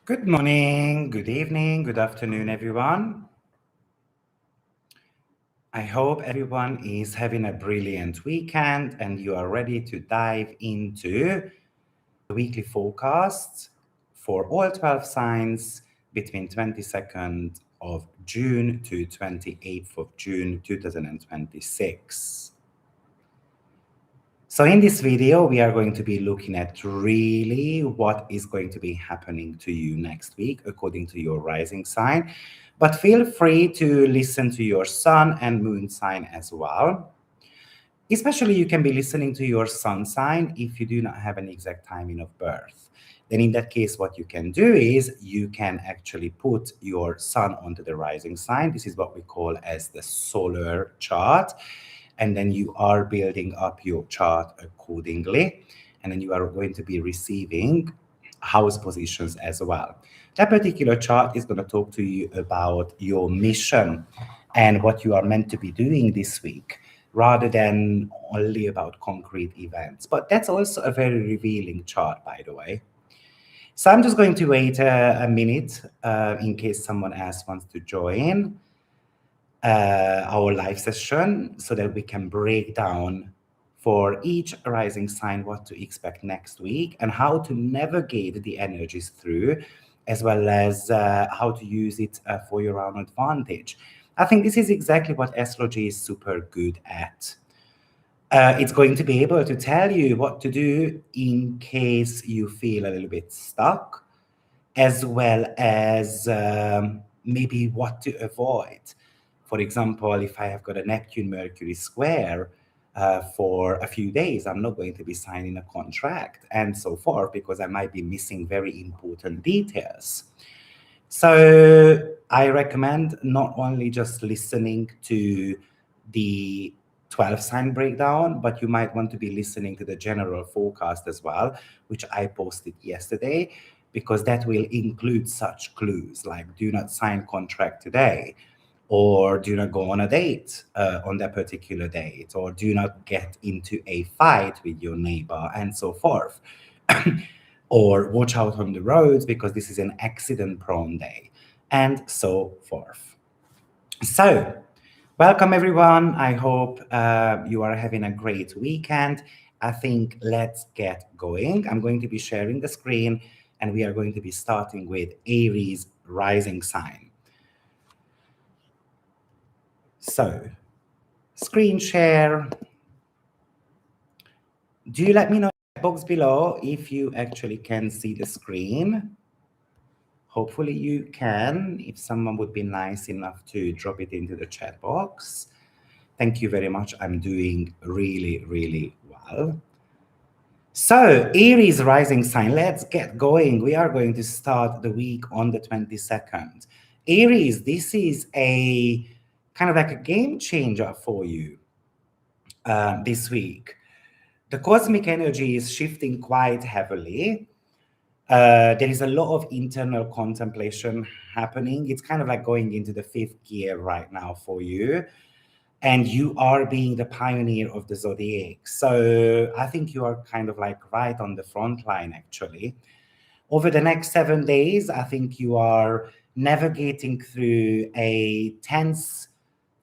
Good morning, good evening, good afternoon, everyone. I hope everyone is having a brilliant weekend and you are ready to dive into the weekly forecasts for all 12 signs between 22nd of June to 28th of June 2026. So in this video, we are going to be looking at really what is going to be happening to you next week according to your rising sign. But feel free to listen to your sun and moon sign as well. Especially you can be listening to your sun sign if you do not have an exact timing of birth. Then in that case, what you can do is you can actually put your sun onto the rising sign. This is what we call as the solar chart. And then you are building up your chart accordingly. And then you are going to be receiving house positions as well. That particular chart is going to talk to you about your mission and what you are meant to be doing this week, rather than only about concrete events. But that's also a very revealing chart, by the way. So I'm just going to wait a minute in case someone else wants to join our live session so that we can break down for each rising sign what to expect next week and how to navigate the energies through, as well as how to use it for your own advantage. I think this is exactly what astrology is super good at. It's going to be able to tell you what to do in case you feel a little bit stuck, as well as maybe what to avoid. For example, if I have got a Neptune Mercury square for a few days, I'm not going to be signing a contract and so forth because I might be missing very important details. So I recommend not only just listening to the 12 sign breakdown, but you might want to be listening to the general forecast as well, which I posted yesterday, because that will include such clues like do not sign contract today, or do not go on a date on that particular date, or do not get into a fight with your neighbor, and so forth. Or watch out on the roads because this is an accident prone day, and so forth. So, welcome everyone. I hope you are having a great weekend. I think let's get going. I'm going to be sharing the screen and we are going to be starting with Aries rising sign. So, screen share. Do you let me know in the box below if you actually can see the screen? Hopefully you can, if someone would be nice enough to drop it into the chat box. Thank you very much. I'm doing really, really well. So, Aries rising sign, let's get going. We are going to start the week on the 22nd. Aries, this is a kind of like a game changer for you this week. The cosmic energy is shifting quite heavily. There is a lot of internal contemplation happening. It's kind of like going into the fifth gear right now for you. And you are being the pioneer of the zodiac. So I think you are kind of like right on the front line, actually. Over the next 7 days, I think you are navigating through a tense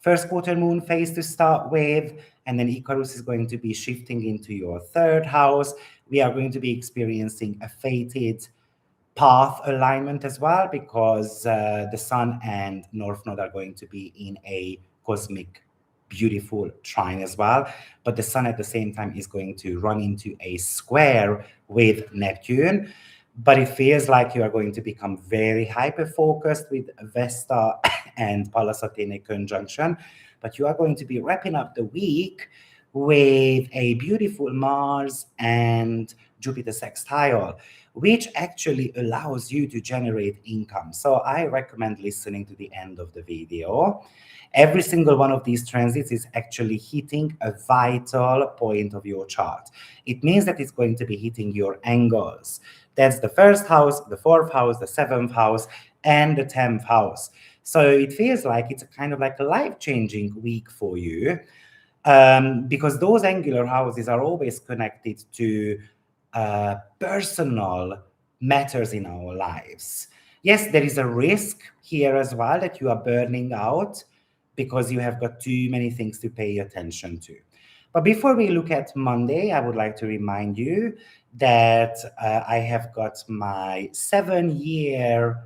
first quarter moon phase to start with, and then Icarus is going to be shifting into your third house. We are going to be experiencing a fated path alignment as well, because the Sun and North Node are going to be in a cosmic beautiful trine as well. But the Sun at the same time is going to run into a square with Neptune. But it feels like you are going to become very hyper-focused with Vesta and Pallas Athene conjunction. But you are going to be wrapping up the week with a beautiful Mars and Jupiter sextile, which actually allows you to generate income. So I recommend listening to the end of the video. Every single one of these transits is actually hitting a vital point of your chart. It means that it's going to be hitting your angles. That's the first house, the fourth house, the seventh house, and the 10th house. So it feels like it's a kind of like a life-changing week for you, because those angular houses are always connected to personal matters in our lives. Yes, there is a risk here as well that you are burning out because you have got too many things to pay attention to. But before we look at Monday, I would like to remind you that I have got my 7-year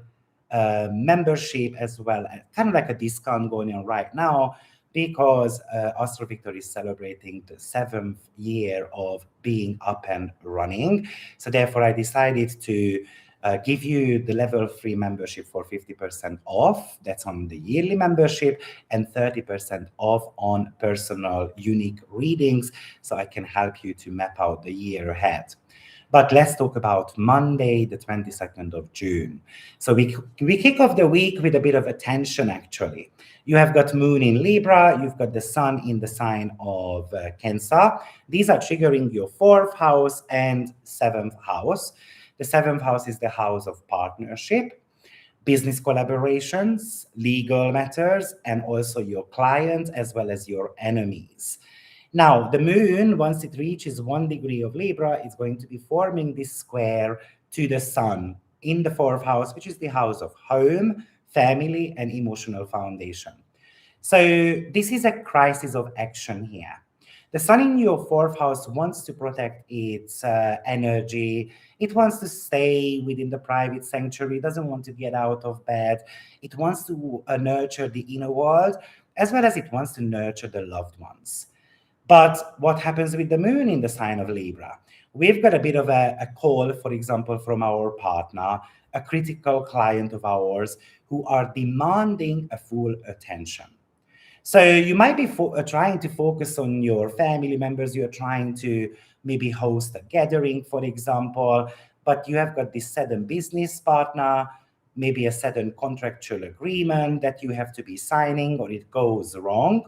membership as well, kind of like a discount going on right now, because AstroViktor is celebrating the 7th year of being up and running. So therefore, I decided to give you the level 3 membership for 50% off. That's on the yearly membership, and 30% off on personal unique readings, so I can help you to map out the year ahead. But let's talk about Monday, the 22nd of June. So we kick off the week with a bit of attention, actually. You have got Moon in Libra, you've got the Sun in the sign of Cancer. These are triggering your 4th house and 7th house. The 7th house is the house of partnership, business collaborations, legal matters, and also your clients as well as your enemies. Now, the moon, once it reaches 1 degree of Libra, is going to be forming this square to the sun in the 4th house, which is the house of home, family, and emotional foundation. So this is a crisis of action here. The sun in your 4th house wants to protect its energy. It wants to stay within the private sanctuary. It doesn't want to get out of bed. It wants to nurture the inner world, as well as it wants to nurture the loved ones. But what happens with the moon in the sign of Libra? We've got a bit of a call, for example, from our partner, a critical client of ours, who are demanding a full attention. So you might be trying to focus on your family members. You're trying to maybe host a gathering, for example, but you have got this sudden business partner, maybe a sudden contractual agreement that you have to be signing, or it goes wrong,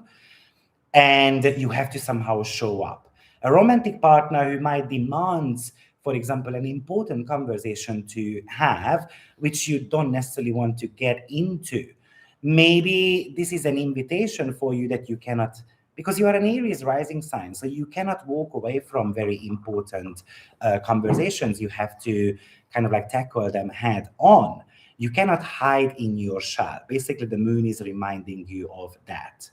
and you have to somehow show up. A romantic partner who might demand, for example, an important conversation to have, which you don't necessarily want to get into. Maybe this is an invitation for you that you cannot, because you are an Aries rising sign, so you cannot walk away from very important conversations. You have to kind of like tackle them head on. You cannot hide in your shell. Basically, the moon is reminding you of that.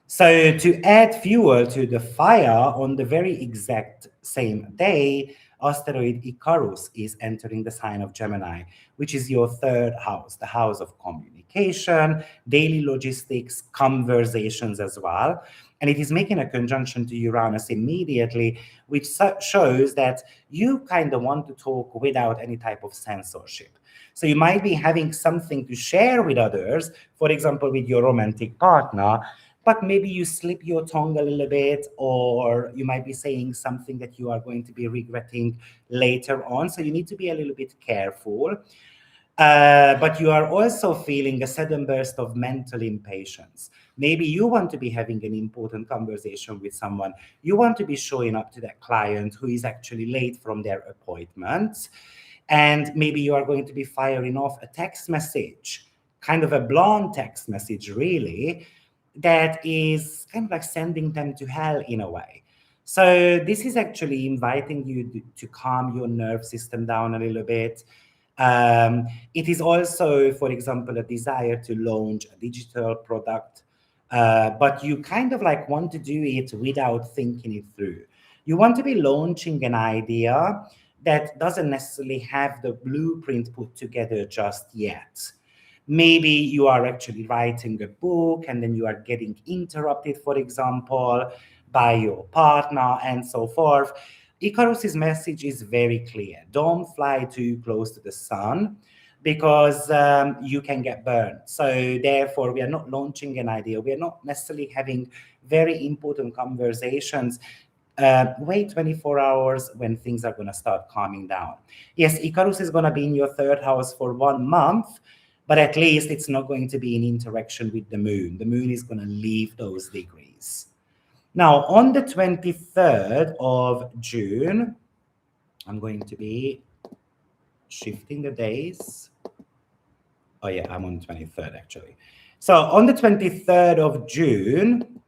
So to add fuel to the fire, on the very exact same day, asteroid Icarus is entering the sign of Gemini, which is your 3rd house, the house of communication, daily logistics, conversations as well. And it is making a conjunction to Uranus immediately, which shows that you kind of want to talk without any type of censorship. So you might be having something to share with others, for example, with your romantic partner, but maybe you slip your tongue a little bit, or you might be saying something that you are going to be regretting later on. So you need to be a little bit careful. But you are also feeling a sudden burst of mental impatience. Maybe you want to be having an important conversation with someone. You want to be showing up to that client who is actually late from their appointment. And maybe you are going to be firing off a text message, kind of a blunt text message, really, that is kind of like sending them to hell in a way. So this is actually inviting you to calm your nerve system down a little bit. It is also, for example, a desire to launch a digital product, but you kind of like want to do it without thinking it through. You want to be launching an idea that doesn't necessarily have the blueprint put together just yet. Maybe you are actually writing a book and then you are getting interrupted, for example, by your partner and so forth. Icarus's message is very clear. Don't fly too close to the sun, because you can get burned. So therefore, we are not launching an idea. We are not necessarily having very important conversations. Wait 24 hours when things are going to start calming down. Yes, Icarus is going to be in your 3rd house for 1 month, but at least it's not going to be in interaction with the moon. The moon is going to leave those degrees. Now, on the 23rd of June, I'm going to be shifting the days. Oh yeah, I'm on the 23rd actually. So on the 23rd of June,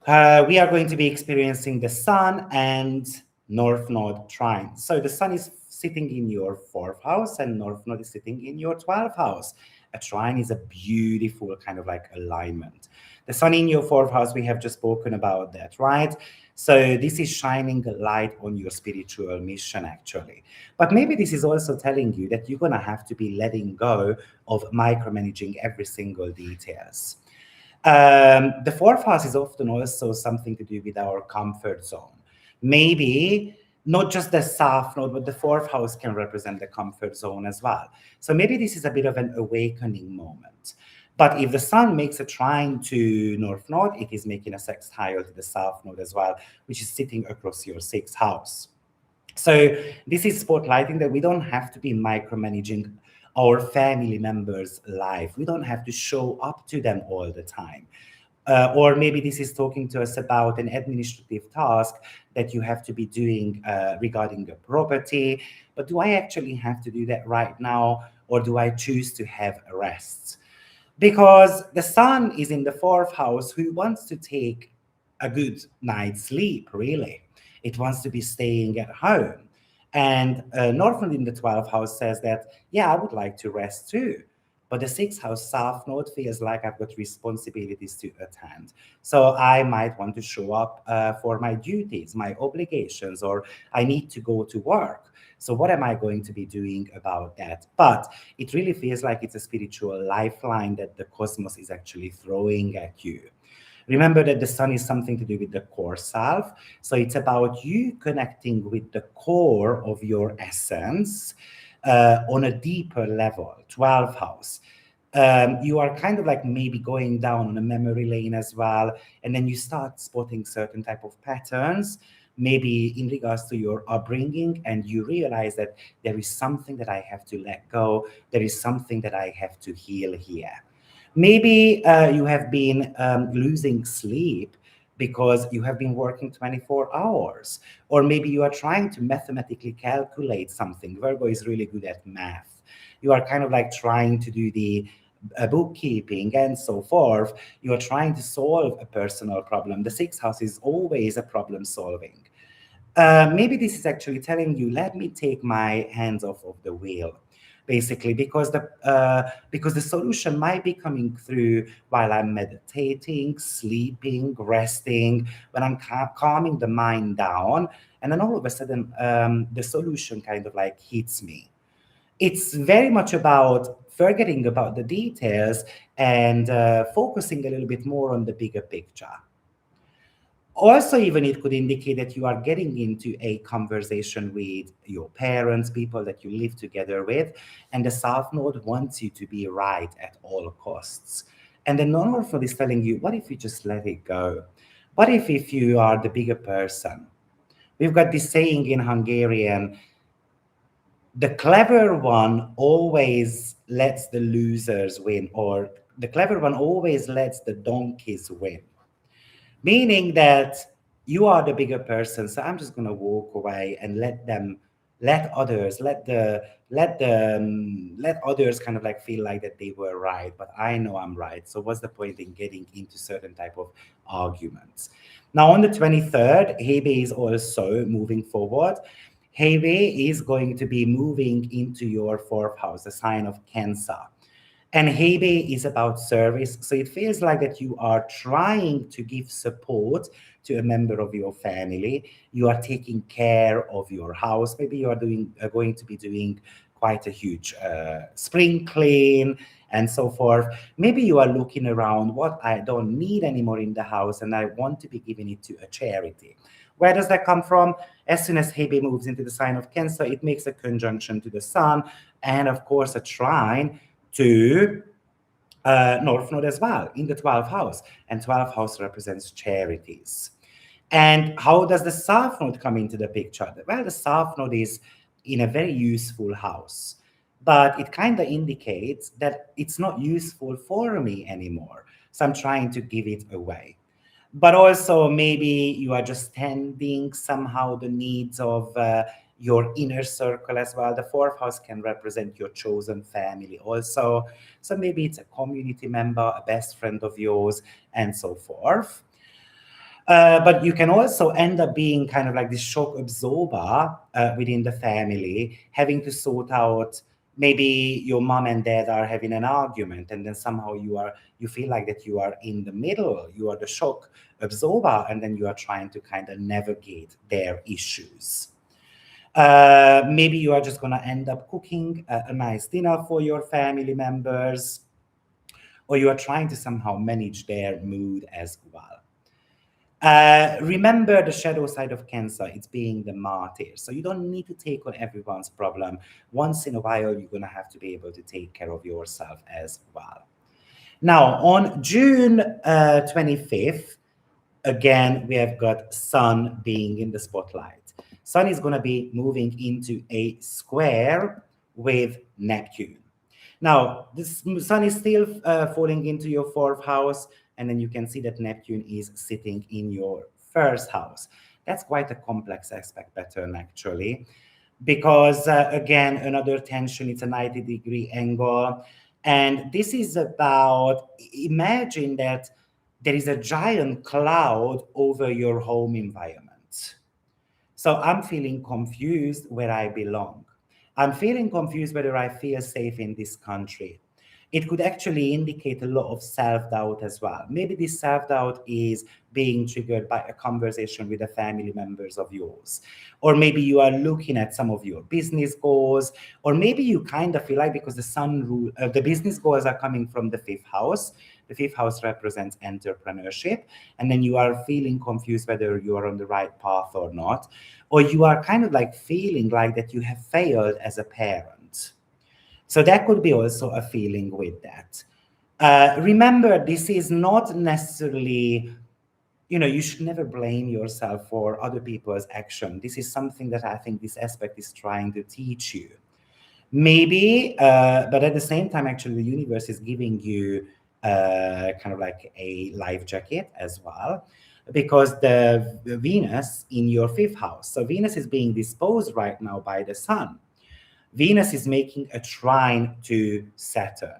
we are going to be experiencing the sun and North Node trine. So the sun is sitting in your fourth house and North Node is sitting in your 12th house. A trine is a beautiful kind of like alignment. The sun in your fourth house, we have just spoken about that, right? So this is shining a light on your spiritual mission, actually. But maybe this is also telling you that you're going to have to be letting go of micromanaging every single details. The fourth house is often also something to do with our comfort zone. Maybe not just the south node, but the fourth house can represent the comfort zone as well. So maybe this is a bit of an awakening moment. But if the sun makes a trine to north node, it is making a sextile to the south node as well, which is sitting across your sixth house. So this is spotlighting that we don't have to be micromanaging our family members' life. We don't have to show up to them all the time. Or maybe this is talking to us about an administrative task that you have to be doing regarding the property. But do I actually have to do that right now? Or do I choose to have a rest? Because the sun is in the fourth house who wants to take a good night's sleep, really. It wants to be staying at home. And North Node in the 12th house says that, yeah, I would like to rest too. But the sixth house South Node feels like I've got responsibilities to attend. So I might want to show up for my duties, my obligations, or I need to go to work. So what am I going to be doing about that? But it really feels like it's a spiritual lifeline that the cosmos is actually throwing at you. Remember that the sun is something to do with the core self. So it's about you connecting with the core of your essence on a deeper level, 12th house. You are kind of like maybe going down on a memory lane as well. And then you start spotting certain type of patterns, maybe in regards to your upbringing, and you realize that there is something that I have to let go. There is something that I have to heal here. Maybe you have been losing sleep because you have been working 24 hours. Or maybe you are trying to mathematically calculate something. Virgo is really good at math. You are kind of like trying to do the bookkeeping and so forth. You are trying to solve a personal problem. The sixth house is always a problem solving. Maybe this is actually telling you, let me take my hands off of the wheel, basically, because the solution might be coming through while I'm meditating, sleeping, resting, when I'm calming the mind down, and then all of a sudden the solution kind of like hits me. It's very much about forgetting about the details and focusing a little bit more on the bigger picture. Also, even it could indicate that you are getting into a conversation with your parents, people that you live together with, and the South Node wants you to be right at all costs. And the North Node is telling you, what if you just let it go? What if you are the bigger person? We've got this saying in Hungarian, the clever one always lets the losers win, or the clever one always lets the donkeys win, meaning that you are the bigger person, so I'm just going to walk away and let others let others kind of like feel like that they were right, but I know I'm right. So what's the point in getting into certain type of arguments? Now on the 23rd, Hebe is also moving forward. Hebe is going to be moving into your fourth house, the sign of Cancer. And Hebe is about service. So it feels like that you are trying to give support to a member of your family. You are taking care of your house. Maybe you are going to be doing quite a huge spring clean and so forth. Maybe you are looking around what I don't need anymore in the house and I want to be giving it to a charity. Where does that come from? As soon as Hebe moves into the sign of Cancer, it makes a conjunction to the sun and, of course, a trine to North Node as well in the 12th house. And 12th house represents charities. And how does the South Node come into the picture? Well, the South Node is in a very useful house, but it kind of indicates that it's not useful for me anymore. So I'm trying to give it away. But also maybe you are just tending somehow the needs of your inner circle as well. The fourth house can represent your chosen family also. So maybe it's a community member, a best friend of yours, and so forth. But you can also end up being kind of like this shock absorber within the family, having to sort out, maybe your mom and dad are having an argument, and then somehow you feel like that you are in the middle, you are the shock absorber, and then you are trying to kind of navigate their issues. Maybe you are just going to end up cooking a nice dinner for your family members, or you are trying to somehow manage their mood as well. Remember the shadow side of Cancer, it's being the martyr. So you don't need to take on everyone's problem. Once in a while, you're going to have to be able to take care of yourself as well. Now, on June 25th, again, we have got Sun being in the spotlight. Sun is going to be moving into a square with Neptune. Now, this Sun is still falling into your fourth house, and then you can see that Neptune is sitting in your first house. That's quite a complex aspect pattern, actually, because again, another tension, it's a 90-degree angle. And this is about, imagine that there is a giant cloud over your home environment. So I'm feeling confused where I belong. I'm feeling confused whether I feel safe in this country. It could actually indicate a lot of self-doubt as well. Maybe this self-doubt is being triggered by a conversation with the family members of yours. Or maybe you are looking at some of your business goals, or maybe you kind of feel like, because the sun rule, the business goals are coming from the fifth house. The fifth house represents entrepreneurship, and then you are feeling confused whether you are on the right path or not, or you are kind of like feeling like that you have failed as a parent. So that could be also a feeling with that. Remember, this is not necessarily, you should never blame yourself for other people's action. This is something that I think this aspect is trying to teach you. Maybe, but at the same time, actually, the universe is giving you kind of like a life jacket as well, because the Venus in your fifth house. So Venus is being disposed right now by the sun. Venus is making a trine to Saturn.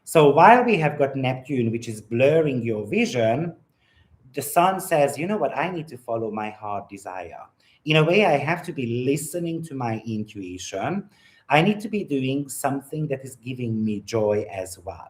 So while we have got Neptune, which is blurring your vision, the sun says, you know what, I need to follow my heart desire. In a way, I have to be listening to my intuition. I need to be doing something that is giving me joy as well.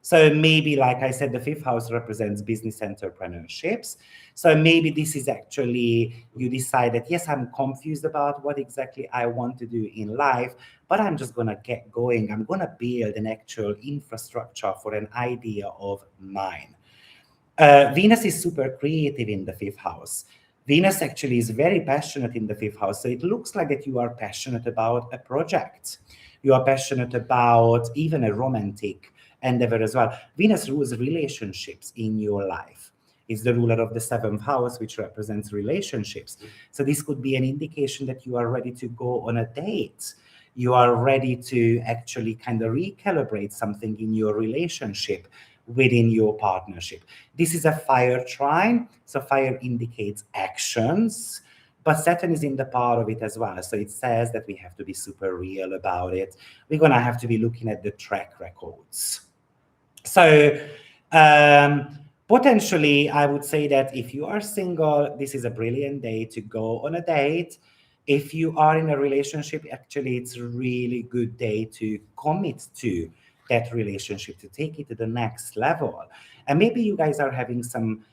So maybe, like I said, the fifth house represents business entrepreneurships. So maybe this is actually, you decide that, yes, I'm confused about what exactly I want to do in life, but I'm just going to get going. I'm going to build an actual infrastructure for an idea of mine. Venus is super creative in the fifth house. Venus actually is very passionate in the fifth house. So it looks like that you are passionate about a project. You are passionate about even a romantic endeavor as well. Venus rules relationships in your life. It's the ruler of the seventh house, which represents relationships. So this could be an indication that you are ready to go on a date. You are ready to actually kind of recalibrate something in your relationship within your partnership. This is a fire trine, so fire indicates actions, but Saturn is in the part of it as well. So it says that we have to be super real about it. We're going to have to be looking at the track records. So potentially, I would say that if you are single, this is a brilliant day to go on a date. If you are in a relationship, actually, it's a really good day to commit to that relationship, to take it to the next level. And maybe you guys are having some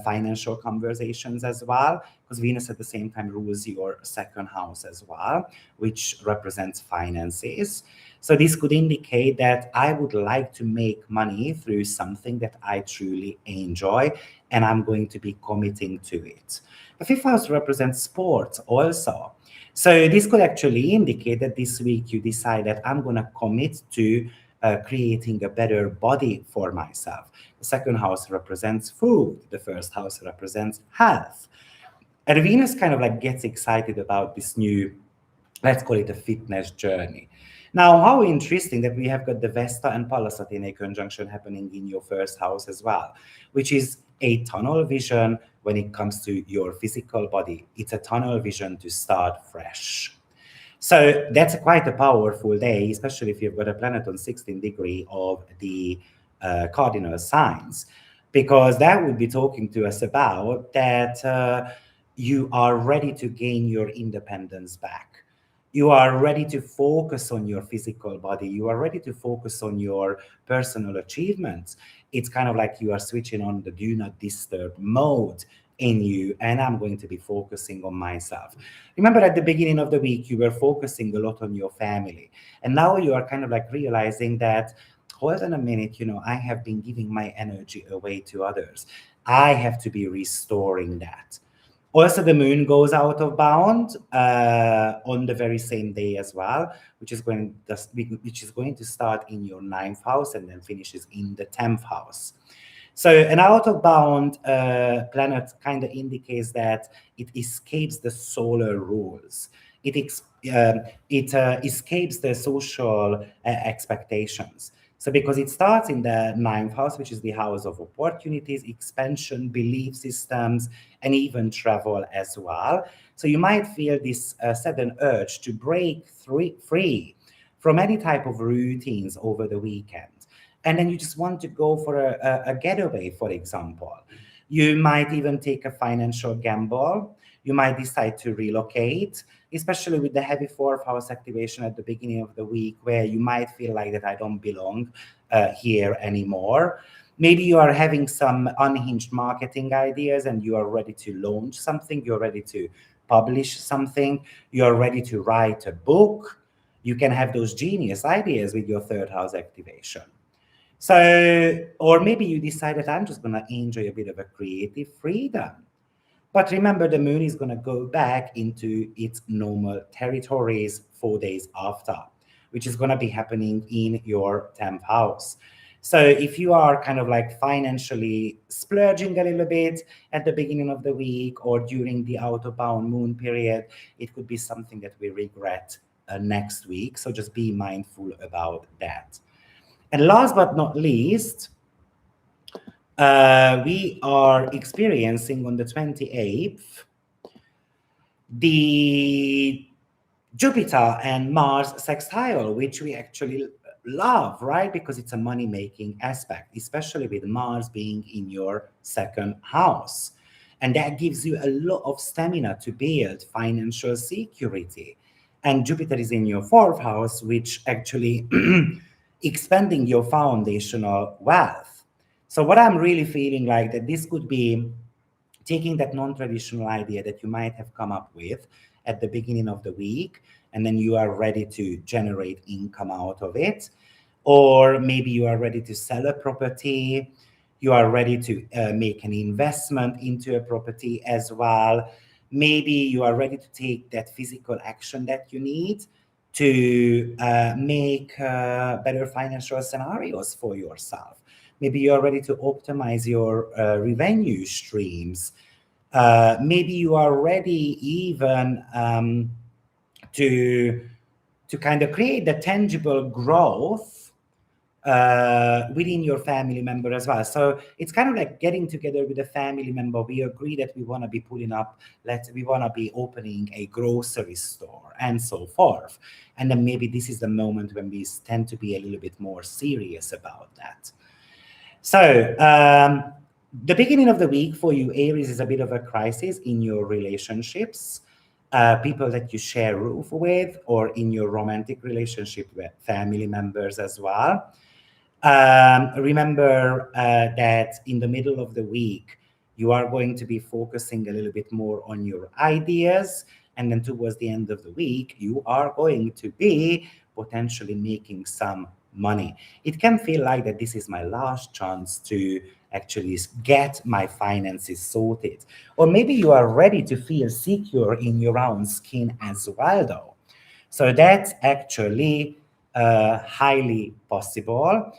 financial conversations as well, because Venus at the same time rules your second house as well, which represents finances. So this could indicate that I would like to make money through something that I truly enjoy, and I'm going to be committing to it. The fifth house represents sports also. So this could actually indicate that this week you decide that I'm going to commit to creating a better body for myself. The second house represents food. The first house represents health. And Venus kind of like gets excited about this new, let's call it a fitness journey. Now, how interesting that we have got the Vesta and Pallas Athene conjunction happening in your first house as well, which is a tunnel vision when it comes to your physical body. It's a tunnel vision to start fresh. So that's quite a powerful day, especially if you've got a planet on 16 degree of the cardinal signs. because that would be talking to us about that you are ready to gain your independence back. You are ready to focus on your physical body. You are ready to focus on your personal achievements. It's kind of like you are switching on the do not disturb mode in you, and I'm going to be focusing on myself. Remember, at the beginning of the week, you were focusing a lot on your family, and now you are kind of like realizing that, hold on a minute, I have been giving my energy away to others. I have to be restoring that. Also, the moon goes out of bound on the very same day as well, which is going to start in your ninth house and then finishes in the 10th house. So an out of bound planet kind of indicates that it escapes the solar rules. It ex- escapes the social expectations. So because it starts in the ninth house, which is the house of opportunities, expansion, belief systems, and even travel as well. So you might feel this sudden urge to break free from any type of routines over the weekend. And then you just want to go for a getaway, for example. You might even take a financial gamble. You might decide to relocate, especially with the heavy fourth house activation at the beginning of the week, where you might feel like that I don't belong here anymore. Maybe you are having some unhinged marketing ideas and you are ready to launch something, you're ready to publish something, you're ready to write a book. You can have those genius ideas with your third house activation. So, or maybe you decide that I'm just going to enjoy a bit of a creative freedom. But remember, the moon is going to go back into its normal territories 4 days after, which is going to be happening in your 10th house. So if you are kind of like financially splurging a little bit at the beginning of the week or during the out of bound moon period, it could be something that we regret next week. So just be mindful about that. And last but not least, we are experiencing on the 28th the Jupiter and Mars sextile, which we actually love, right? Because it's a money making aspect, especially with Mars being in your second house. And that gives you a lot of stamina to build financial security. And Jupiter is in your fourth house, which actually expanding your foundational wealth. So what I'm really feeling like that this could be taking that non-traditional idea that you might have come up with at the beginning of the week, and then you are ready to generate income out of it. Or maybe you are ready to sell a property, you are ready to make an investment into a property as well. Maybe you are ready to take that physical action that you need to make better financial scenarios for yourself. Maybe you are ready to optimize your revenue streams. Maybe you are ready even to kind of create the tangible growth within your family member as well. So it's kind of like getting together with a family member. We agree that we want to be pulling up, we want to be opening a grocery store and so forth. And then maybe this is the moment when we tend to be a little bit more serious about that. So the beginning of the week for you, Aries, is a bit of a crisis in your relationships, people that you share roof with, or in your romantic relationship with family members as well. Remember that in the middle of the week, you are going to be focusing a little bit more on your ideas. And then towards the end of the week, you are going to be potentially making some money. It can feel like that this is my last chance to actually get my finances sorted. Or maybe you are ready to feel secure in your own skin as well, though. So that's actually highly possible.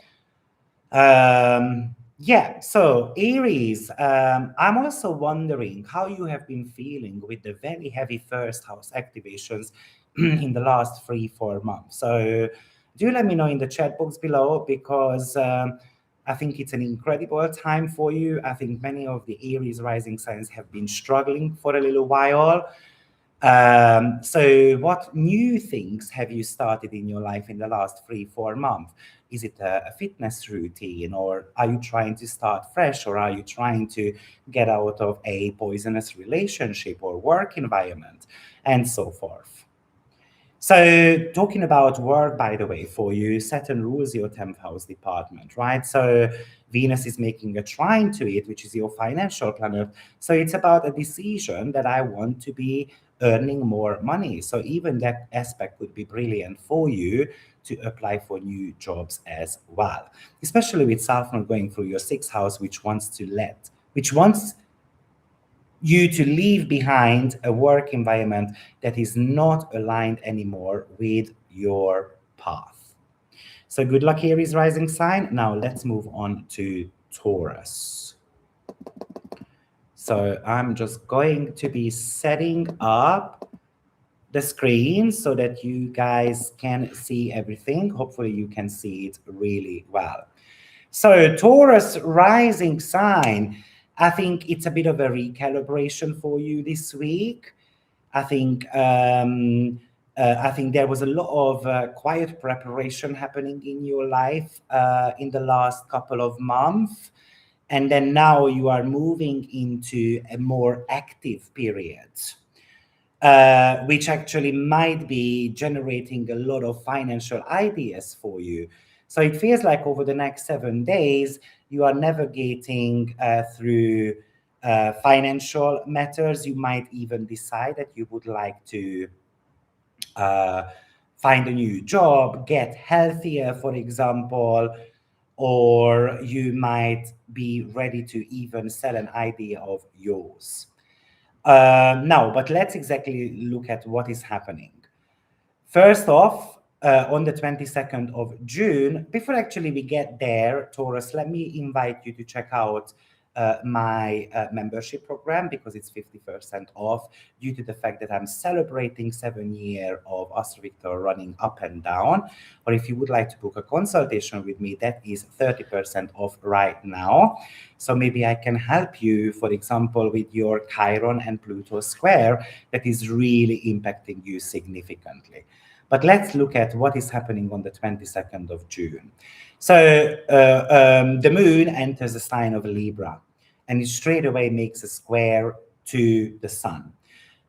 Yeah, so Aries, I'm also wondering how you have been feeling with the very heavy first house activations in the last 3-4 months. So do let me know in the chat box below, because I think it's an incredible time for you. I think many of the Aries rising signs have been struggling for a little while. So what new things have you started in your life in the last 3, 4 months? Is it a fitness routine, or are you trying to start fresh, or are you trying to get out of a poisonous relationship or work environment, and so forth? So, talking about work, by the way, for you, Saturn rules your 10th house department, right? So, Venus is making a trine to it, which is your financial planet. So, it's about a decision that I want to be earning more money. So, even that aspect would be brilliant for you to apply for new jobs as well, especially with Saturn going through your 6th house, which wants you to leave behind a work environment that is not aligned anymore with your path. So good luck, Aries rising sign. Now let's move on to Taurus. So I'm just going to be setting up the screen so that you guys can see everything. Hopefully you can see it really well. So Taurus rising sign, I think it's a bit of a recalibration for you this week. I think I think there was a lot of quiet preparation happening in your life in the last couple of months, and then now you are moving into a more active period, which actually might be generating a lot of financial ideas for you. So it feels like over the next 7 days, you are navigating through financial matters. You might even decide that you would like to uh, find a new job, get healthier, for example, or you might be ready to even sell an idea of yours. Now, but let's exactly look at what is happening. First off, on the 22nd of June, before actually we get there, Taurus, let me invite you to check out my membership program, because it's 50% off due to the fact that I'm celebrating 7 years of AstroViktor running up and down. Or if you would like to book a consultation with me, that is 30% off right now. So maybe I can help you, for example, with your Chiron and Pluto square that is really impacting you significantly. But let's look at what is happening on the 22nd of June. So the moon enters the sign of Libra, and it straight away makes a square to the sun.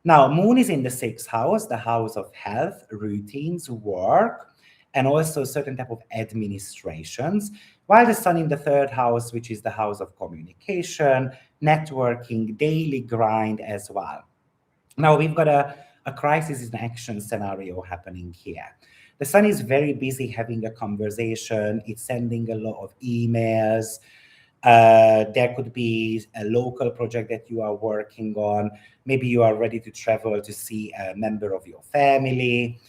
Now, moon is in the 6th house, the house of health, routines, work, and also certain type of administrations, while the sun in the 3rd house, which is the house of communication, networking, daily grind as well. Now we've got a crisis in action scenario happening here. The sun is very busy having a conversation. It's sending a lot of emails. There could be a local project that you are working on. Maybe you are ready to travel to see a member of your family.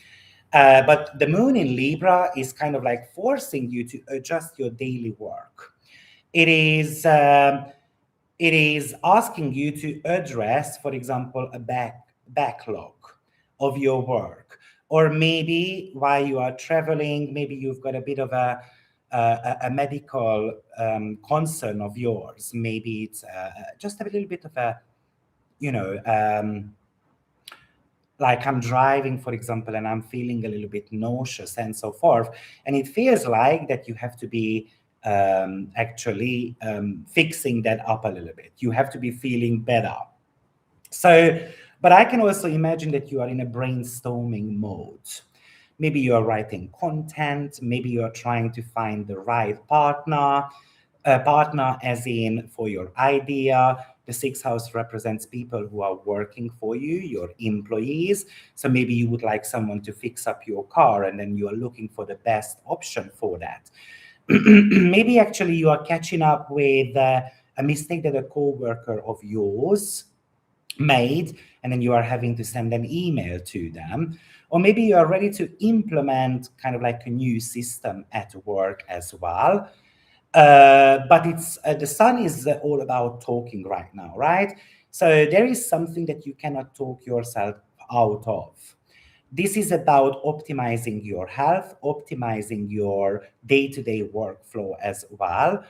But the moon in Libra is kind of like forcing you to adjust your daily work. It is it is asking you to address, for example, a backlog of your work. Or maybe while you are traveling, maybe you've got a bit of a medical concern of yours. Maybe it's just a little bit of a, you know, like I'm driving, for example, and I'm feeling a little bit nauseous and so forth. And it feels like that you have to be actually fixing that up a little bit. You have to be feeling better. So, but I can also imagine that you are in a brainstorming mode. Maybe you are writing content, maybe you are trying to find the right partner, a partner as in for your idea. The 6th house represents people who are working for you, your employees. So maybe you would like someone to fix up your car, and then you are looking for the best option for that. Maybe actually you are catching up with a mistake that a coworker of yours made, and then you are having to send an email to them. Or maybe you are ready to implement kind of like a new system at work as well. But it's the sun is all about talking right now, right? So there is something that you cannot talk yourself out of. This is about optimizing your health, optimizing your day-to-day workflow as well.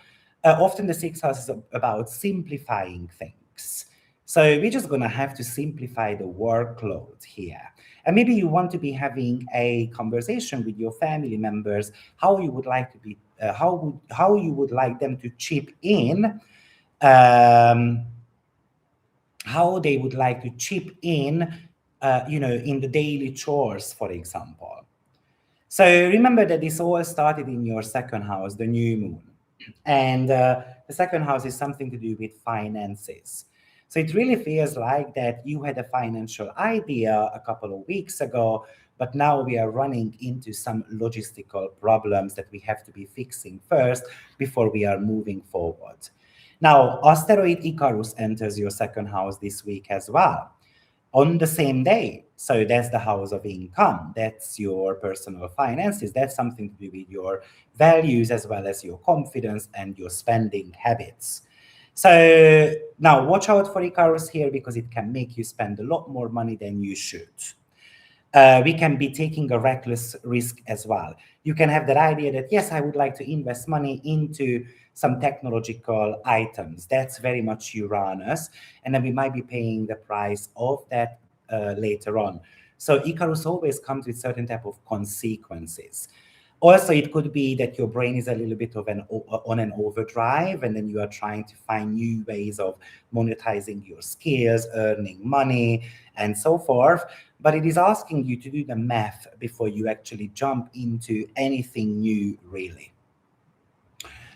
Often the 6th house is about simplifying things. So we're just going to have to simplify the workload here. And maybe you want to be having a conversation with your family members, how you would like to be, how you would like them to chip in, um, how they would like to chip in, in the daily chores, for example. So remember that this all started in your second house, the new moon. And the second house is something to do with finances. So it really feels like that you had a financial idea a couple of weeks ago, but now we are running into some logistical problems that we have to be fixing first before we are moving forward. Now, asteroid Icarus enters your second house this week as well on the same day. So that's the house of income. That's your personal finances. That's something to do with your values as well as your confidence and your spending habits. So now watch out for Icarus here because it can make you spend a lot more money than you should. We can be taking a reckless risk as well. You can have that idea that, yes, I would like to invest money into some technological items. That's very much Uranus. And then we might be paying the price of that later on. So Icarus always comes with certain type of consequences. Also, it could be that your brain is a little bit of on an overdrive, and then you are trying to find new ways of monetizing your skills, earning money, and so forth. But it is asking you to do the math before you actually jump into anything new, really.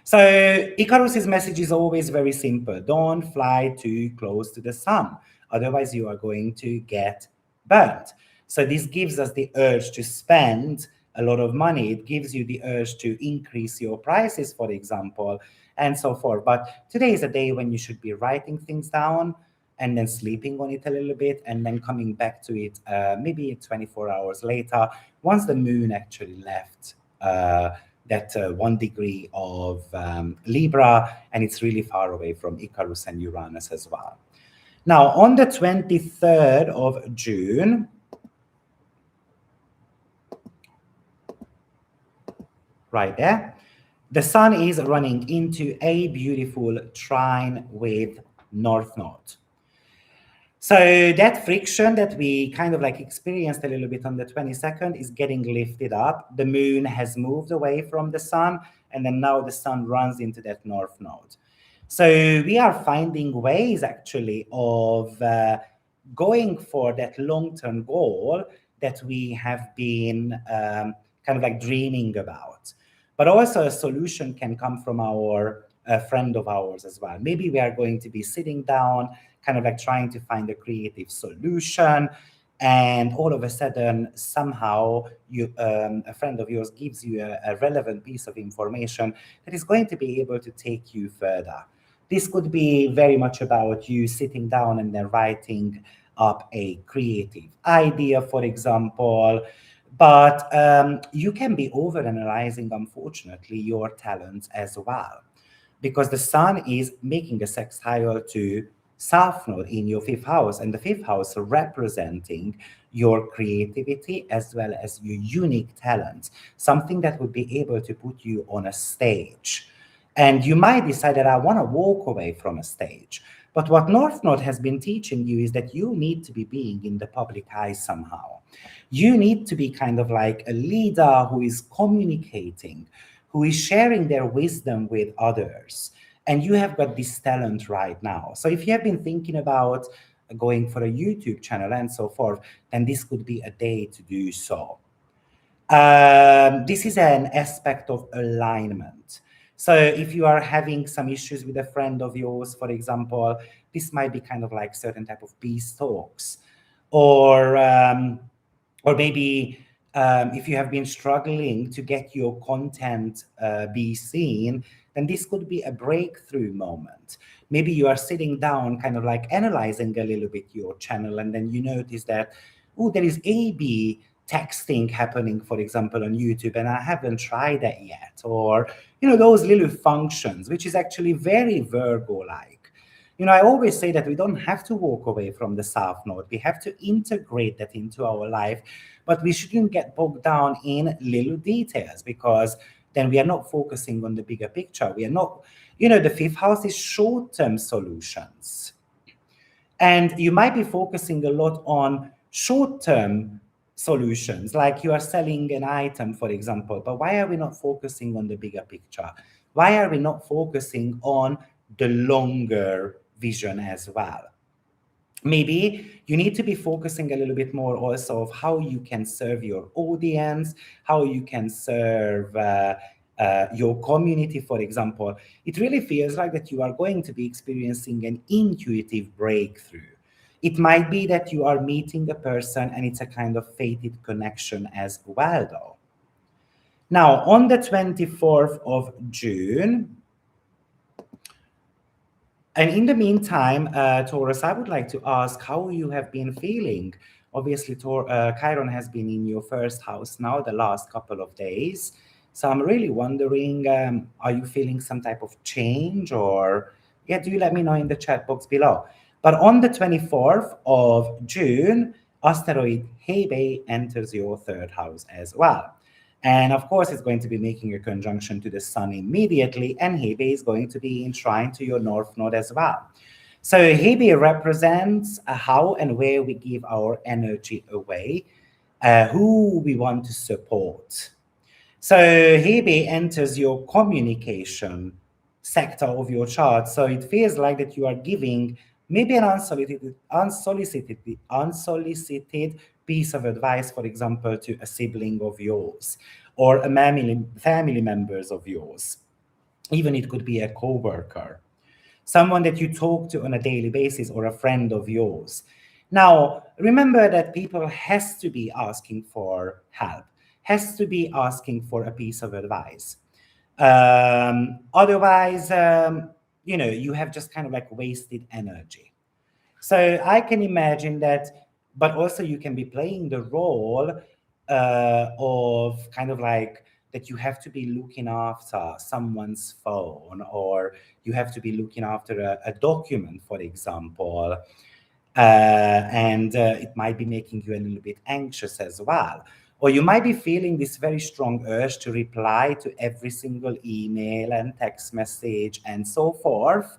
So Icarus's message is always very simple. Don't fly too close to the sun. Otherwise, you are going to get burnt. So this gives us the urge to spend a lot of money. It gives you the urge to increase your prices, for example, and so forth. But today is a day when you should be writing things down and then sleeping on it a little bit and then coming back to it maybe 24 hours later, once the moon actually left that 1 degree of Libra, and it's really far away from Icarus and Uranus as well. Now, on the 23rd of June, right there, the sun is running into a beautiful trine with North Node. So that friction that we kind of like experienced a little bit on the 22nd is getting lifted up. The moon has moved away from the sun, and then now the sun runs into that North Node. So we are finding ways actually of going for that long-term goal that we have been kind of like dreaming about. But also a solution can come from a friend of ours as well. Maybe we are going to be sitting down, kind of like trying to find a creative solution, and all of a sudden, somehow, a friend of yours gives you a relevant piece of information that is going to be able to take you further. This could be very much about you sitting down and then writing up a creative idea, for example. But you can be overanalyzing, unfortunately, your talents as well, because the sun is making a sextile to South Node in your fifth house, and the fifth house representing your creativity as well as your unique talents, something that would be able to put you on a stage. And you might decide that I want to walk away from a stage. But what North Node has been teaching you is that you need to be being in the public eye somehow. You need to be kind of like a leader who is communicating, who is sharing their wisdom with others. And you have got this talent right now. So if you have been thinking about going for a YouTube channel and so forth, then this could be a day to do so. This is an aspect of alignment. So if you are having some issues with a friend of yours, for example, this might be kind of like certain type of peace talks, or maybe if you have been struggling to get your content be seen, then this could be a breakthrough moment. Maybe you are sitting down, kind of like analyzing a little bit your channel, and then you notice that, oh, there is A/B texting happening, for example, on YouTube, and I haven't tried that yet. Or, those little functions, which is actually very Virgo-like. I always say that we don't have to walk away from the South Node. We have to integrate that into our life, but we shouldn't get bogged down in little details, because then we are not focusing on the bigger picture. We are not, the fifth house is short-term solutions. And you might be focusing a lot on short-term solutions, like you are selling an item, for example, but why are we not focusing on the bigger picture? Why are we not focusing on the longer vision as well? Maybe you need to be focusing a little bit more also of how you can serve your audience, how you can serve your community, for example. It really feels like that you are going to be experiencing an intuitive breakthrough. It might be that you are meeting a person and it's a kind of fated connection as well, though. Now, on the 24th of June, and in the meantime, Taurus, I would like to ask how you have been feeling. Obviously, Chiron has been in your first house now the last couple of days. So I'm really wondering, are you feeling some type of change or, yeah, do you let me know in the chat box below. But on the 24th of June, asteroid Hebe enters your third house as well. And of course, it's going to be making a conjunction to the sun immediately, and Hebe is going to be enshrined to your north node as well. So Hebe represents how and where we give our energy away, who we want to support. So Hebe enters your communication sector of your chart. So it feels like that you are giving maybe an unsolicited piece of advice, for example, to a sibling of yours or a family members of yours. Even it could be a coworker, someone that you talk to on a daily basis, or a friend of yours. Now, remember that people has to be asking for help, has to be asking for a piece of advice. Otherwise, you have just kind of like wasted energy. So I can imagine that, but also you can be playing the role of kind of like that you have to be looking after someone's phone, or you have to be looking after a document, for example. And it might be making you a little bit anxious as well. Or you might be feeling this very strong urge to reply to every single email and text message and so forth.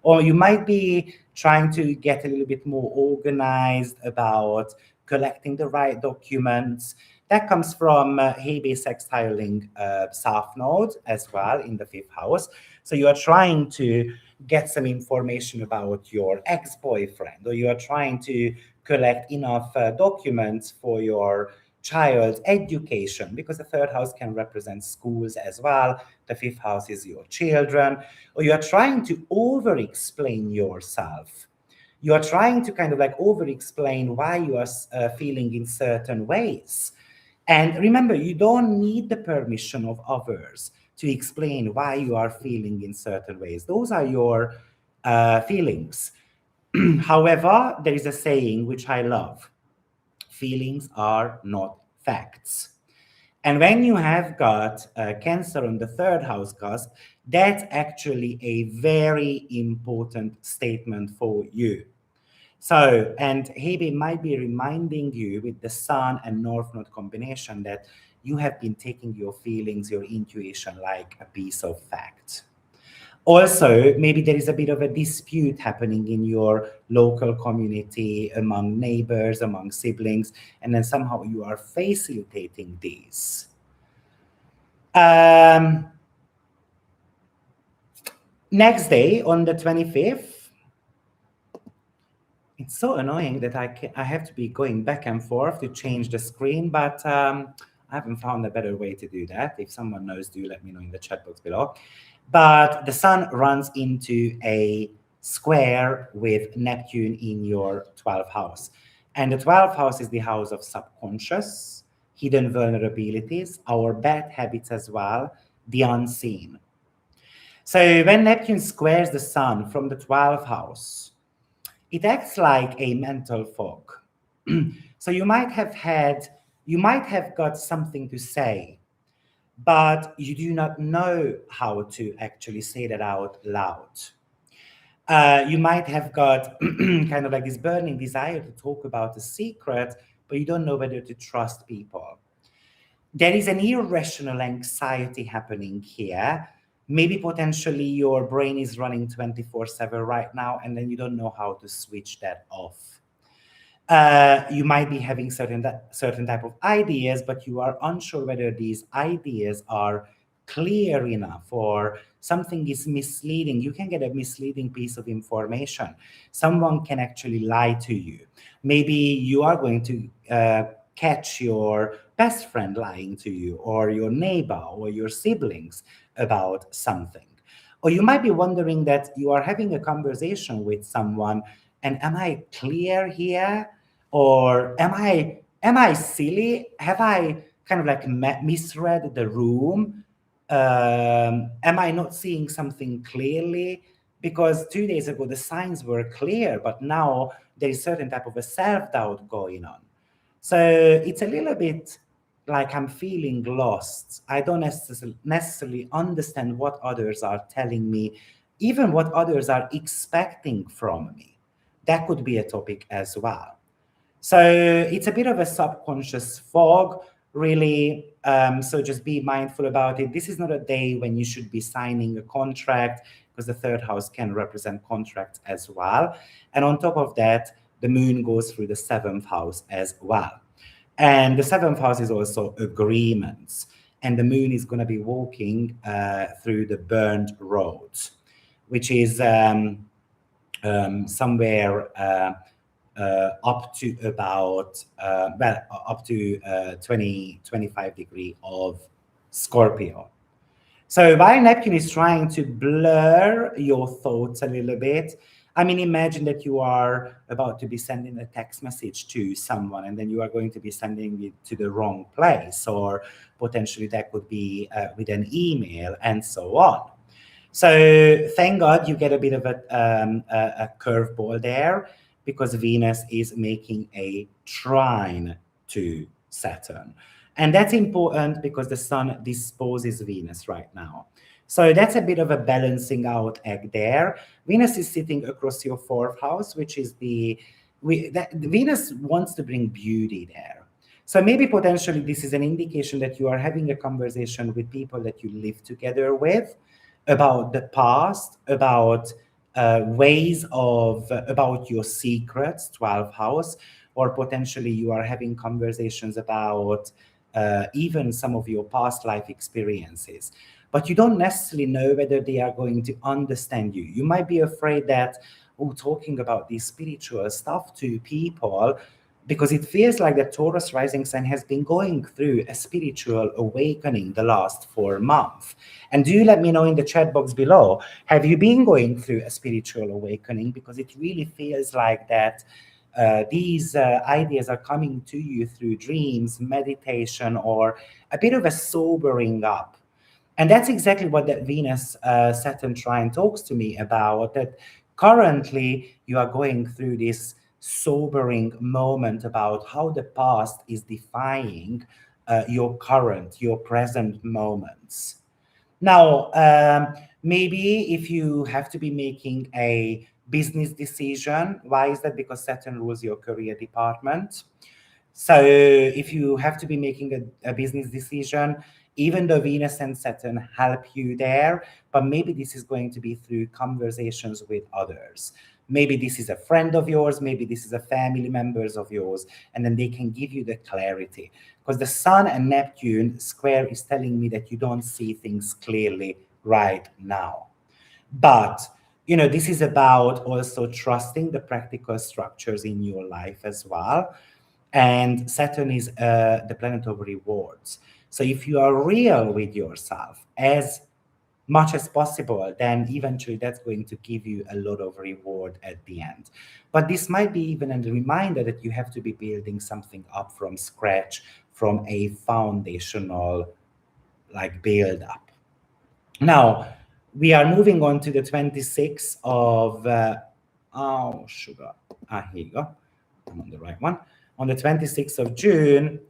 Or you might be trying to get a little bit more organized about collecting the right documents. That comes from Hebe sextiling South Node as well in the fifth house. So you are trying to get some information about your ex-boyfriend, or you are trying to collect enough documents for your child's education, because the third house can represent schools as well. The fifth house is your children. Or you are trying to over-explain yourself. You are trying to kind of like over-explain why you are feeling in certain ways. And remember, you don't need the permission of others to explain why you are feeling in certain ways. Those are your feelings. However, there is a saying which I love: feelings are not facts. And when you have got Cancer on the third house cusp, that's actually a very important statement for you. So, and Hebe might be reminding you with the Sun and North Node combination that you have been taking your feelings, your intuition, like a piece of fact. Also, maybe there is a bit of a dispute happening in your local community, among neighbors, among siblings, and then somehow you are facilitating these. Next day, on the 25th, it's so annoying that I have to be going back and forth to change the screen, but I haven't found a better way to do that. If someone knows, do let me know in the chat box below. But the sun runs into a square with Neptune in your 12th house. And the 12th house is the house of subconscious, hidden vulnerabilities, our bad habits as well, the unseen. So when Neptune squares the sun from the 12th house, it acts like a mental fog. So you might have got something to say, but you do not know how to actually say that out loud. You might have got kind of like this burning desire to talk about a secret, but you don't know whether to trust people. There is an irrational anxiety happening here, Maybe potentially your brain is running 24/7 right now, and then you don't know how to switch that off. You might be having certain type of ideas, but you are unsure whether these ideas are clear enough or something is misleading. You can get a misleading piece of information. Someone can actually lie to you. Maybe you are going to catch your best friend lying to you, or your neighbor or your siblings about something. Or you might be wondering that you are having a conversation with someone, and am I clear here? Or am I silly? Have I kind of like misread the room? Am I not seeing something clearly? Because 2 days ago the signs were clear, but now there is certain type of a self-doubt going on. So it's a little bit like I'm feeling lost. I don't necessarily understand what others are telling me, even what others are expecting from me. That could be a topic as well. So it's a bit of a subconscious fog, really. So just be mindful about it. This is not a day when you should be signing a contract, because the third house can represent contracts as well. And on top of that, the moon goes through the seventh house as well. And the seventh house is also agreements. And the moon is going to be walking through the burned roads, which is somewhere up to about, up to 25 degree of Scorpio. So while Neptune is trying to blur your thoughts a little bit, I mean, imagine that you are about to be sending a text message to someone, and then you are going to be sending it to the wrong place, or potentially that could be with an email and so on. So thank God you get a bit of a curveball there, because Venus is making a trine to Saturn. And that's important because the Sun disposes Venus right now. So that's a bit of a balancing out act there. Venus is sitting across your fourth house, which is Venus wants to bring beauty there. So maybe potentially this is an indication that you are having a conversation with people that you live together with about the past, about about your secrets, 12th house, or potentially you are having conversations about even some of your past life experiences. But you don't necessarily know whether they are going to understand you. You might be afraid that, talking about this spiritual stuff to people, because it feels like the Taurus rising sign has been going through a spiritual awakening the last 4 months. And do let me know in the chat box below, have you been going through a spiritual awakening? Because it really feels like that these ideas are coming to you through dreams, meditation, or a bit of a sobering up. And that's exactly what that Venus Saturn trine talks to me about, that currently you are going through this sobering moment about how the past is defying your present moments. Now, maybe if you have to be making a business decision, why is that? Because Saturn rules your career department. So if you have to be making a business decision, even though Venus and Saturn help you there, but maybe this is going to be through conversations with others. Maybe this is a friend of yours, maybe this is a family members of yours, and then they can give you the clarity. Because the Sun and Neptune square is telling me that you don't see things clearly right now. But this is about also trusting the practical structures in your life as well. And Saturn is the planet of rewards. So if you are real with yourself as much as possible, then eventually that's going to give you a lot of reward at the end. But this might be even a reminder that you have to be building something up from scratch, from a foundational build up. Now, we are moving on to the 26th of, here you go. I'm on the right one. On the 26th of June,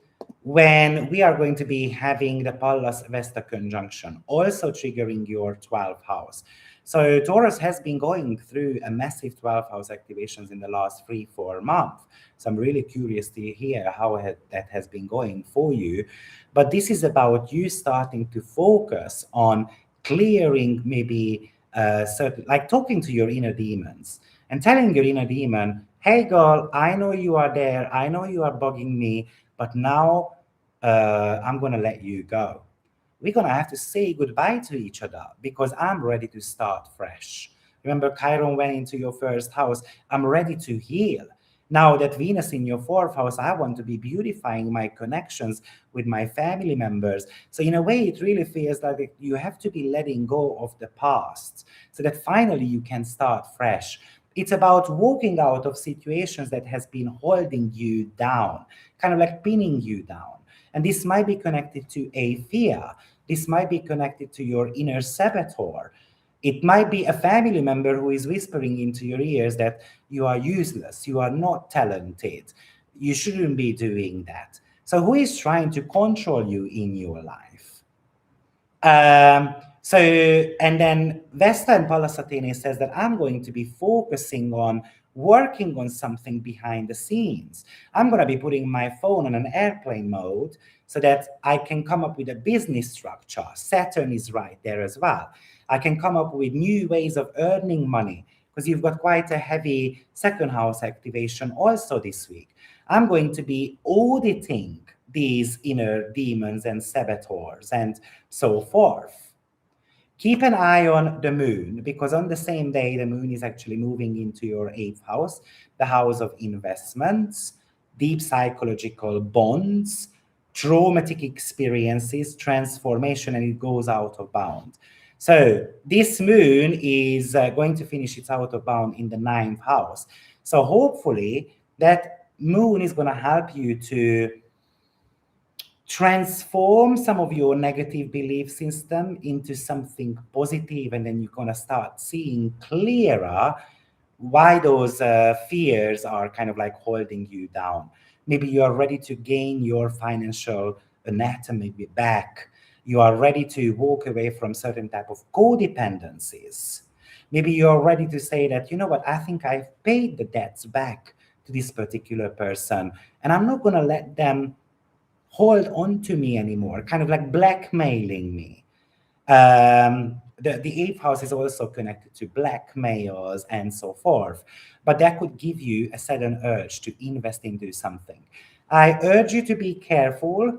when we are going to be having the Pallas Vesta conjunction, also triggering your 12th house. So Taurus has been going through a massive 12th house activations in the last 3-4 months. So I'm really curious to hear how that has been going for you. But this is about you starting to focus on clearing maybe certain, like talking to your inner demons and telling your inner demon, hey girl, I know you are there, I know you are bugging me, but now I'm going to let you go. We're going to have to say goodbye to each other because I'm ready to start fresh. Remember, Chiron went into your first house. I'm ready to heal. Now that Venus in your fourth house, I want to be beautifying my connections with my family members. So, in a way, it really feels like you have to be letting go of the past so that finally you can start fresh. It's about walking out of situations that has been holding you down, kind of like pinning you down. And this might be connected to a fear. This might be connected to your inner saboteur. It might be a family member who is whispering into your ears that you are useless, you are not talented, you shouldn't be doing that. So, who is trying to control you in your life? So, and then Western Palasatine says that I'm going to be focusing on working on something behind the scenes. I'm going to be putting my phone on an airplane mode so that I can come up with a business structure. Saturn is right there as well. I can come up with new ways of earning money because you've got quite a heavy second house activation also this week. I'm going to be auditing these inner demons and saboteurs and so forth. Keep an eye on the moon because on the same day, the moon is actually moving into your eighth house, the house of investments, deep psychological bonds, traumatic experiences, transformation, and it goes out of bound. So this moon is going to finish its out of bound in the ninth house. So hopefully that moon is going to help you to transform some of your negative belief system into something positive, and then you're going to start seeing clearer why those fears are kind of like holding you down. Maybe you are ready to gain your financial anatomy back. You are ready to walk away from certain type of codependencies. Maybe you're ready to say that, you know what, I think I've paid the debts back to this particular person, and I'm not going to let them hold on to me anymore, kind of like blackmailing me. The eighth house is also connected to blackmails and so forth, but that could give you a sudden urge to invest into something. I urge you to be careful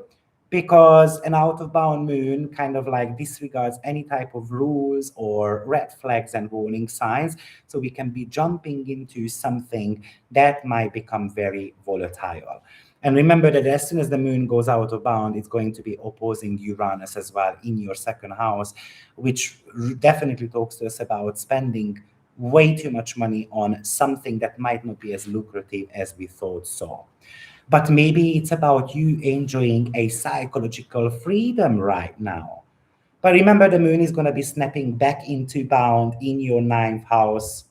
because an out of bound moon kind of like disregards any type of rules or red flags and warning signs. So we can be jumping into something that might become very volatile. And remember that as soon as the moon goes out of bound, it's going to be opposing Uranus as well in your second house, which definitely talks to us about spending way too much money on something that might not be as lucrative as we thought so. But maybe it's about you enjoying a psychological freedom right now. But remember, the moon is going to be snapping back into bound in your ninth house,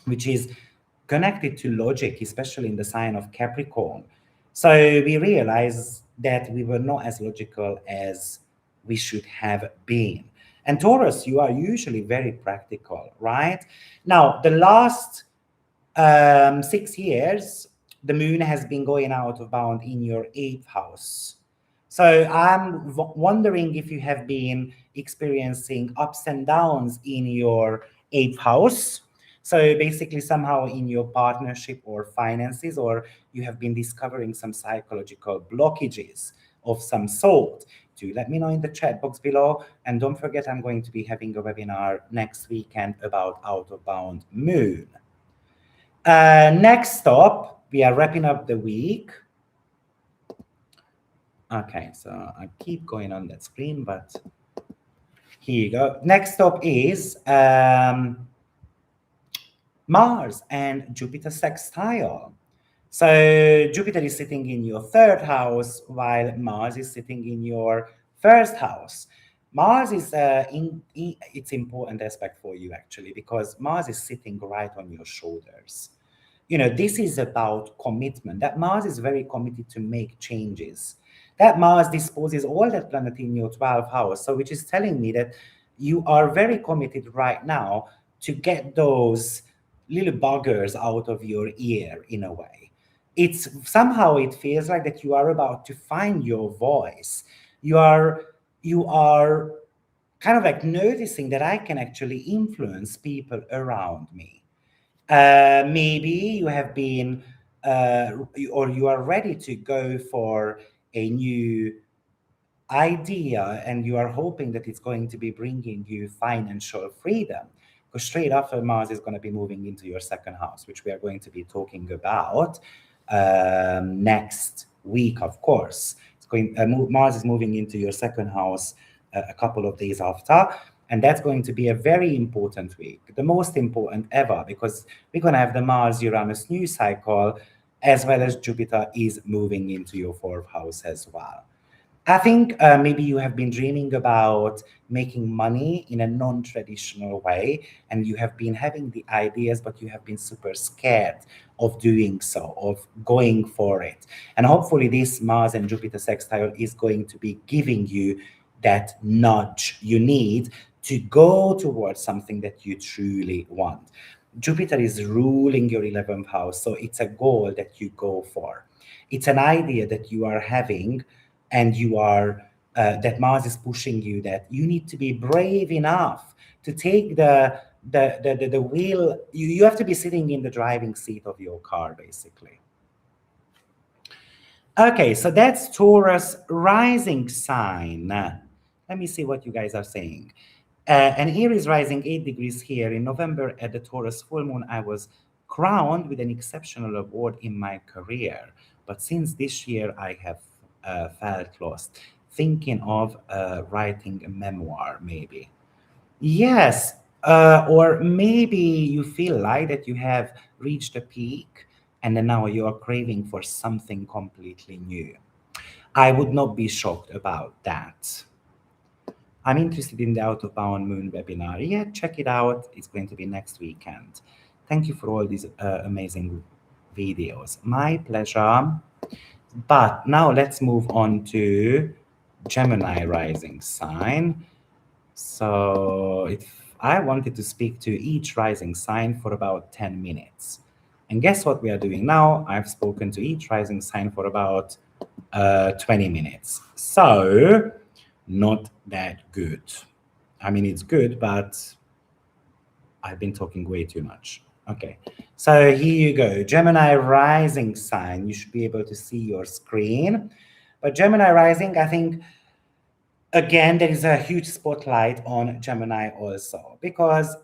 which is connected to logic, especially in the sign of Capricorn. So we realize that we were not as logical as we should have been. And Taurus, you are usually very practical, right? Now, the last 6 years, the moon has been going out of bound in your eighth house. So I'm wondering if you have been experiencing ups and downs in your eighth house. So basically, somehow in your partnership or finances, or you have been discovering some psychological blockages of some sort. Do let me know in the chat box below. And don't forget, I'm going to be having a webinar next weekend about out of bound moon. Next up, we are wrapping up the week. Okay, so I keep going on that screen, but here you go. Next up is Mars and Jupiter sextile. So Jupiter is sitting in your third house while Mars is sitting in your first house. Mars is it's important aspect for you actually because Mars is sitting right on your shoulders. You know, this is about commitment. That Mars is very committed to make changes. That Mars disposes all that planet in your 12th house, so which is telling me that you are very committed right now to get those little buggers out of your ear in a way. It's somehow it feels like that you are about to find your voice. You are kind of like noticing that I can actually influence people around me. Maybe you have been, or you are ready to go for a new idea and you are hoping that it's going to be bringing you financial freedom. Because straight after Mars is going to be moving into your second house, which we are going to be talking about next week, of course. Mars is moving into your second house a couple of days after. And that's going to be a very important week, the most important ever, because we're going to have the Mars Uranus new cycle, as well as Jupiter is moving into your fourth house as well. I think maybe you have been dreaming about making money in a non-traditional way, and you have been having the ideas, but you have been super scared of doing so, of going for it. And hopefully this Mars and Jupiter sextile is going to be giving you that nudge you need to go towards something that you truly want. Jupiter is ruling your 11th house, so it's a goal that you go for. It's an idea that you are having, and you are that Mars is pushing you, that you need to be brave enough to take the wheel. You have to be sitting in the driving seat of your car, basically. Okay, so that's Taurus rising sign. Let me see what you guys are saying. And Aries rising 8 degrees here. In November at the Taurus full moon, I was crowned with an exceptional award in my career. But since this year, I have felt lost, thinking of writing a memoir, maybe. Yes, or maybe you feel like that you have reached a peak and then now you are craving for something completely new. I would not be shocked about that. I'm interested in the Out of Bound Moon webinar. Yeah, check it out. It's going to be next weekend. Thank you for all these amazing videos. My pleasure. But now let's move on to Gemini rising sign. So if I wanted to speak to each rising sign for about 10 minutes. And guess what we are doing now? I've spoken to each rising sign for about 20 minutes. So not that good. I mean, it's good, but I've been talking way too much. Okay, so here you go. Gemini rising sign. You should be able to see your screen. But Gemini rising, I think, again, there is a huge spotlight on Gemini also, because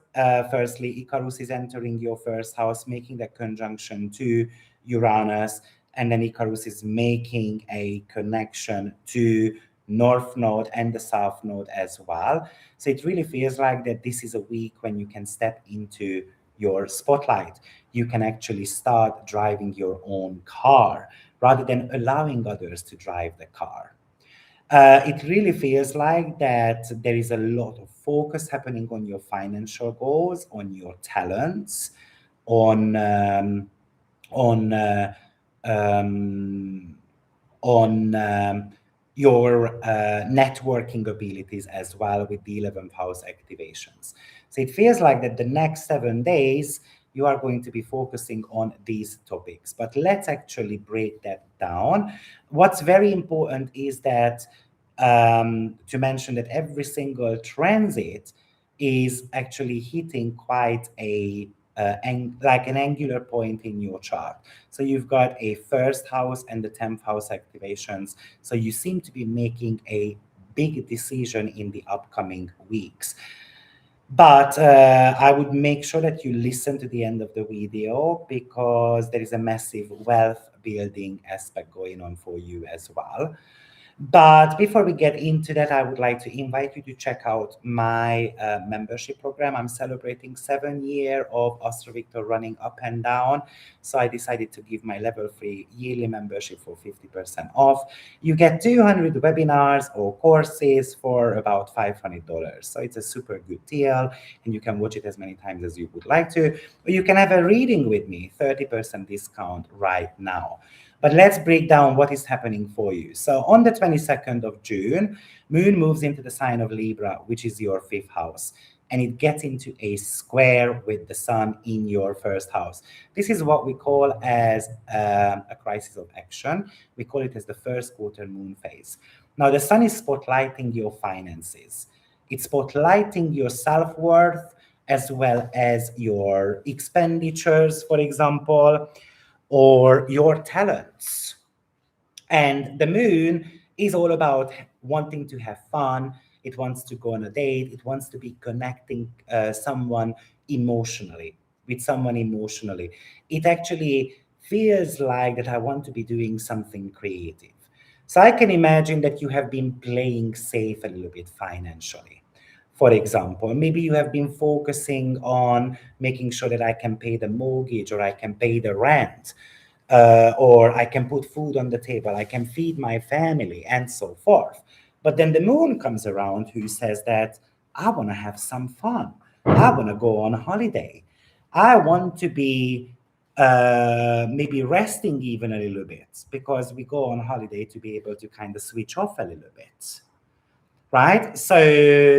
firstly, Icarus is entering your first house, making that conjunction to Uranus, and then Icarus is making a connection to North Node and the South Node as well. So it really feels like that this is a week when you can step into your spotlight. You can actually start driving your own car rather than allowing others to drive the car. It really feels like that there is a lot of focus happening on your financial goals, on your talents, on um, on uh, um, on your networking abilities as well with the 11th house activations. So it feels like that the next 7 days you are going to be focusing on these topics. But let's actually break that down. What's very important is that to mention that every single transit is actually hitting quite like an angular point in your chart. So you've got a first house and the 10th house activations. So you seem to be making a big decision in the upcoming weeks. But I would make sure that you listen to the end of the video, because there is a massive wealth building aspect going on for you as well. But before we get into that, I would like to invite you to check out my membership program. I'm celebrating 7 years of AstroViktor running up and down. So I decided to give my level 3 yearly membership for 50% off. You get 200 webinars or courses for about $500. So it's a super good deal, and you can watch it as many times as you would like to. Or you can have a reading with me, 30% discount right now. But let's break down what is happening for you. So on the 22nd of June, Moon moves into the sign of Libra, which is your 5th house, and it gets into a square with the Sun in your 1st house. This is what we call as a crisis of action. We call it as the 1st quarter moon phase. Now, the Sun is spotlighting your finances. It's spotlighting your self-worth as well as your expenditures, for example, or your talents. And the moon is all about wanting to have fun. It wants to go on a date. It wants to be connecting someone emotionally with someone emotionally. It actually feels like that I want to be doing something creative. So I can imagine that you have been playing safe a little bit financially. For example, maybe you have been focusing on making sure that I can pay the mortgage or I can pay the rent, or I can put food on the table, I can feed my family, and so forth. But then the moon comes around who says that I want to have some fun. I want to go on holiday. I want to be maybe resting even a little bit because we go on holiday to be able to kind of switch off a little bit, right? So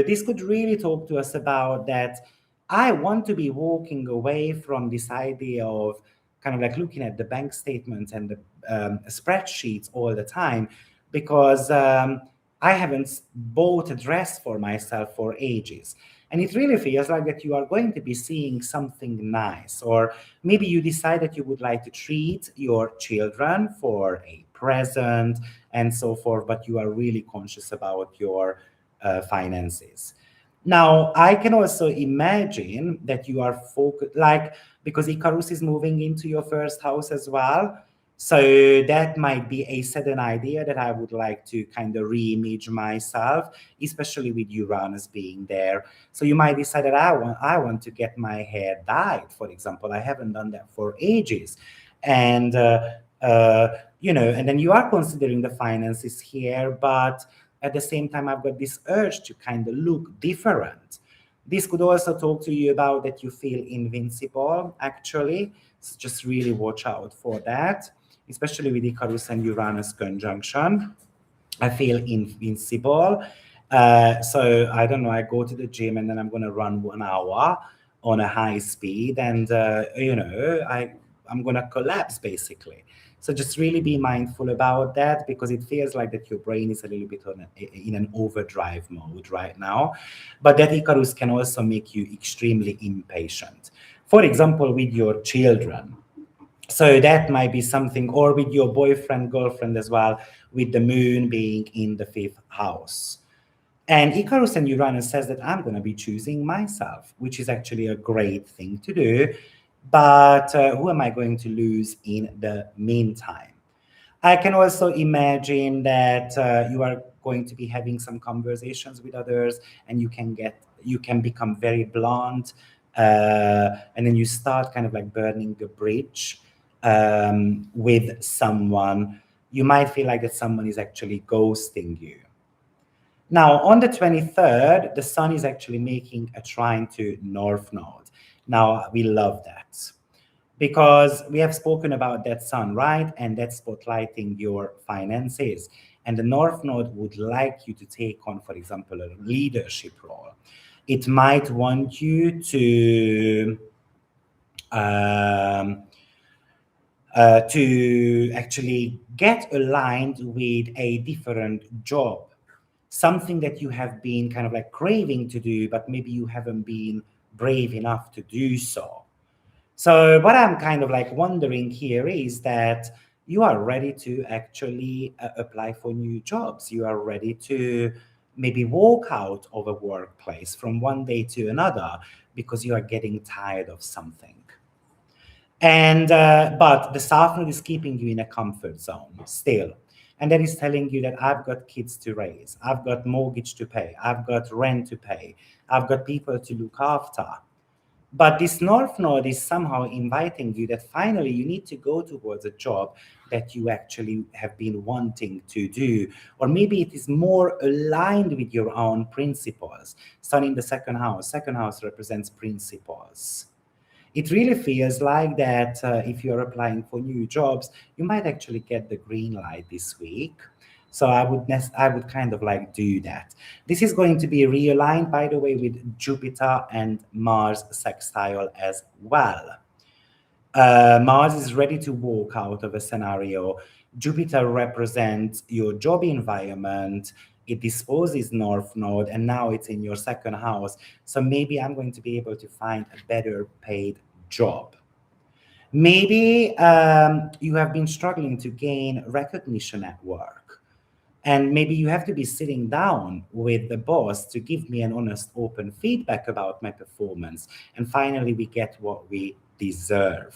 this could really talk to us about that. I want to be walking away from this idea of kind of like looking at the bank statements and the spreadsheets all the time because I haven't bought a dress for myself for ages. And it really feels like that you are going to be seeing something nice, or maybe you decide that you would like to treat your children for a present and so forth, but you are really conscious about your finances. Now, I can also imagine that you are focused, like, because Icarus is moving into your first house as well. So that might be a sudden idea that I would like to kind of re-image myself, especially with Uranus being there. So you might decide that I want to get my hair dyed, for example. I haven't done that for ages. And and then you are considering the finances here, but at the same time, I've got this urge to kind of look different. This could also talk to you about that you feel invincible, actually. So just really watch out for that, especially with Icarus and Uranus conjunction. I feel invincible. So I don't know, I go to the gym and then I'm going to run 1 hour on a high speed and, I'm going to collapse basically. So just really be mindful about that because it feels like that your brain is a little bit in an overdrive mode right now. But that Icarus can also make you extremely impatient. For example, with your children. So that might be something, or with your boyfriend, girlfriend as well, with the moon being in the fifth house. And Icarus and Uranus says that I'm going to be choosing myself, which is actually a great thing to do. But who am I going to lose in the meantime? I can also imagine that you are going to be having some conversations with others, and you can become very blunt, and then you start kind of like burning the bridge with someone. You might feel like that someone is actually ghosting you. Now, on the 23rd, the sun is actually making a trine to North Node. Now, we love that because we have spoken about that sun, right? And that's spotlighting your finances. And the North Node would like you to take on, for example, a leadership role. It might want you um, to actually get aligned with a different job, something that you have been kind of like craving to do, but maybe you haven't been brave enough to do so. So what I'm kind of like wondering here is that you are ready to actually apply for new jobs. You are ready to maybe walk out of a workplace from one day to another because you are getting tired of something. And but the South Node is keeping you in a comfort zone still. And that is telling you that I've got kids to raise, I've got mortgage to pay, I've got rent to pay, I've got people to look after. But this North Node is somehow inviting you that finally you need to go towards a job that you actually have been wanting to do. Or maybe it is more aligned with your own principles. Sun in the second house. Second house represents principles. It really feels like that if you're applying for new jobs, you might actually get the green light this week. So I would kind of like do that. This is going to be realigned, by the way, with Jupiter and Mars sextile as well. Mars is ready to walk out of a scenario. Jupiter represents your job environment. it disposes north node, and now it's in your second house. So maybe I'm going to be able to find a better paid job. Maybe you have been struggling to gain recognition at work. And maybe you have to be sitting down with the boss to give me an honest, open feedback about my performance. And finally, we get what we deserve.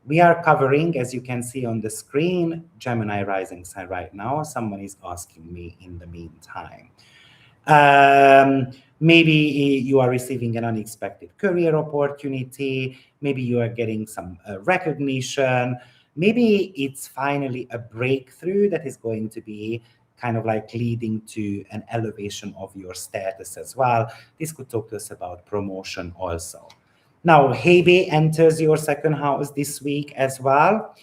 We are covering, as you can see on the screen, Gemini rising sign right now. Someone is asking me in the meantime. Maybe you are receiving an unexpected career opportunity. Maybe you are getting some recognition. Maybe it's finally a breakthrough that is going to be kind of like leading to an elevation of your status as well. This could talk to us about promotion also. Now, Hebe enters your second house this week as well,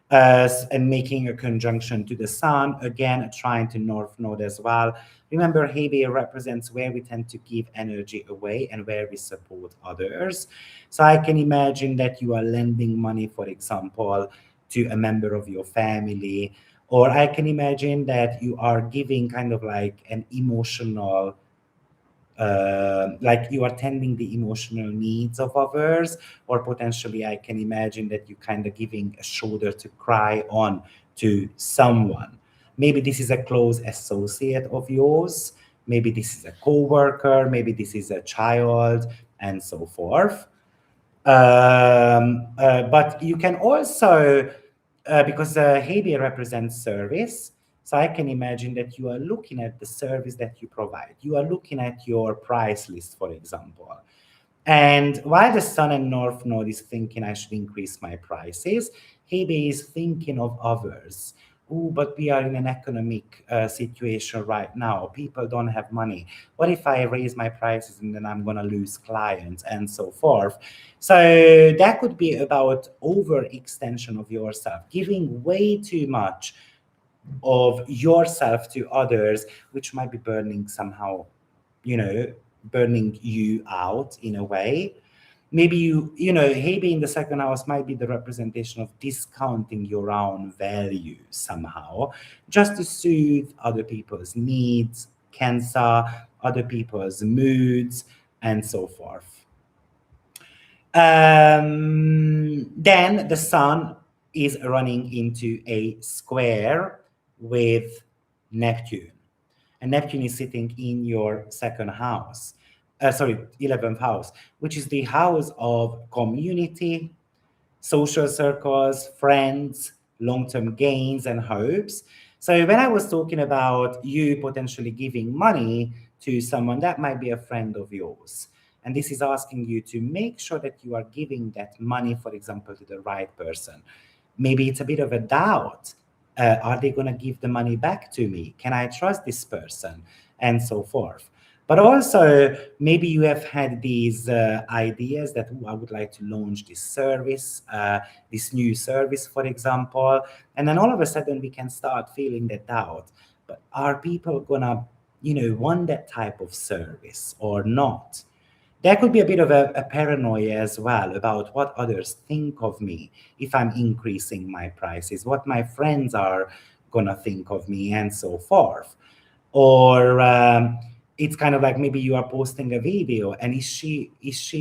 and making a conjunction to the sun, again, trying to north node as well. Remember, Hebe represents where we tend to give energy away and where we support others. So I can imagine that you are lending money, for example, to a member of your family, or I can imagine that you are giving kind of like an emotional like you are tending the emotional needs of others, or potentially I can imagine that you kind of giving a shoulder to cry on to someone. Maybe this is a close associate of yours, maybe this is a co-worker, maybe this is a child, and so forth. But you can also, because Hebe represents service, so I can imagine that you are looking at the service that you provide. You are looking at your price list, for example. And while the Sun and North Node is thinking I should increase my prices, Hebe is thinking of others. Oh, but we are in an economic situation right now. People don't have money. What if I raise my prices and then I'm going to lose clients and so forth? So that could be about overextension of yourself, giving way too much of yourself to others, which might be burning somehow, burning you out in a way. Maybe Hebe in the second house might be the representation of discounting your own value somehow, just to soothe other people's needs, Cancer, other people's moods, and so forth. Then the sun is running into a square with Neptune. And Neptune is sitting in your second house, 11th house, which is the house of community, social circles, friends, long-term gains and hopes. So when I was talking about you potentially giving money to someone, that might be a friend of yours. And this is asking you to make sure that you are giving that money, for example, to the right person. Maybe it's a bit of a doubt. Are they going to give the money back to me? Can I trust this person? And so forth. But also, maybe you have had these ideas that I would like to launch this service, this new service, for example. And then all of a sudden, we can start feeling that doubt. But are people going to, want that type of service or not? There could be a bit of a paranoia as well about what others think of me if I'm increasing my prices, what my friends are going to think of me, and so forth. Or it's kind of like maybe you are posting a video, and is she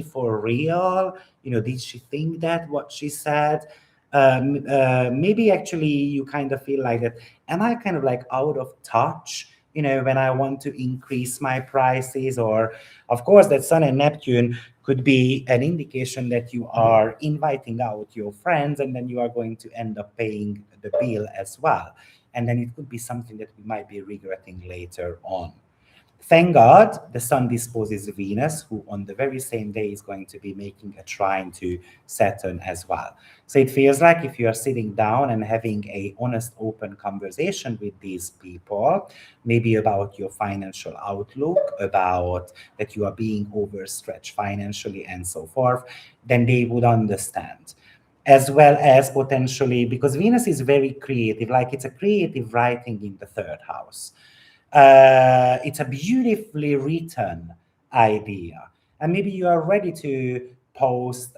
for real? Did she think that what she said? Maybe actually you kind of feel like that. Am I kind of like out of touch? When I want to increase my prices, or of course that Sun and Neptune could be an indication that you are inviting out your friends and then you are going to end up paying the bill as well. And then it could be something that we might be regretting later on. Thank God the Sun disposes Venus, who on the very same day is going to be making a trine to Saturn as well. So it feels like if you are sitting down and having a honest, open conversation with these people, maybe about your financial outlook, about that you are being overstretched financially and so forth, then they would understand. As well as potentially, because Venus is very creative, like it's a creative writing in the third house. It's a beautifully written idea. And maybe you are ready to post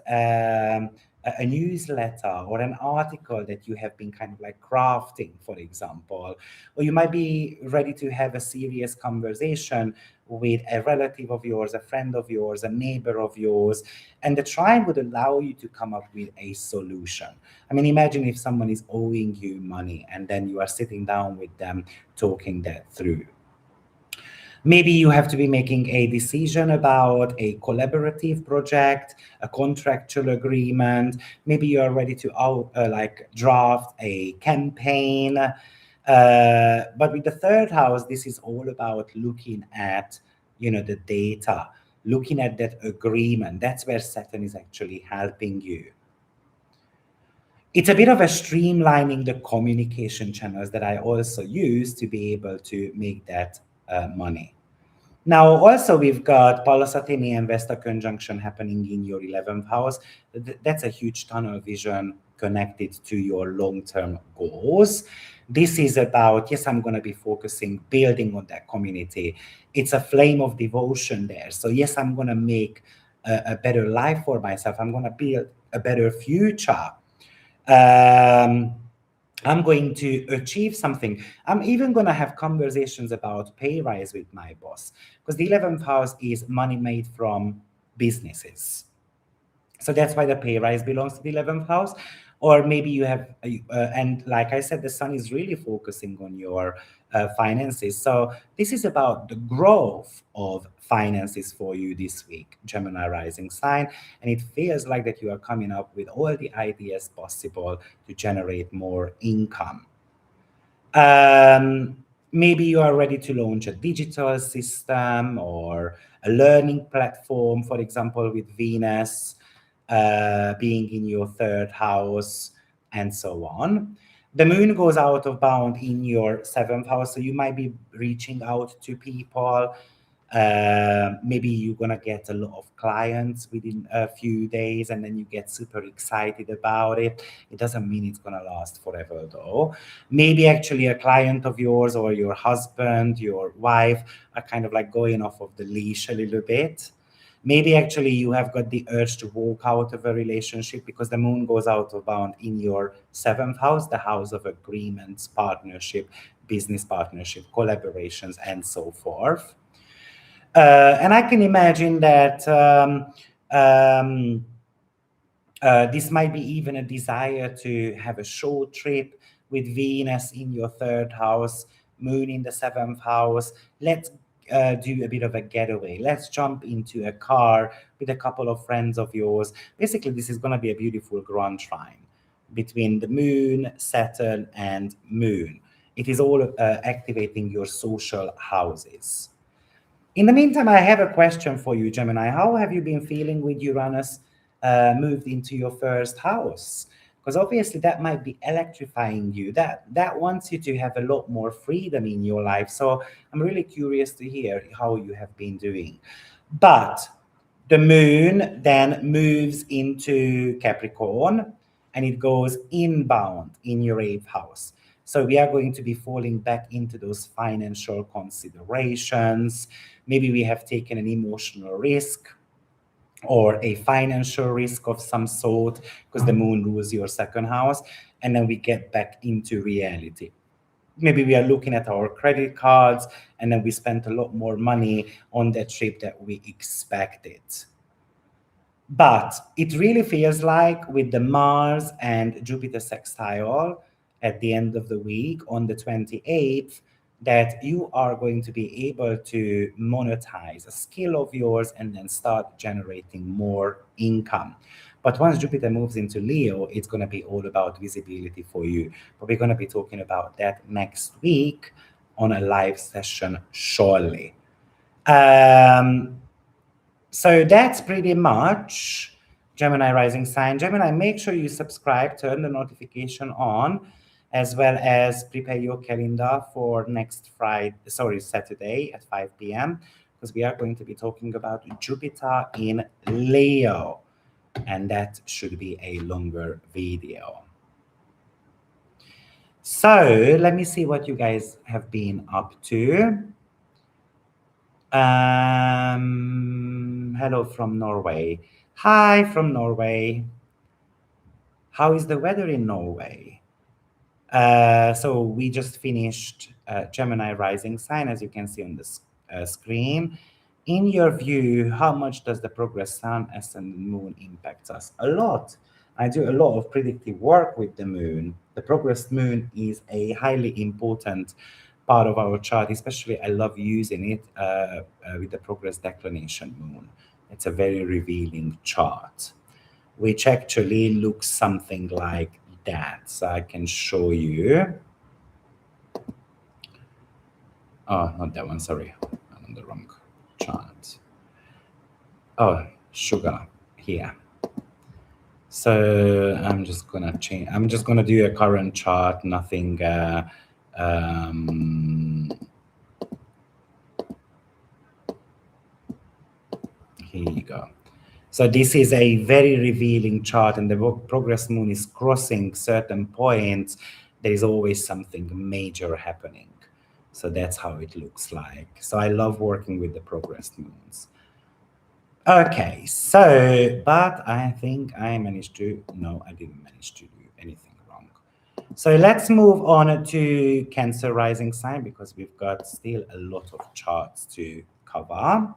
a newsletter or an article that you have been kind of like crafting, for example. Or you might be ready to have a serious conversation with a relative of yours, a friend of yours, a neighbor of yours, and the trine would allow you to come up with a solution. I mean, imagine if someone is owing you money and then you are sitting down with them talking that through. Maybe you have to be making a decision about a collaborative project, a contractual agreement. Maybe you are ready to like draft a campaign. But with the third house, this is all about looking at, the data, looking at that agreement. That's where Saturn is actually helping you. It's a bit of a streamlining the communication channels that I also use to be able to make that money. Now, also, we've got Palasatini and Vesta conjunction happening in your 11th house. That's a huge tunnel vision connected to your long-term goals. This is about, yes, I'm going to be focusing, building on that community. It's a flame of devotion there. So, yes, I'm going to make a better life for myself. I'm going to build a better future. I'm going to achieve something. I'm even going to have conversations about pay rise with my boss, because the 11th house is money made from businesses. So that's why the pay rise belongs to the 11th house. Or maybe you have, and like I said, the sun is really focusing on your finances. So this is about the growth of finances for you this week, Gemini rising sign. And it feels like that you are coming up with all the ideas possible to generate more income. Um, Maybe you are ready to launch a digital system or a learning platform, for example, with Venus being in your third house, and so on. The moon goes out of bound in your seventh house, so you might be reaching out to people. Maybe you're gonna get a lot of clients within a few days, and then you get super excited about it. It doesn't mean it's gonna last forever, though. Maybe actually a client of yours or your husband, your wife are kind of like going off of the leash a little bit. Maybe actually you have got the urge to walk out of a relationship because the moon goes out of bound in your seventh house, the house of agreements, partnership, business partnership, collaborations, and so forth. And I can imagine that um, this might be even a desire to have a short trip with Venus in your third house, Moon in the seventh house. Let's do a bit of a getaway. Let's jump into a car with a couple of friends of yours. Basically, this is going to be a beautiful grand trine between the Moon, Saturn, and Moon. It is all activating your social houses. In the meantime, I have a question for you, Gemini. How have you been feeling with Uranus moved into your first house? Because obviously that might be electrifying you. That wants you to have a lot more freedom in your life. So I'm really curious to hear how you have been doing. But the moon then moves into Capricorn and it goes inbound in your eighth house. So we are going to be falling back into those financial considerations. Maybe we have taken an emotional risk or a financial risk of some sort because the moon rules your second house, and then we get back into reality. Maybe we are looking at our credit cards and then we spent a lot more money on that trip that we expected. But it really feels like with the Mars and Jupiter sextile at the end of the week on the 28th, that you are going to be able to monetize a skill of yours and then start generating more income. But once Jupiter moves into Leo, it's going to be all about visibility for you. But we're going to be talking about that next week on a live session shortly. So that's pretty much Gemini rising sign. Gemini, make sure you subscribe, turn the notification on, as well as prepare your calendar for next Saturday at 5 p.m. because we are going to be talking about Jupiter in Leo, and that should be a longer video. So let me see what you guys have been up to. Hello from Norway. Hi from Norway. How is the weather in Norway? So we just finished Gemini rising sign, as you can see on the screen. In your view, how much does the progress sun, ascendant moon impact us? A lot. I do a lot of predictive work with the moon. The progress moon is a highly important part of our chart, especially I love using it with the progress declination moon. It's a very revealing chart, which actually looks something like that. So I can show you. Oh, not that one, sorry. I'm on the wrong chart. Oh, sugar here. So I'm just gonna change. I'm just gonna do a current chart, nothing. Here you go. So this is a very revealing chart, and the progress moon is crossing certain points. There is always something major happening. So that's how it looks like. So I love working with the progress moons. Okay, so, but I think I managed to, no, I didn't manage to do anything wrong. So let's move on to Cancer rising sign, because we've got still a lot of charts to cover.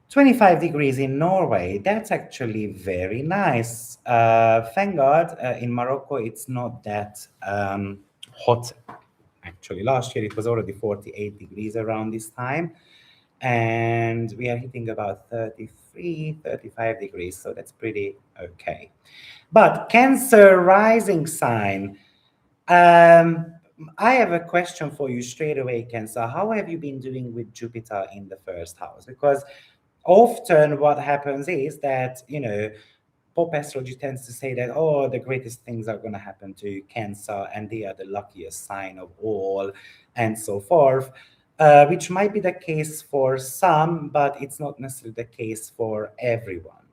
25 degrees in Norway, that's actually very nice. Thank God in Morocco it's not that hot. Actually, last year it was already 48 degrees around this time. And we are hitting about 33, 35 degrees, so that's pretty okay. But Cancer rising sign, I have a question for you straight away, Cancer. How have you been doing with Jupiter in the first house? Because often what happens is that, pop astrology tends to say that, oh, the greatest things are going to happen to Cancer and they are the luckiest sign of all, and so forth, which might be the case for some, but it's not necessarily the case for everyone.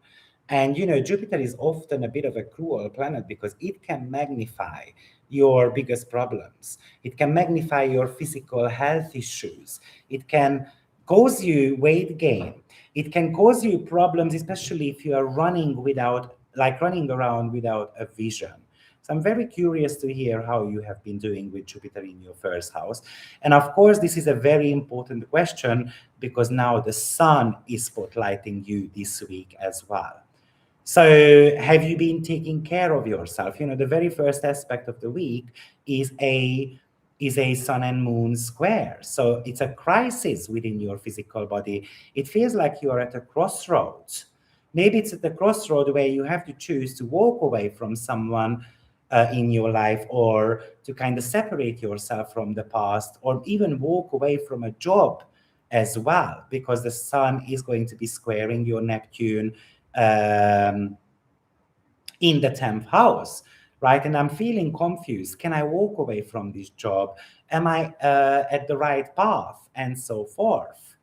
And, Jupiter is often a bit of a cruel planet because it can magnify your biggest problems. It can magnify your physical health issues. It can cause you weight gain. It can cause you problems, especially if you are running around without a vision. So I'm very curious to hear how you have been doing with Jupiter in your first house. And of course, this is a very important question because now the sun is spotlighting you this week as well. So have you been taking care of yourself? The very first aspect of the week is a sun and moon square. So it's a crisis within your physical body. It feels like you are at a crossroads. Maybe it's at the crossroad where you have to choose to walk away from someone in your life, or to kind of separate yourself from the past, or even walk away from a job as well, because the sun is going to be squaring your Neptune in the 10th house, right? And I'm feeling confused. Can I walk away from this job? Am I at the right path? And so forth.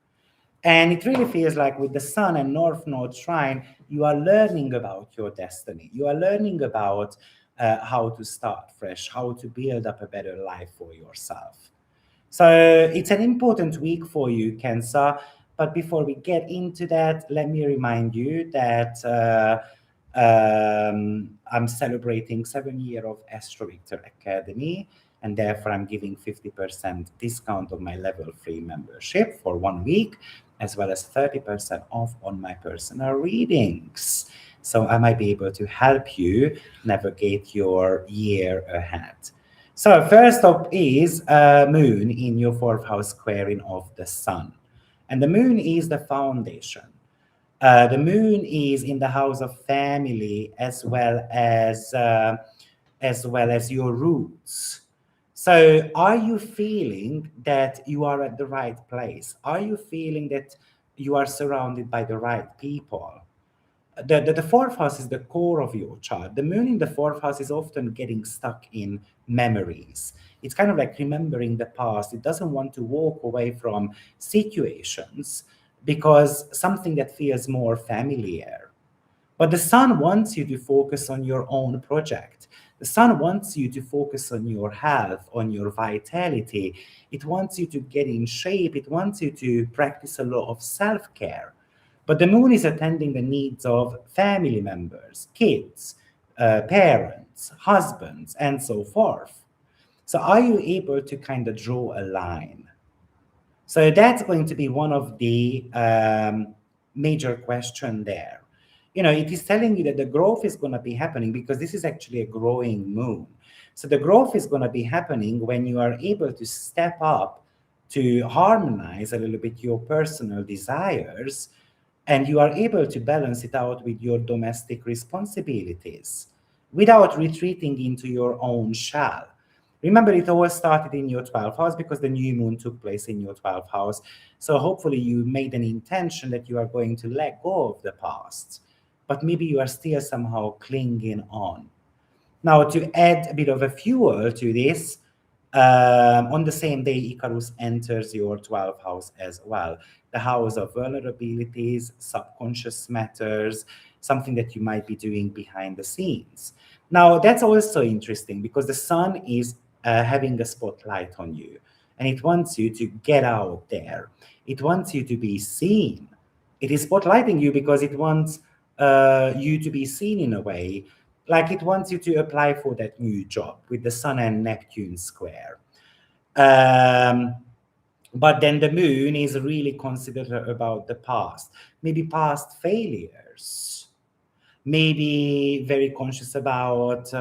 And it really feels like with the sun and North Node trine, you are learning about your destiny. You are learning about how to start fresh, how to build up a better life for yourself. So it's an important week for you, Cancer. But before we get into that, let me remind you that I'm celebrating 7 years of AstroViktor Academy, and therefore I'm giving 50% discount on my level 3 membership for 1 week, as well as 30% off on my personal readings. So I might be able to help you navigate your year ahead. So first up is moon in your 4th house squaring of the sun. And the moon is the foundation. The moon is in the house of family as well as your roots. So are you feeling that you are at the right place? Are you feeling that you are surrounded by the right people? The 4th house is the core of your chart. The moon in the 4th house is often getting stuck in memories. It's kind of like remembering the past. It doesn't want to walk away from situations because something that feels more familiar. But the sun wants you to focus on your own project. The sun wants you to focus on your health, on your vitality. It wants you to get in shape. It wants you to practice a lot of self-care. But the moon is attending the needs of family members, kids, parents, husbands, and so forth. So are you able to kind of draw a line? So that's going to be one of the major question there. It is telling you that the growth is going to be happening because this is actually a growing moon. So the growth is going to be happening when you are able to step up to harmonize a little bit your personal desires, and you are able to balance it out with your domestic responsibilities without retreating into your own shell. Remember, it all started in your 12th house because the new moon took place in your 12th house. So hopefully you made an intention that you are going to let go of the past, but maybe you are still somehow clinging on. Now, to add a bit of a fuel to this, on the same day, Icarus enters your 12th house as well. The house of vulnerabilities, subconscious matters, something that you might be doing behind the scenes. Now, that's also interesting because the sun is having a spotlight on you, and it wants you to get out there. It wants you to be seen. It is spotlighting you because it wants you to be seen in a way, like it wants you to apply for that new job with the Sun and Neptune square. But then the moon is really considerate about the past, maybe past failures, maybe very conscious about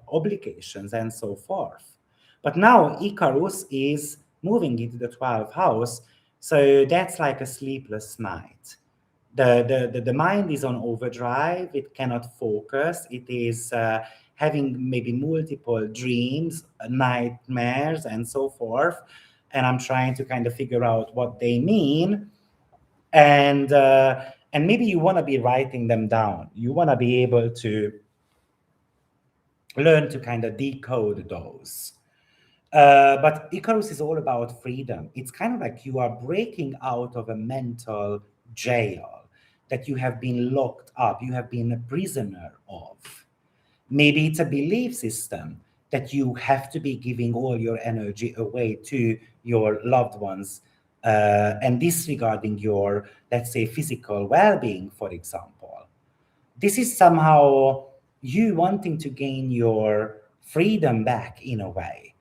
obligations and so forth. But now Icarus is moving into the 12th house, so that's like a sleepless night. The mind is on overdrive, it cannot focus, it is having maybe multiple dreams, nightmares, and so forth. And I'm trying to kind of figure out what they mean. And maybe you want to be writing them down. You want to be able to learn to kind of decode those. But Icarus is all about freedom. It's kind of like you are breaking out of a mental jail that you have been locked up, you have been a prisoner of. Maybe it's a belief system that you have to be giving all your energy away to your loved ones and disregarding your, let's say, physical well being, for example. This is somehow you wanting to gain your freedom back in a way.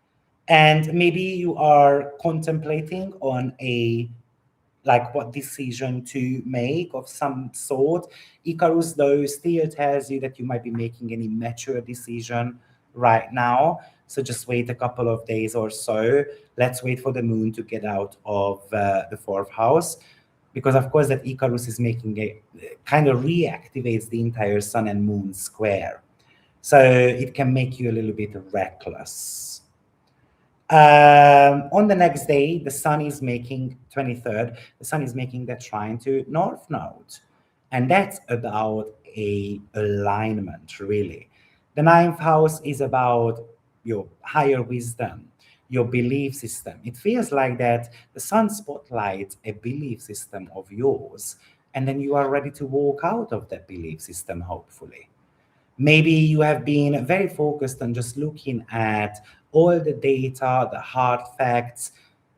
And maybe you are contemplating on a like what decision to make of some sort. Icarus, though, still tells you that you might be making an immature decision right now. So just wait a couple of days or so. Let's wait for the moon to get out of the fourth house. Because, of course, that Icarus is making a kind of reactivates the entire sun and moon square. So it can make you a little bit reckless. On the next day, the sun is making 23rd, the sun is making that trine to North Node. And that's about a alignment, really. The ninth house is about your higher wisdom, your belief system. It feels like that the sun spotlights a belief system of yours, and then you are ready to walk out of that belief system, hopefully. Maybe you have been very focused on just looking at all the data, the hard facts,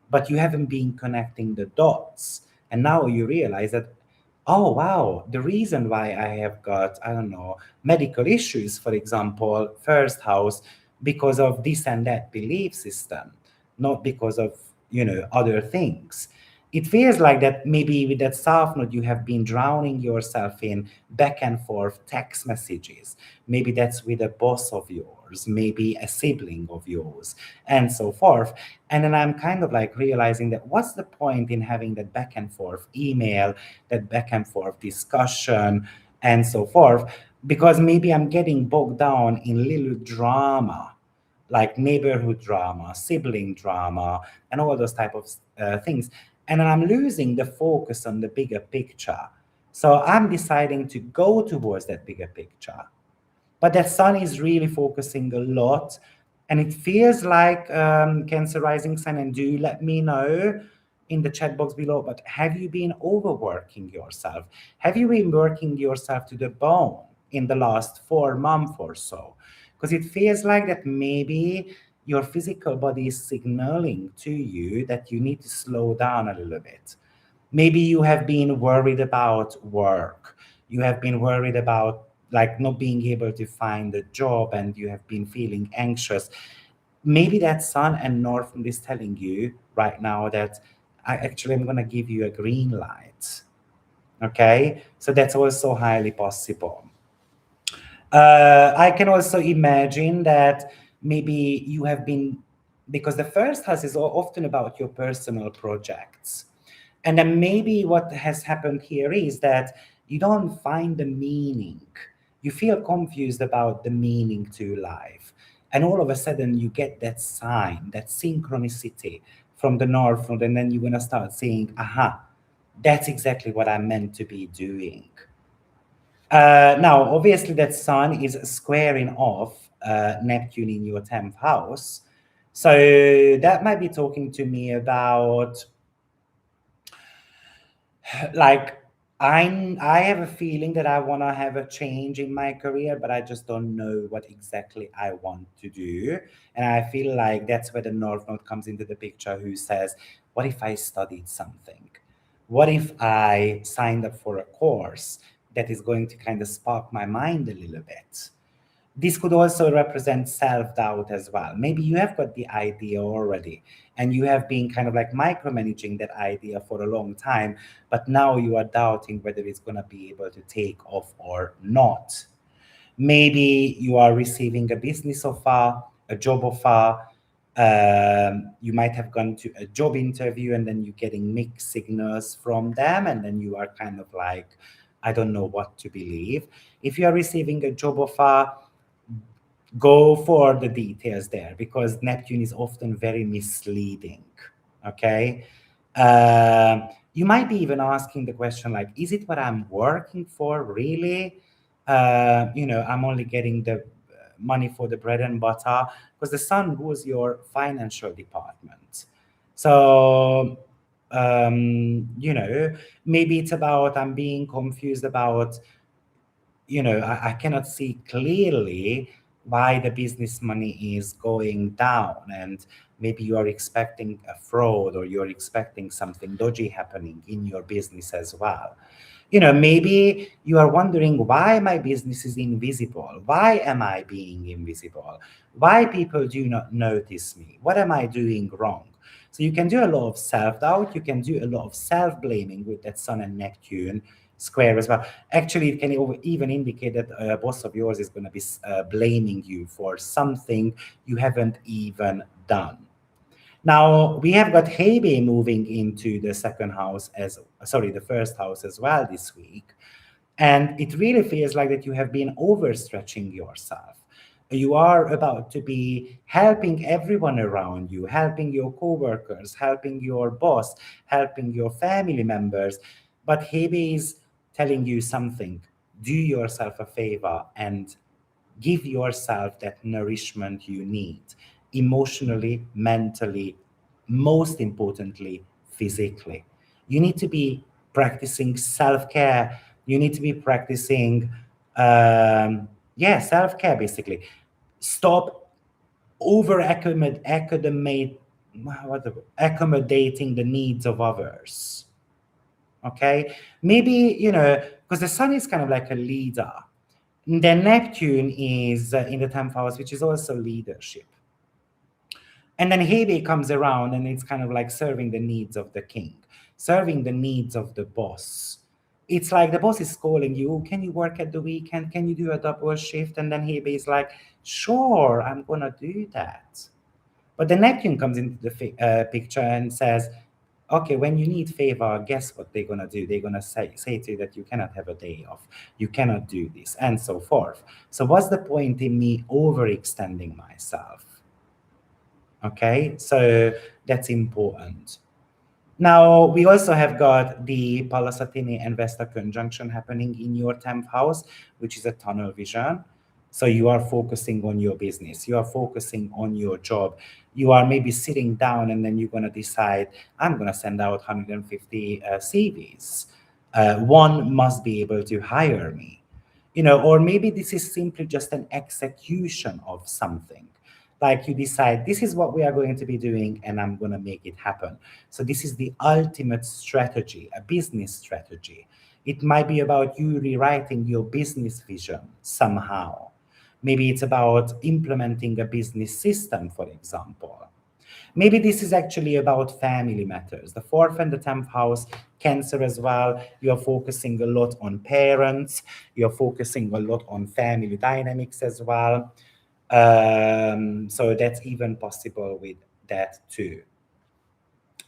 but you haven't been connecting the dots. And now you realize that, oh, wow, the reason why I have got, I don't know, medical issues, for example, first house, because of this and that belief system, not because of, other things. It feels like that maybe with that South Node, you have been drowning yourself in back and forth text messages. Maybe that's with a boss of yours, maybe a sibling of yours, and so forth. And then I'm kind of like realizing that what's the point in having that back and forth email, that back and forth discussion, and so forth? Because maybe I'm getting bogged down in little drama, like neighborhood drama, sibling drama, and all those type of things. And then I'm losing the focus on the bigger picture. So I'm deciding to go towards that bigger picture. But that sun is really focusing a lot. And it feels like Cancer rising sign, and do let me know in the chat box below, but have you been overworking yourself? Have you been working yourself to the bone in the last 4 months or so? Because it feels like that maybe your physical body is signaling to you that you need to slow down a little bit. Maybe you have been worried about work. You have been worried about like not being able to find a job and you have been feeling anxious. Maybe that sun and north node is telling you right now that I'm going to give you a green light. Okay, so that's also highly possible. I can also imagine that maybe you have been, because the first house is often about your personal projects. And then maybe what has happened here is that you don't find the meaning. You feel confused about the meaning to life. And all of a sudden you get that sign, that synchronicity from the north node, and then you're going to start saying, aha, that's exactly what I'm meant to be doing. Now, obviously, that sun is squaring off Neptune in your 10th house. So that might be talking to me about like I have a feeling that I want to have a change in my career, but I just don't know what exactly I want to do. And I feel like that's where the North Node comes into the picture, who says, what if I studied something? What if I signed up for a course that is going to kind of spark my mind a little bit? This could also represent self-doubt as well. Maybe you have got the idea already and you have been kind of like micromanaging that idea for a long time, but now you are doubting whether it's going to be able to take off or not. Maybe you are receiving a business offer, a job offer. You might have gone to a job interview and then you're getting mixed signals from them, and then you are kind of like, I don't know what to believe. If you are receiving a job offer, go for the details there, because Neptune is often very misleading. Okay. You might be even asking the question like, is it what I'm working for really? I'm only getting the money for the bread and butter, because the sun rules your financial department. So maybe it's about I'm being confused about, I cannot see clearly why the business money is going down, and maybe you are expecting a fraud or you're expecting something dodgy happening in your business as well. Maybe you are wondering why my business is invisible. Why am I being invisible? Why people do not notice me? What am I doing wrong? So you can do a lot of self-doubt. You can do a lot of self-blaming with that Sun and Neptune square as well. Actually, it can even indicate that a boss of yours is going to be blaming you for something you haven't even done. Now, we have got Hebe moving into the the first house as well this week. And it really feels like that you have been overstretching yourself. You are about to be helping everyone around you, helping your coworkers, helping your boss, helping your family members. But Hebe is telling you something. Do yourself a favor and give yourself that nourishment you need, emotionally, mentally, most importantly, physically. You need to be practicing self-care. You need to be practicing, self-care basically. Stop over accommodating the needs of others. Okay, maybe because the sun is kind of like a leader. The Neptune is in the 10th house, which is also leadership. And then Hebe comes around and it's kind of like serving the needs of the king, serving the needs of the boss. It's like the boss is calling you, can you work at the weekend? Can you do a double shift? And then Hebe is like, sure, I'm going to do that. But the Neptune comes into the picture and says, okay, when you need favor, guess what they're going to do? They're going to say to you that you cannot have a day off, you cannot do this, and so forth. So what's the point in me overextending myself? Okay, so that's important. Now, we also have got the Palasatini and Vesta conjunction happening in your 10th house, which is a tunnel vision. So you are focusing on your business, you are focusing on your job. You are maybe sitting down and then you're going to decide, I'm going to send out 150 CVs. One must be able to hire me. Or maybe this is simply just an execution of something. Like you decide, this is what we are going to be doing, and I'm going to make it happen. So this is the ultimate strategy, a business strategy. It might be about you rewriting your business vision somehow. Maybe it's about implementing a business system, for example. Maybe this is actually about family matters. The fourth and the 10th house, Cancer as well. You're focusing a lot on parents. You're focusing a lot on family dynamics as well. So that's even possible with that too.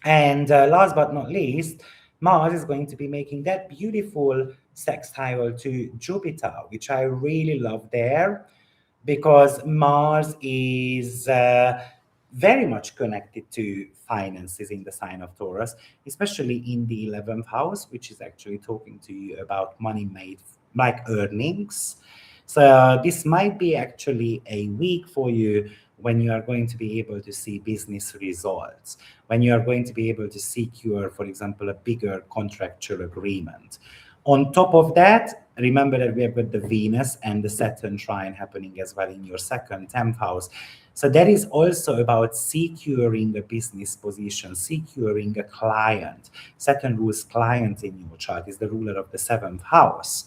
And last but not least, Mars is going to be making that beautiful sextile to Jupiter, which I really love there, because Mars is very much connected to finances in the sign of Taurus, especially in the 11th house, which is actually talking to you about money made, like earnings. So this might be actually a week for you when you are going to be able to see business results, when you are going to be able to secure, for example, a bigger contractual agreement. On top of that, remember that we have got the Venus and the Saturn trine happening as well in your second 10th house. So that is also about securing a business position, securing a client. Saturn rules client in your chart, is the ruler of the 7th house.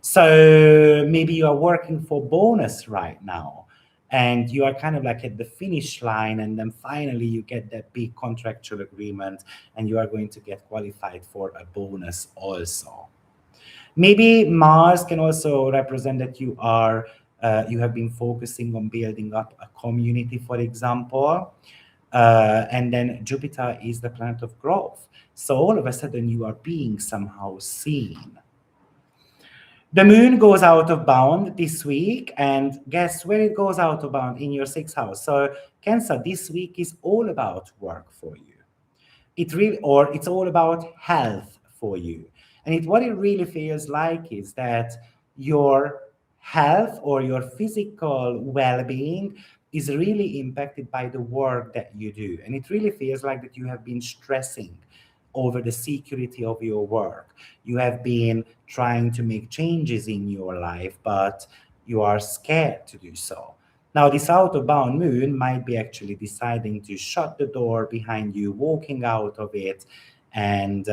So maybe you are working for bonus right now, and you are kind of like at the finish line, and then finally you get that big contractual agreement, and you are going to get qualified for a bonus also. Maybe Mars can also represent that you have been focusing on building up a community, for example. And then Jupiter is the planet of growth. So all of a sudden you are being somehow seen. The moon goes out of bound this week, and guess where it goes out of bound? In your 6th house. So Cancer, this week is all about work for you. It's all about health for you. And what it really feels like is that your health or your physical well-being is really impacted by the work that you do. And it really feels like that you have been stressing over the security of your work. You have been trying to make changes in your life, but you are scared to do so. Now, this out of bound moon might be actually deciding to shut the door behind you, walking out of it, and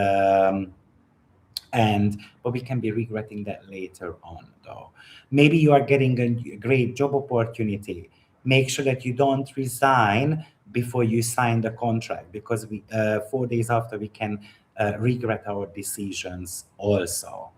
but we can be regretting that later on, though. Maybe you are getting a great job opportunity. Make sure that you don't resign before you sign the contract, because 4 days after we can regret our decisions also.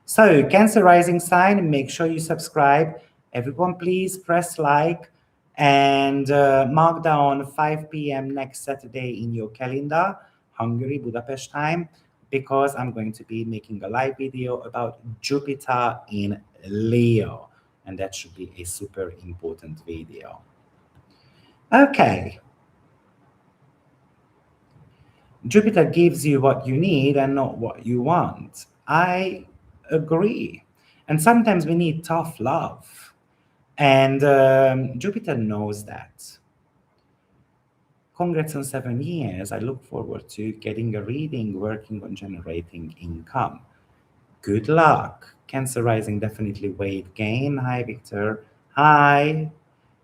So, Cancer rising sign, make sure you subscribe. Everyone, please press like and mark down 5 p.m. next Saturday in your calendar, Hungary, Budapest time, because I'm going to be making a live video about Jupiter in Leo. And that should be a super important video. Okay. Jupiter gives you what you need and not what you want. I agree. And sometimes we need tough love. And Jupiter knows that. Congrats on 7 years. I look forward to getting a reading, working on generating income. Good luck. Cancer rising, definitely weight gain. Hi, Victor. Hi.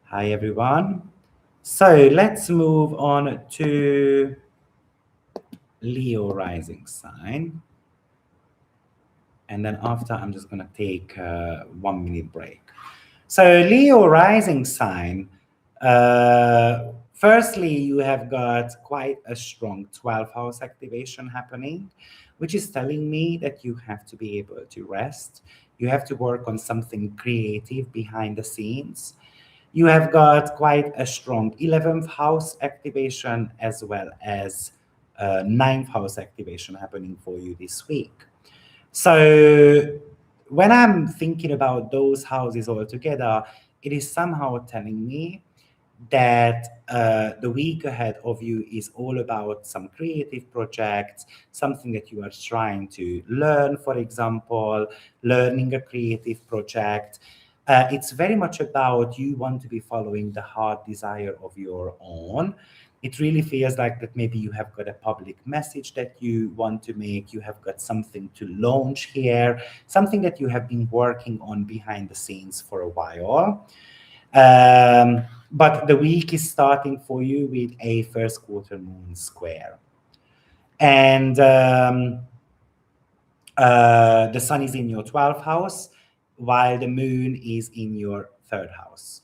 Hi, everyone. So let's move on to Leo rising sign. And then after, I'm just going to take a 1-minute break. So Leo rising sign, firstly, you have got quite a strong 12th house activation happening, which is telling me that you have to be able to rest. You have to work on something creative behind the scenes. You have got quite a strong 11th house activation as well as 9th house activation happening for you this week. So when I'm thinking about those houses all together, it is somehow telling me that the week ahead of you is all about some creative projects, something that you are trying to learn, for example, learning a creative project. It's very much about you want to be following the heart desire of your own. It really feels like that maybe you have got a public message that you want to make, you have got something to launch here, something that you have been working on behind the scenes for a while. But the week is starting for you with a first quarter moon square. And the sun is in your 12th house, while the moon is in your third house.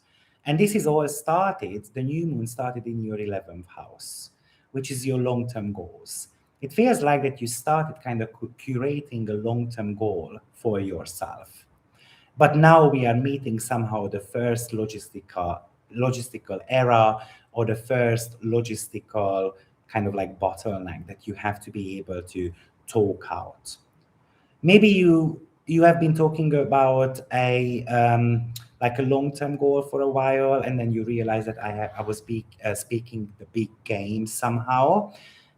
And this is all started, the new moon started in your 11th house, which is your long term goals. It feels like that you started kind of curating a long term goal for yourself. But now we are meeting somehow the first logistical era, or the first logistical kind of like bottleneck that you have to be able to talk out. Maybe you have been talking about a like a long-term goal for a while, and then you realize that I was speaking the big game somehow,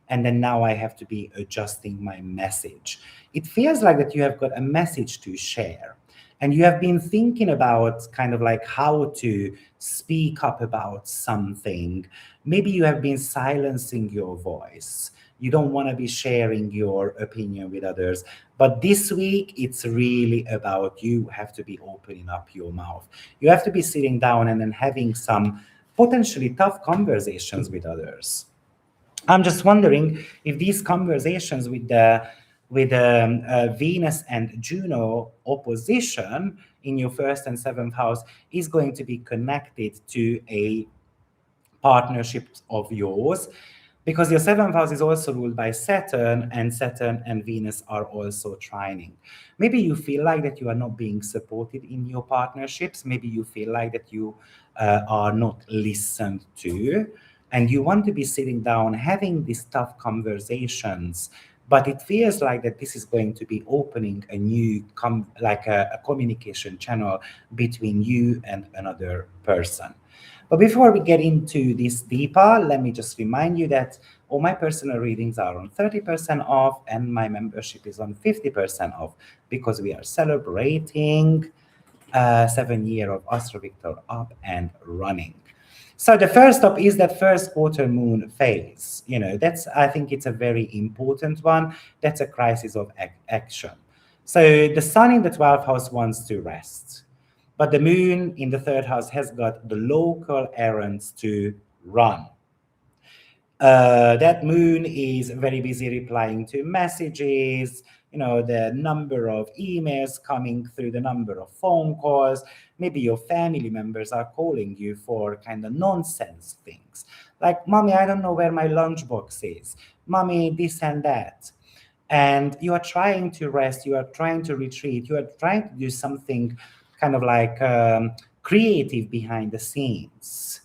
and then now I have to be adjusting my message. It feels like that you have got a message to share, and you have been thinking about kind of like how to speak up about something. Maybe you have been silencing your voice. You don't want to be sharing your opinion with others. But this week, it's really about you have to be opening up your mouth. You have to be sitting down and then having some potentially tough conversations with others. I'm just wondering if these conversations with the Venus and Juno opposition in your first and seventh house is going to be connected to a partnership of yours, because your seventh house is also ruled by Saturn, and Saturn and Venus are also trining. Maybe you feel like that you are not being supported in your partnerships. Maybe you feel like that you are not listened to, and you want to be sitting down having these tough conversations. But it feels like that this is going to be opening a new, like a communication channel between you and another person. But before we get into this deeper, let me just remind you that all my personal readings are on 30% off, and my membership is on 50% off, because we are celebrating 7 years of AstroViktor up and running. So the first up is that first quarter moon phase. That's, I think it's a very important one. That's a crisis of action. So the sun in the 12th house wants to rest, but the moon in the third house has got the local errands to run. That moon is very busy replying to messages, the number of emails coming through, the number of phone calls. Maybe your family members are calling you for kind of nonsense things. Like, Mommy, I don't know where my lunchbox is. Mommy, this and that. And you are trying to rest, you are trying to retreat, you are trying to do something kind of like creative behind the scenes.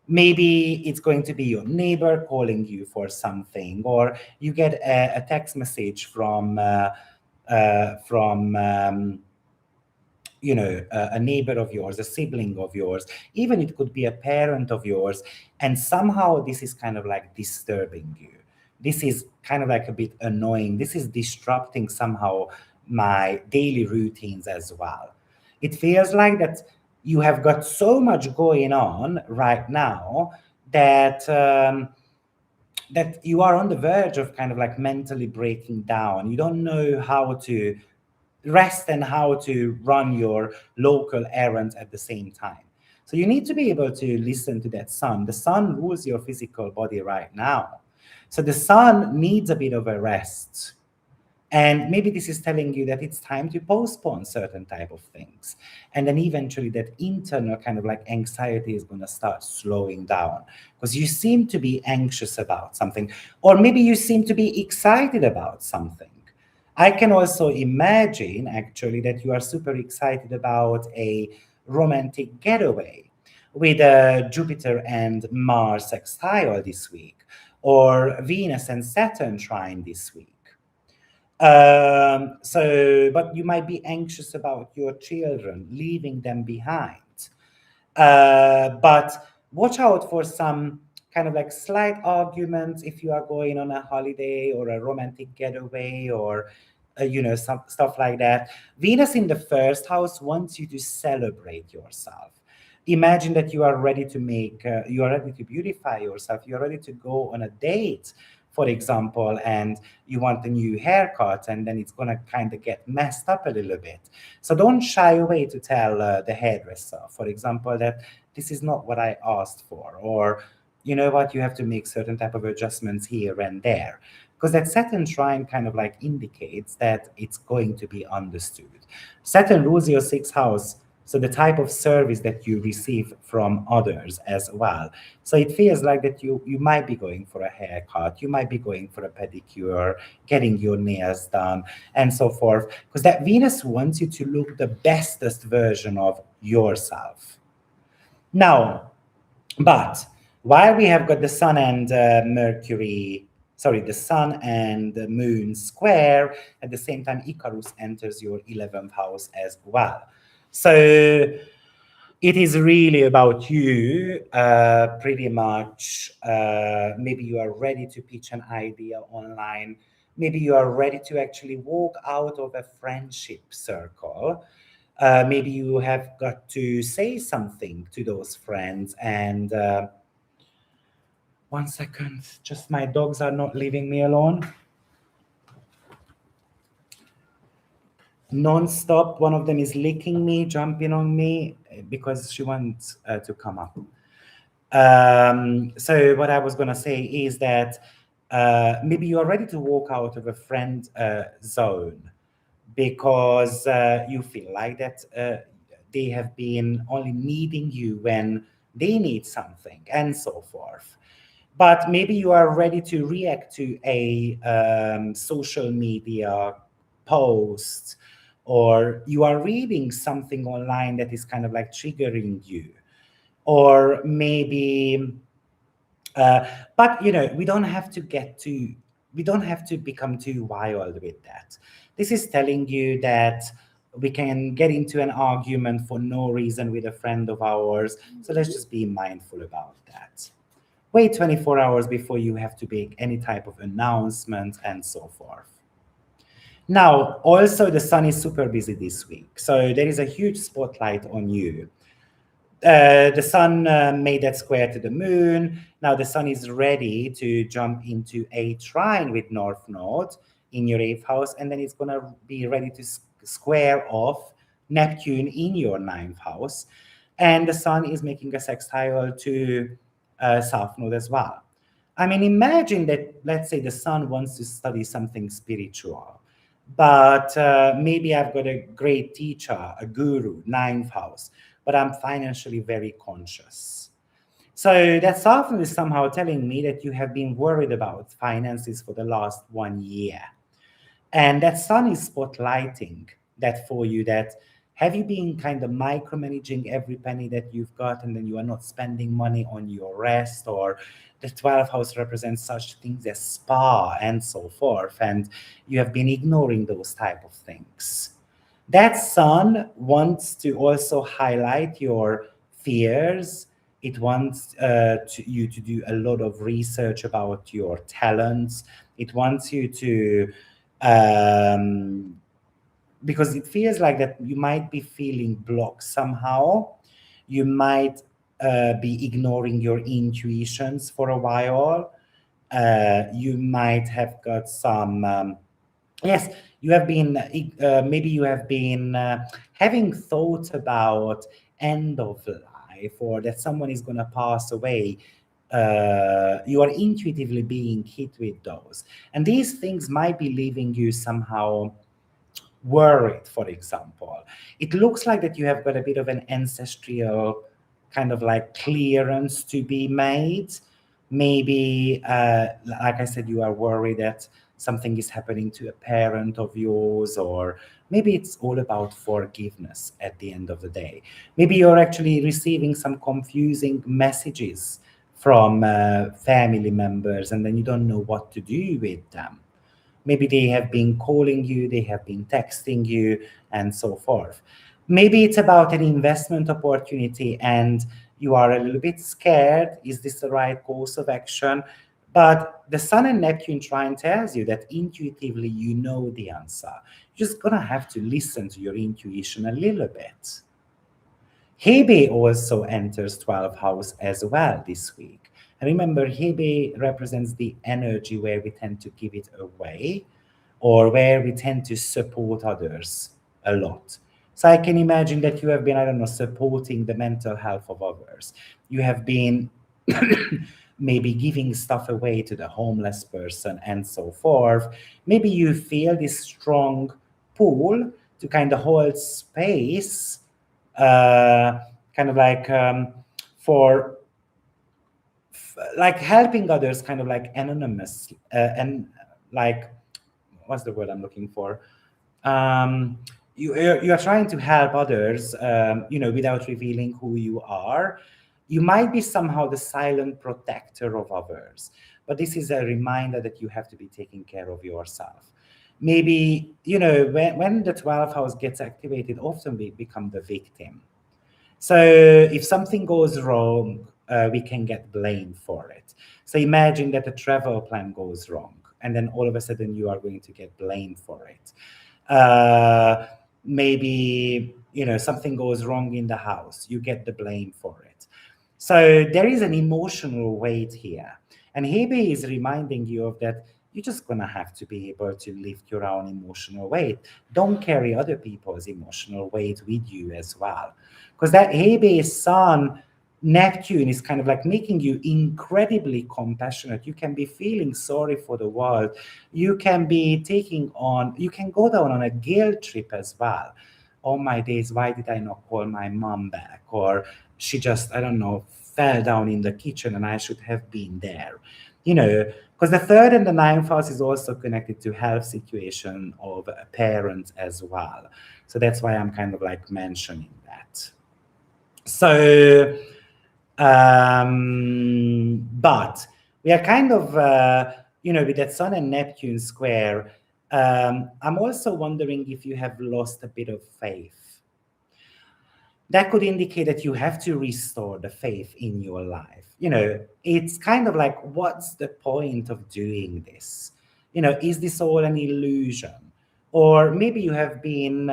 Maybe it's going to be your neighbor calling you for something, or you get a text message from a neighbor of yours, a sibling of yours. Even it could be a parent of yours, and somehow this is kind of like disturbing you. This is kind of like a bit annoying. This is disrupting somehow my daily routines as well. It feels like that you have got so much going on right now that that you are on the verge of kind of like mentally breaking down. You don't know how to rest and how to run your local errands at the same time. So you need to be able to listen to that sun. The sun rules your physical body right now. So the sun needs a bit of a rest. And maybe this is telling you that it's time to postpone certain type of things. And then eventually that internal kind of like anxiety is going to start slowing down, because you seem to be anxious about something, or maybe you seem to be excited about something. I can also imagine actually that you are super excited about a romantic getaway with Jupiter and Mars sextile this week, or Venus and Saturn trine this week. But you might be anxious about your children, leaving them behind. But watch out for some kind of like slight arguments if you are going on a holiday or a romantic getaway, or some stuff like that. Venus in the first house wants you to celebrate yourself. Imagine that you are ready to you are ready to beautify yourself. You are ready to go on a date, for example, and you want a new haircut, and then it's going to kind of get messed up a little bit. So don't shy away to tell the hairdresser, for example, that this is not what I asked for, or you know what, you have to make certain type of adjustments here and there, because that Saturn trine kind of like indicates that it's going to be understood. Saturn rules your sixth house, so the type of service that you receive from others as well. So it feels like that you might be going for a haircut, you might be going for a pedicure, getting your nails done, and so forth, because that Venus wants you to look the bestest version of yourself. Now, but while we have got the Sun and Mercury, sorry, the Sun and the Moon square, at the same time, Icarus enters your 11th house as well. So it is really about you, pretty much. Maybe you are ready to pitch an idea online. Maybe you are ready to actually walk out of a friendship circle. Maybe you have got to say something to those friends. And 1 second, just my dogs are not leaving me alone. Non-stop, one of them is licking me, jumping on me because she wants to come up. So what I was going to say is that maybe you are ready to walk out of a friend zone because you feel like that they have been only needing you when they need something and so forth. But maybe you are ready to react to a social media post, or you are reading something online that is kind of like triggering you, or maybe but you know, we don't have to become too wild with that. This is telling you that we can get into an argument for no reason with a friend of ours, so let's just be mindful about that. Wait 24 hours before you have to make any type of announcement and so forth. Now, also the sun is super busy this week, so there is a huge spotlight on you. The sun made that square to the moon. Now the sun is ready to jump into a trine with North Node in your eighth house, and then it's going to be ready to square off Neptune in your ninth house. And the sun is making a sextile to South Node as well. I mean, imagine that, let's say the sun wants to study something spiritual, but maybe I've got a great teacher, a guru, ninth house, but I'm financially very conscious. So that South Node is somehow telling me that you have been worried about finances for the last 1 year. And that sun is spotlighting that for you, that have you been kind of micromanaging every penny that you've got, and then you are not spending money on your rest, or the 12th house represents such things as spa and so forth, and you have been ignoring those type of things. That sun wants to also highlight your fears. It wants you to do a lot of research about your talents. It wants you to um, because it feels like that you might be feeling blocked somehow. You might be ignoring your intuitions for a while. You might have got some, yes, you have been, maybe you have been having thoughts about end of life, or that someone is going to pass away. You are intuitively being hit with those. And these things might be leaving you somehow worried, for example. It looks like that you have got a bit of an ancestral kind of like clearance to be made. Maybe, like I said, you are worried that something is happening to a parent of yours, or maybe it's all about forgiveness at the end of the day. Maybe you're actually receiving some confusing messages from family members, and then you don't know what to do with them. Maybe they have been calling you, they have been texting you, and so forth. Maybe it's about an investment opportunity and you are a little bit scared. Is this the right course of action? But the Sun and Neptune trine tells you that intuitively you know the answer. You're just going to have to listen to your intuition a little bit. Hebe also enters 12th house as well this week. And remember, Hebe represents the energy where we tend to give it away, or where we tend to support others a lot. So I can imagine that you have been, I don't know, supporting the mental health of others. You have been maybe giving stuff away to the homeless person and so forth. Maybe you feel this strong pull to kind of hold space, uh, kind of like for like helping others, kind of like anonymous and like what's the word I'm looking for? You are trying to help others, without revealing who you are. You might be somehow the silent protector of others, but this is a reminder that you have to be taking care of yourself. Maybe, when the 12th house gets activated, often we become the victim. So if something goes wrong, we can get blamed for it. So imagine that a travel plan goes wrong, and then all of a sudden you are going to get blamed for it. Maybe something goes wrong in the house, you get the blame for it. So there is an emotional weight here, and Hebe is reminding you of that. You're just gonna have to be able to lift your own emotional weight. Don't carry other people's emotional weight with you as well, because that Hebe Sun Neptune is kind of like making you incredibly compassionate. You can be feeling sorry for the world. You can be you can go down on a guilt trip as well. Oh my days, why did I not call my mom back? Or she just, I don't know, fell down in the kitchen and I should have been there. Because the third and the ninth house is also connected to health situation of parents as well. So that's why I'm kind of like mentioning that. So, but we are kind of, with that Sun and Neptune square, I'm also wondering if you have lost a bit of faith. That could indicate that you have to restore the faith in your life. It's kind of like, what's the point of doing this? Is this all an illusion? Or maybe you have been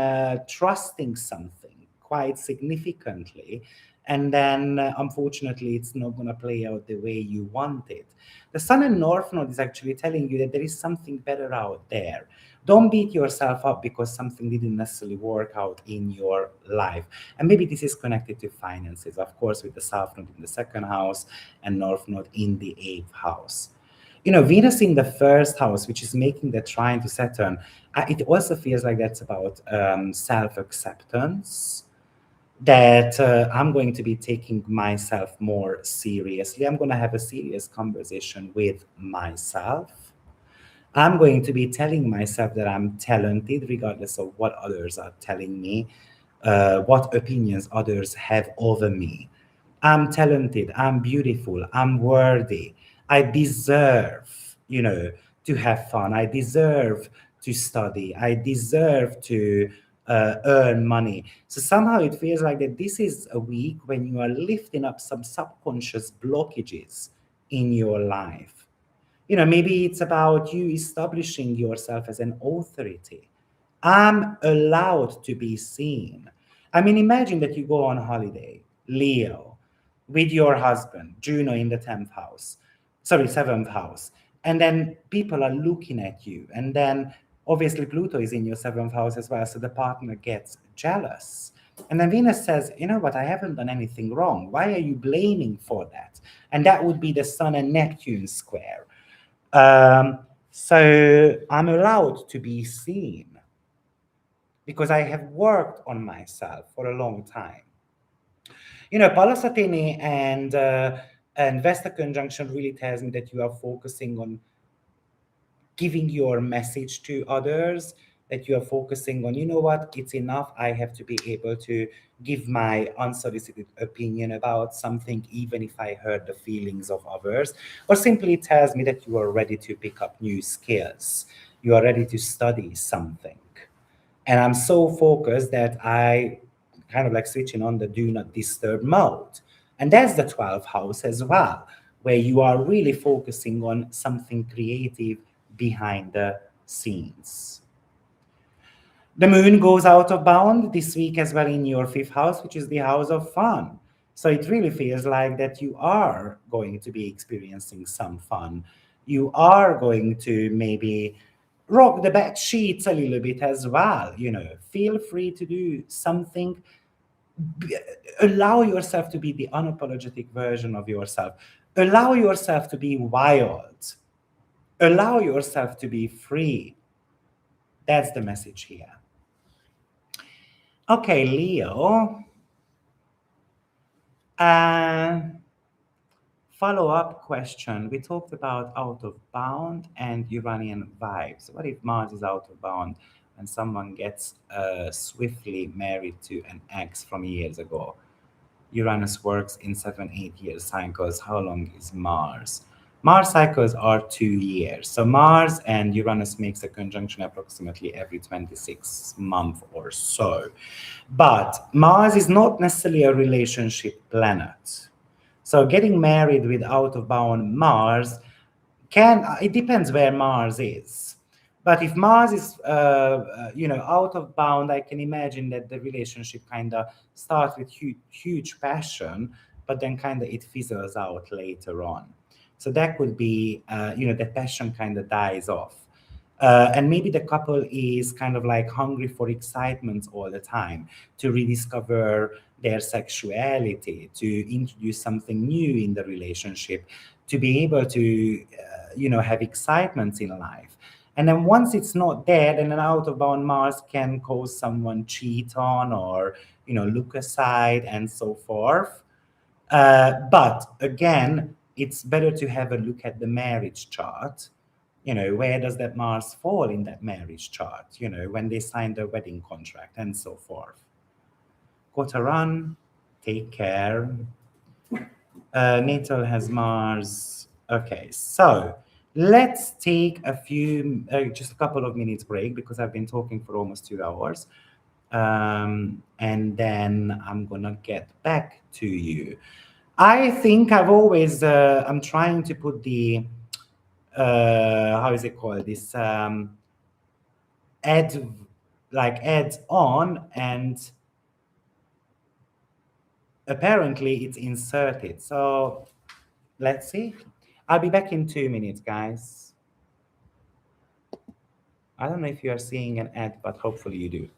trusting something quite significantly, and then unfortunately it's not going to play out the way you want it. The Sun and North Node is actually telling you that there is something better out there. Don't beat yourself up because something didn't necessarily work out in your life. And maybe this is connected to finances, of course, with the South Node in the second house and North Node in the eighth house. Venus in the first house, which is making the trine to Saturn, it also feels like that's about self-acceptance, that I'm going to be taking myself more seriously. I'm going to have a serious conversation with myself. I'm going to be telling myself that I'm talented, regardless of what others are telling me, what opinions others have over me. I'm talented, I'm beautiful, I'm worthy. I deserve, to have fun. I deserve to study. I deserve to earn money. So somehow it feels like that this is a week when you are lifting up some subconscious blockages in your life. Maybe it's about you establishing yourself as an authority. I'm allowed to be seen. I mean, imagine that you go on holiday, Leo, with your husband, Juno in the 10th house, sorry, 7th house, and then people are looking at you. And then obviously Pluto is in your 7th house as well, so the partner gets jealous. And then Venus says, you know what, I haven't done anything wrong. Why are you blaming for that? And that would be the Sun and Neptune square. So I'm allowed to be seen because I have worked on myself for a long time. Palasatini and Vesta conjunction really tells me that you are focusing on giving your message to others, that you are focusing on, what, it's enough. I have to be able to give my unsolicited opinion about something, even if I hurt the feelings of others. Or simply it tells me that you are ready to pick up new skills. You are ready to study something. And I'm so focused that I kind of like switching on the do not disturb mode. And that's the 12th house as well, where you are really focusing on something creative behind the scenes. The moon goes out of bound this week as well in your 5th house, which is the house of fun. So it really feels like that you are going to be experiencing some fun. You are going to maybe rock the bed sheets a little bit as well. Feel free to do something. Allow yourself to be the unapologetic version of yourself. Allow yourself to be wild. Allow yourself to be free. That's the message here. Okay, Leo. Follow-up question. We talked about out of bound and Uranian vibes. What if Mars is out of bound and someone gets swiftly married to an ex from years ago? Uranus works in 7-8 year cycles. How long is Mars? Mars cycles are 2 years. So Mars and Uranus makes a conjunction approximately every 26 months or so. But Mars is not necessarily a relationship planet. So getting married with out of bound Mars it depends where Mars is. But if Mars is, out of bound, I can imagine that the relationship kind of starts with huge passion, but then kind of it fizzles out later on. So that could be, the passion kind of dies off. And maybe the couple is kind of like hungry for excitement all the time, to rediscover their sexuality, to introduce something new in the relationship, to be able to, have excitement in life. And then once it's not there, then an out of bound Mars can cause someone cheat on or, look aside and so forth. But again, it's better to have a look at the marriage chart. Where does that Mars fall in that marriage chart? When they sign the wedding contract and so forth. Got to run. Take care. Natal has Mars. Okay, so let's take just a couple of minutes break because I've been talking for almost 2 hours. And then I'm gonna get back to you. I think I'm trying to put the, how is it called? This ads on, and apparently it's inserted. So let's see. I'll be back in 2 minutes, guys. I don't know if you are seeing an ad, but hopefully you do.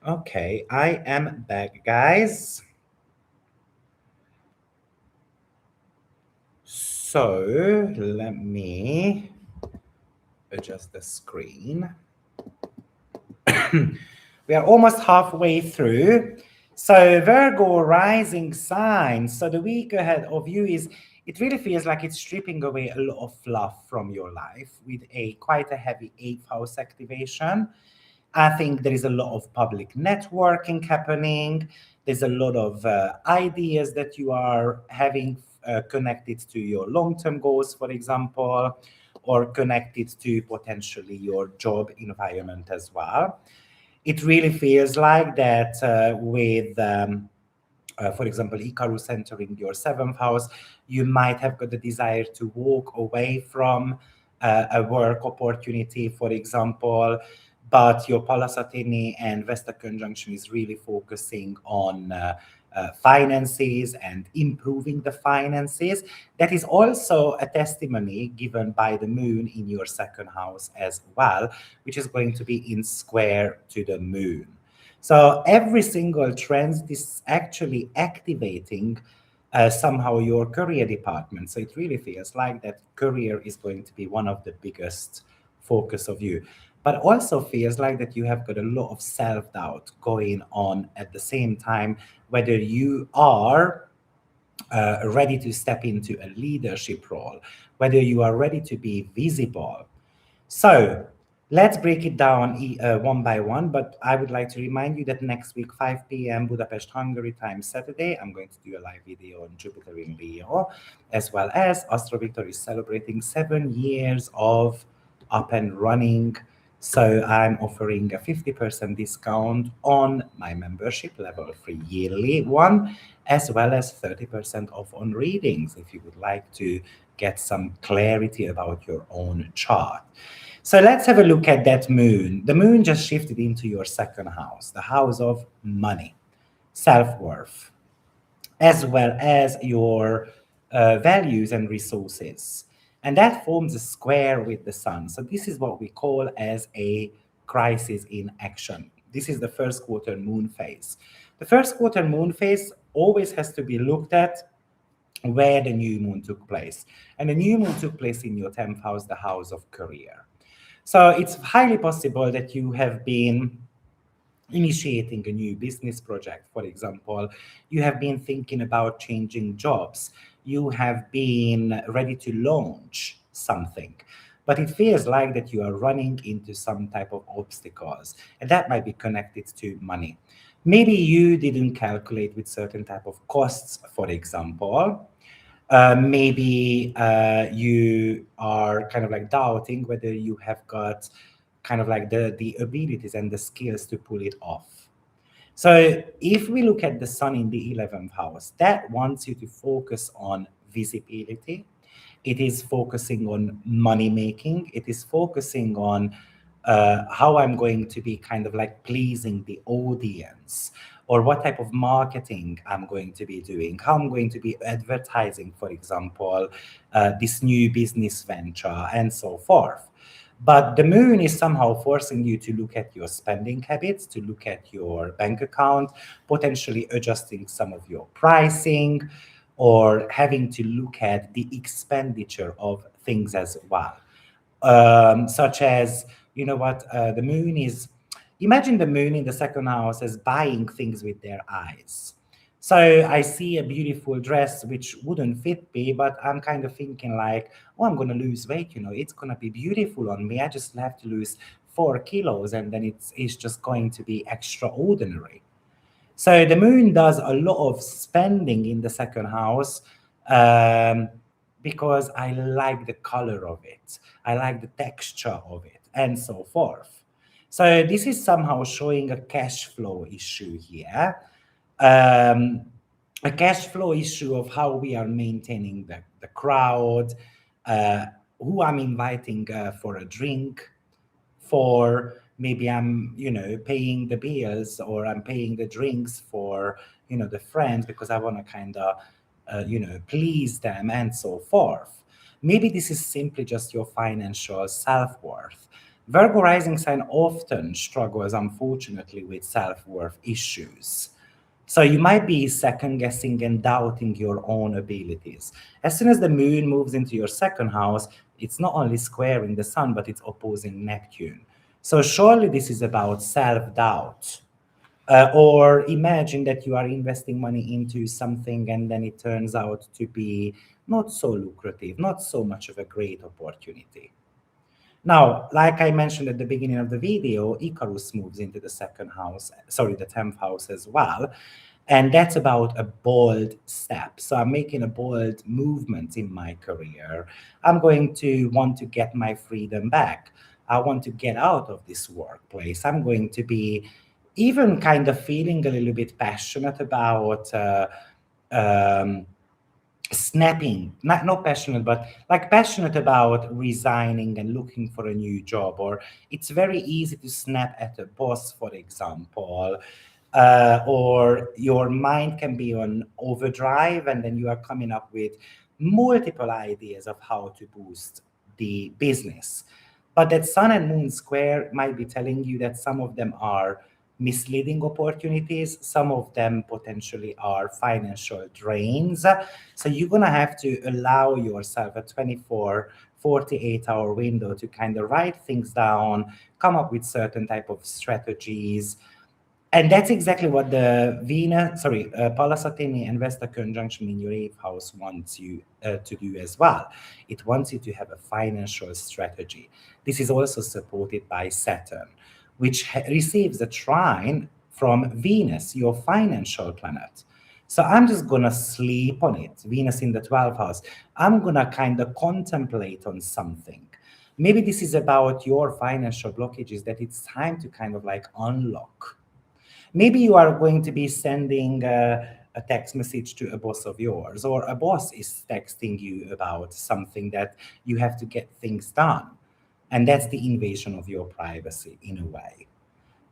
Okay, I am back, guys. So let me adjust the screen. We are almost halfway through. So Virgo rising sign. So the week ahead of you is, it really feels like it's stripping away a lot of fluff from your life with a quite a heavy eighth house activation. I think there is a lot of public networking happening. There's a lot of ideas that you are having connected to your long-term goals, for example, or connected to potentially your job environment as well. It really feels like that for example, Icarus entering your seventh house, you might have got the desire to walk away from a work opportunity, for example, but your Palasatini and Vesta conjunction is really focusing on finances and improving the finances. That is also a testimony given by the moon in your second house as well, which is going to be in square to the moon. So every single trend is actually activating somehow your career department. So it really feels like that career is going to be one of the biggest focus of you. But also feels like that you have got a lot of self-doubt going on at the same time, whether you are ready to step into a leadership role, whether you are ready to be visible. So let's break it down one by one. But I would like to remind you that next week, 5 p.m. Budapest, Hungary time, Saturday, I'm going to do a live video on Jupiter in Leo, as well as AstroViktor is celebrating 7 years of up and running. So I'm offering a 50% discount on my membership level 3 yearly one, as well as 30% off on readings if you would like to get some clarity about your own chart. So let's have a look at that moon. The moon just shifted into your second house, the house of money, self worth, as well as your values and resources. And that forms a square with the sun. So this is what we call as a crisis in action. This is the first quarter moon phase. The first quarter moon phase always has to be looked at where the new moon took place. And the new moon took place in your 10th house, the house of career. So it's highly possible that you have been initiating a new business project, for example. You have been thinking about changing jobs. You have been ready to launch something. But it feels like that you are running into some type of obstacles, and that might be connected to money. Maybe you didn't calculate with certain type of costs, for example. Maybe you are kind of like doubting whether you have got kind of like the abilities and the skills to pull it off. So if we look at the sun in the 11th house, that wants you to focus on visibility. It is focusing on money making. It is focusing on how I'm going to be kind of like pleasing the audience, or what type of marketing I'm going to be doing, how I'm going to be advertising, for example, this new business venture, and so forth. But the moon is somehow forcing you to look at your spending habits, to look at your bank account, potentially adjusting some of your pricing, or having to look at the expenditure of things as well. Such as, you know what, the moon is, imagine the moon in the second house as buying things with their eyes. So I see a beautiful dress which wouldn't fit me, but I'm kind of thinking like, oh, I'm going to lose weight, it's going to be beautiful on me. I just have to lose 4 kilos, and then it's just going to be extraordinary. So the moon does a lot of spending in the second house, um, because I like the color of it, I like the texture of it, and so forth. So this is somehow showing a cash flow issue here, um, a cash flow issue of how we are maintaining the crowd, uh, who I'm inviting for a drink, for maybe I'm paying the bills, or I'm paying the drinks for the friends, because I want to kind of please them, and so forth. Maybe this is simply just your financial self-worth. Virgo rising sign often struggles, unfortunately, with self worth issues. So you might be second guessing and doubting your own abilities. As soon as the moon moves into your second house, it's not only squaring the sun, but it's opposing Neptune. So surely this is about self doubt. Or imagine that you are investing money into something and then it turns out to be not so lucrative, not so much of a great opportunity. Now, like I mentioned at the beginning of the video, Icarus moves into the second house, sorry, the 10th house as well. And that's about a bold step. So I'm making a bold movement in my career. I'm going to want to get my freedom back. I want to get out of this workplace. I'm going to be even kind of feeling a little bit passionate about um, snapping, not passionate, but like passionate about resigning and looking for a new job. Or it's very easy to snap at a boss, for example, or your mind can be on overdrive and then you are coming up with multiple ideas of how to boost the business. But that sun and moon square might be telling you that some of them are misleading opportunities, some of them potentially are financial drains. So you're going to have to allow yourself a 24, 48-hour window to kind of write things down, come up with certain type of strategies. And that's exactly what the Pallas Athene and Vesta conjunction in your eighth house wants you to do as well. It wants you to have a financial strategy. This is also supported by Saturn, which receives a trine from Venus, your financial planet. So I'm just gonna sleep on it. Venus in the 12th house. I'm gonna kind of contemplate on something. Maybe this is about your financial blockages that it's time to kind of like unlock. Maybe you are going to be sending a text message to a boss of yours, or a boss is texting you about something that you have to get things done. And that's the invasion of your privacy in a way.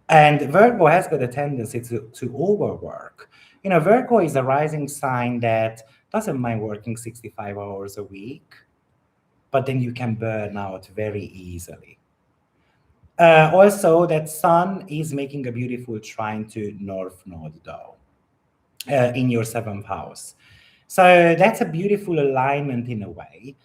And Virgo has got a tendency to overwork. You know, Virgo is a rising sign that doesn't mind working 65 hours a week, but then you can burn out very easily. Also, that Sun is making a beautiful trine to North Node, though, in your seventh house. So that's a beautiful alignment in a way.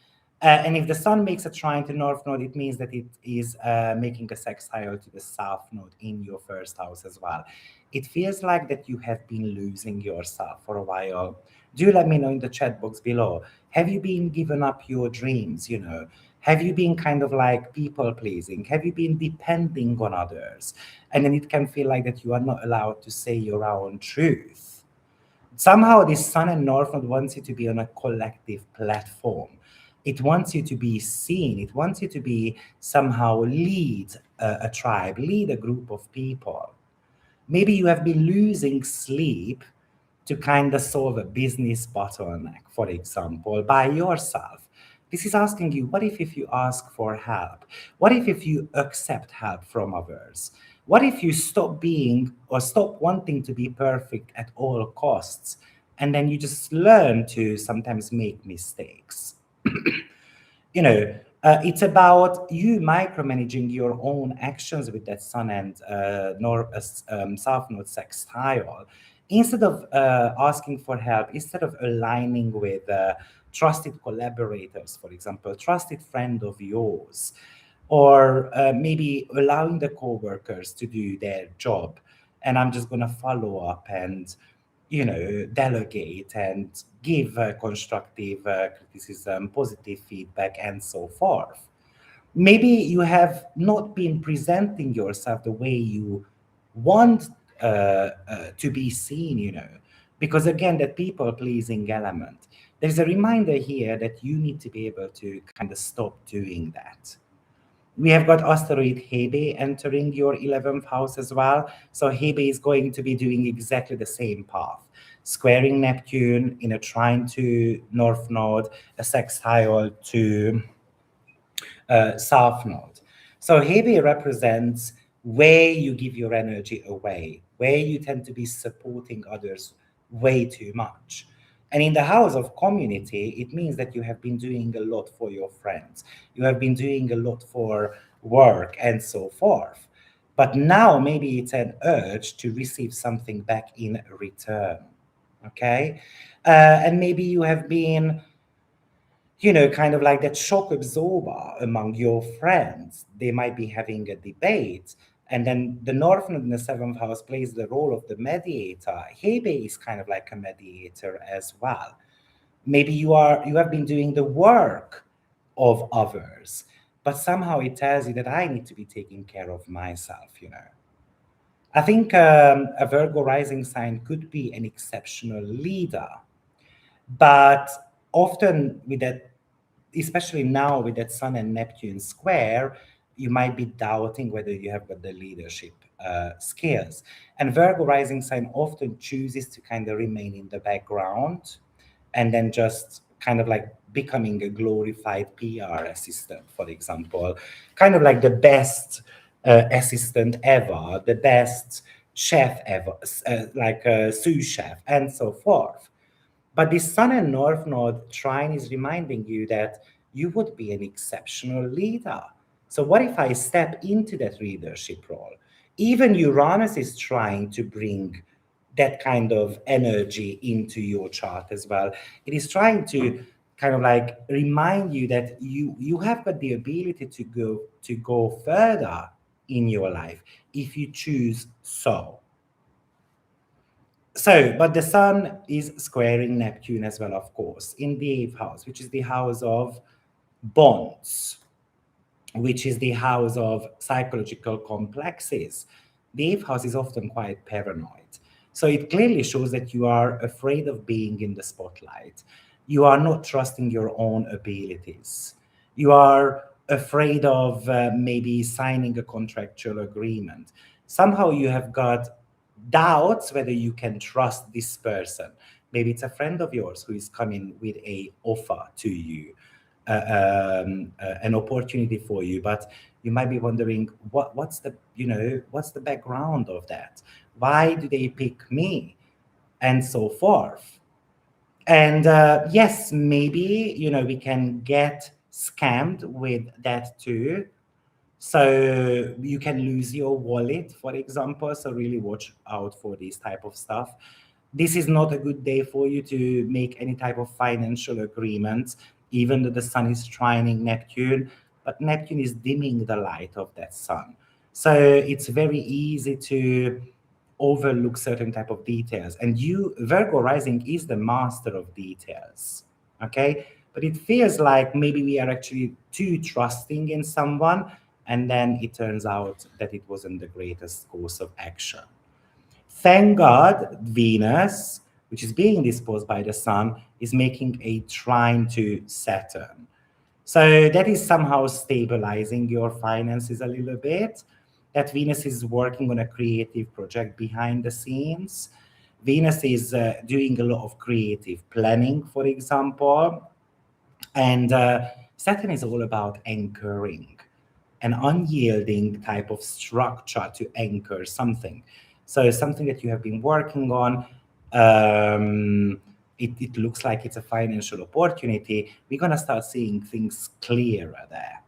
And if the Sun makes a trine to North Node, it means that it is making a sextile to the South Node in your first house as well. It feels like that you have been losing yourself for a while. Do let me know in the chat box below. Have you been giving up your dreams? You know, have you been kind of like people pleasing? Have you been depending on others? And then it can feel like that you are not allowed to say your own truth. Somehow, this Sun and North Node wants you to be on a collective platform. It wants you to be seen. It wants you to be somehow lead a tribe, lead a group of people. Maybe you have been losing sleep to kind of solve a business bottleneck, for example, by yourself. This is asking you, what if you ask for help? What if you accept help from others? What if you stop being or stop wanting to be perfect at all costs? And then you just learn to sometimes make mistakes. You know, it's about you micromanaging your own actions with that sun and south node sextile. Instead of asking for help, instead of aligning with trusted collaborators, for example, trusted friend of yours, or maybe allowing the coworkers to do their job, and I'm just going to follow up and delegate and give constructive criticism, positive feedback, and so forth. Maybe you have not been presenting yourself the way you want to be seen, because again, that people pleasing element. There's a reminder here that you need to be able to kind of stop doing that. We have got asteroid Hebe entering your 11th house as well. So Hebe is going to be doing exactly the same path, squaring Neptune in a trine to North Node, a sextile to South Node. So Hebe represents where you give your energy away, where you tend to be supporting others way too much. And in the house of community, it means that you have been doing a lot for your friends. You have been doing a lot for work, and so forth. But now maybe it's an urge to receive something back in return. Okay. And maybe you have been, kind of like that shock absorber among your friends. They might be having a debate. And then the North Node in the seventh house plays the role of the mediator. Hebe is kind of like a mediator as well. Maybe you have been doing the work of others, but somehow it tells you that I need to be taking care of myself. I think a Virgo rising sign could be an exceptional leader, but often with that, especially now with that Sun and Neptune square, you might be doubting whether you have got the leadership skills. And Virgo rising sign often chooses to kind of remain in the background and then just kind of like becoming a glorified PR assistant, for example, kind of like the best assistant ever, the best chef ever, like a sous chef, and so forth. But the Sun and North Node trine is reminding you that you would be an exceptional leader. So, what if I step into that leadership role? Even Uranus is trying to bring that kind of energy into your chart as well. It is trying to kind of like remind you that you have got the ability to go further in your life if you choose so. So, but the Sun is squaring Neptune as well, of course, in the eighth house, which is the house of bonds, which is the house of psychological complexes. The eighth house is often quite paranoid. So it clearly shows that you are afraid of being in the spotlight. You are not trusting your own abilities. You are afraid of maybe signing a contractual agreement. Somehow you have got doubts whether you can trust this person. Maybe it's a friend of yours who is coming with a offer to you, an opportunity for you, but you might be wondering what's the background of that? Why do they pick me, and so forth? And yes, maybe we can get scammed with that too. So you can lose your wallet, for example. So really watch out for this type of stuff. This is not a good day for you to make any type of financial agreements, even though the Sun is trining Neptune, but Neptune is dimming the light of that Sun. So it's very easy to overlook certain type of details. And Virgo rising is the master of details. Okay. But it feels like maybe we are actually too trusting in someone, and then it turns out that it wasn't the greatest course of action. Thank God, Venus, which is being disposed by the Sun, is making a trine to Saturn. So that is somehow stabilizing your finances a little bit. That Venus is working on a creative project behind the scenes. Venus is doing a lot of creative planning, for example. And Saturn is all about anchoring, an unyielding type of structure to anchor something. So something that you have been working on, it looks like it's a financial opportunity. We're going to start seeing things clearer there.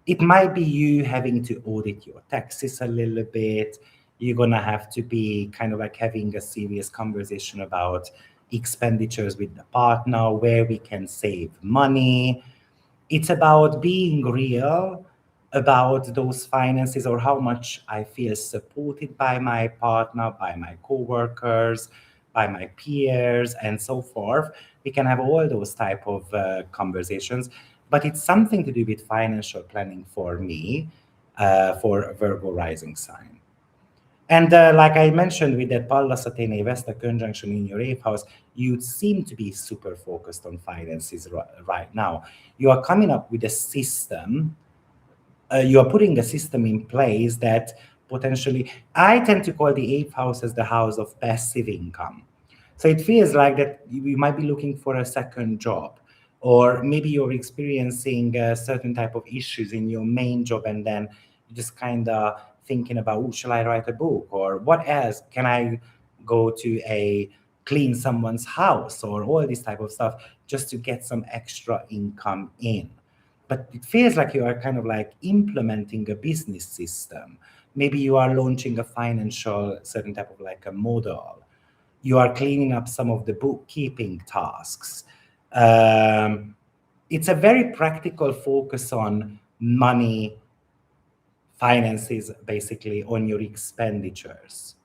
It might be you having to audit your taxes a little bit. You're going to have to be kind of like having a serious conversation about expenditures with the partner, where we can save money. It's about being real about those finances, or how much I feel supported by my partner, by my coworkers, by my peers, and so forth. We can have all those type of conversations, but it's something to do with financial planning for me, for a Virgo rising sign. And like I mentioned, with that Pallas Athene Vesta conjunction in your eighth house, you seem to be super focused on finances right now. You are coming up with a system. You are putting a system in place that potentially, I tend to call the eighth house as the house of passive income. So it feels like that you might be looking for a second job, or maybe you're experiencing a certain type of issues in your main job, and then you just kind of thinking about, oh, shall I write a book, or what else can I go to a clean someone's house, or all this type of stuff, just to get some extra income in. but it feels like you are kind of like implementing a business system. Maybe you are launching a financial certain type of like a model. You are cleaning up some of the bookkeeping tasks. It's a very practical focus on money, finances, basically on your expenditures.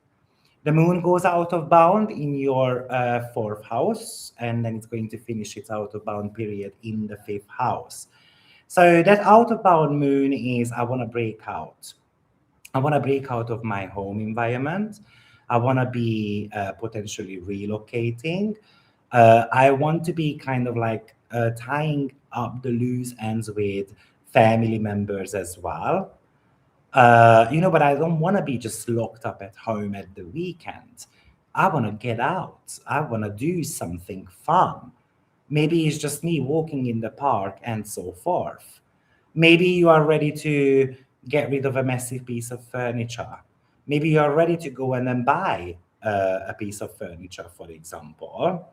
The moon goes out of bound in your fourth house, and then it's going to finish its out of bound period in the fifth house. So that out of bound moon is I want to break out. I want to break out of my home environment. I want to be potentially relocating. I want to be kind of like tying up the loose ends with family members as well. But I don't want to be just locked up at home at the weekend. I want to get out. I want to do something fun. Maybe it's just me walking in the park and so forth. Maybe you are ready to get rid of a massive piece of furniture. Maybe you are ready to go and then buy a piece of furniture, for example.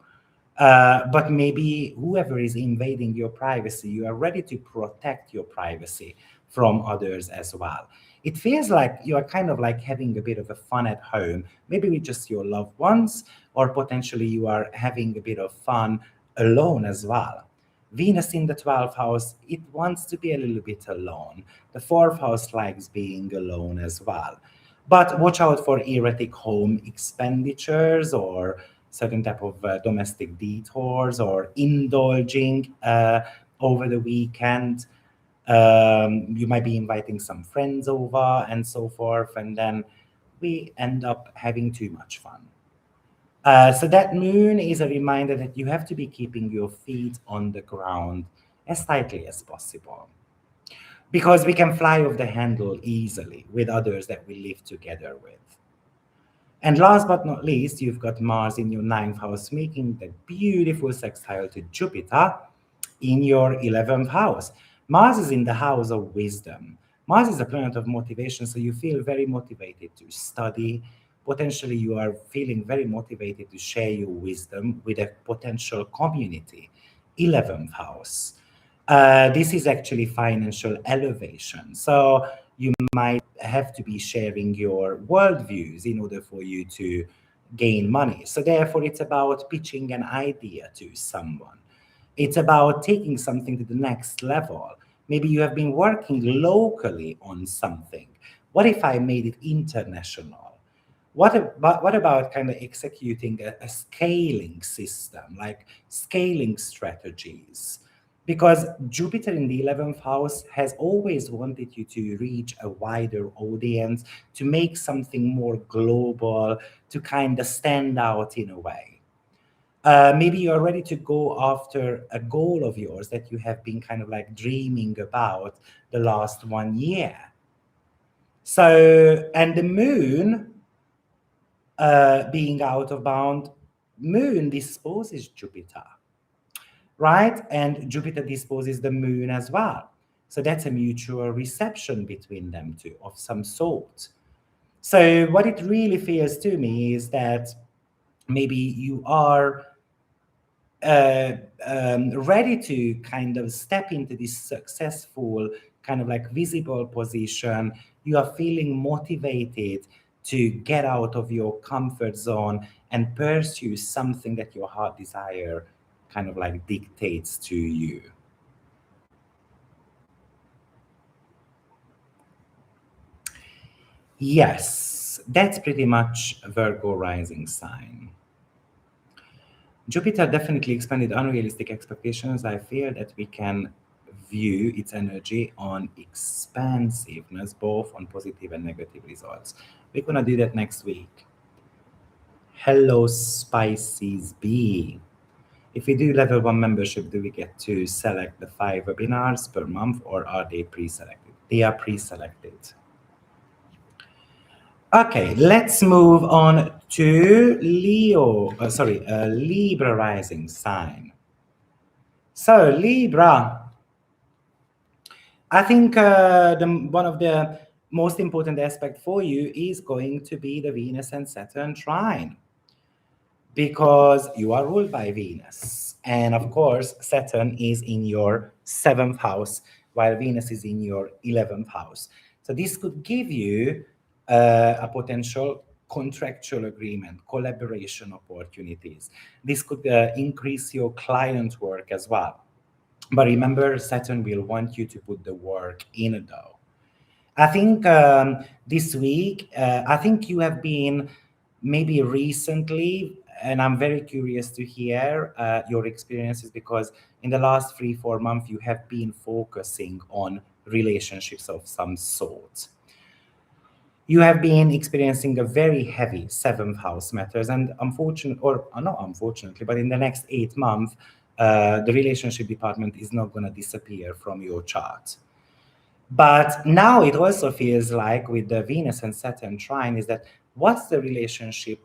But maybe whoever is invading your privacy, you are ready to protect your privacy from others as well. It feels like you are kind of like having a bit of a fun at home, maybe with just your loved ones, or potentially you are having a bit of fun alone as well. Venus in the 12th house, it wants to be a little bit alone. The fourth house likes being alone as well. But watch out for erratic home expenditures or certain type of domestic detours or indulging over the weekend. You might be inviting some friends over and so forth, and then we end up having too much fun. So that moon is a reminder that you have to be keeping your feet on the ground as tightly as possible. Because we can fly off the handle easily with others that we live together with. And last but not least, you've got Mars in your ninth house, making that beautiful sextile to Jupiter in your 11th house. Mars is in the house of wisdom. Mars is a planet of motivation, so you feel very motivated to study. Potentially, you are feeling very motivated to share your wisdom with a potential community. 11th house. This is actually financial elevation. So you might have to be sharing your worldviews in order for you to gain money. So therefore, it's about pitching an idea to someone. It's about taking something to the next level. Maybe you have been working locally on something. What if I made it international? What about kind of executing a scaling system, like scaling strategies? Because Jupiter in the 11th house has always wanted you to reach a wider audience, to make something more global, to kind of stand out in a way. Maybe you're ready to go after a goal of yours that you have been kind of like dreaming about the last 1 year. So, and the moon being out of bound, moon disposes Jupiter, right? And Jupiter disposes the moon as well. So that's a mutual reception between them two of some sort. So what it really feels to me is that maybe you are ready to kind of step into this successful, kind of like visible position. You are feeling motivated to get out of your comfort zone and pursue something that your heart desire kind of like dictates to you. Yes, that's pretty much Virgo rising sign. Jupiter definitely expanded unrealistic expectations. I fear that we can view its energy on expansiveness, both on positive and negative results. We're going to do that next week. Hello, Spices B. If we do level 1 membership, do we get to select the 5 webinars per month, or are they pre-selected? They are pre-selected. Okay, let's move on to Libra rising sign. So Libra, I think one of the most important aspect for you is going to be the Venus and Saturn trine, because you are ruled by Venus. And of course, Saturn is in your 7th house, while Venus is in your 11th house. So this could give you a potential contractual agreement, collaboration opportunities. This could increase your client work as well. But remember, Saturn will want you to put the work in though. I think this week, I think you have been maybe recently, and I'm very curious to hear your experiences, because in the last 3, 4 months, you have been focusing on relationships of some sort. You have been experiencing a very heavy seventh house matters, and unfortunately, or not unfortunately, but in the next 8 months, the relationship department is not going to disappear from your chart. But now it also feels like with the Venus and Saturn trine is that what's the relationship?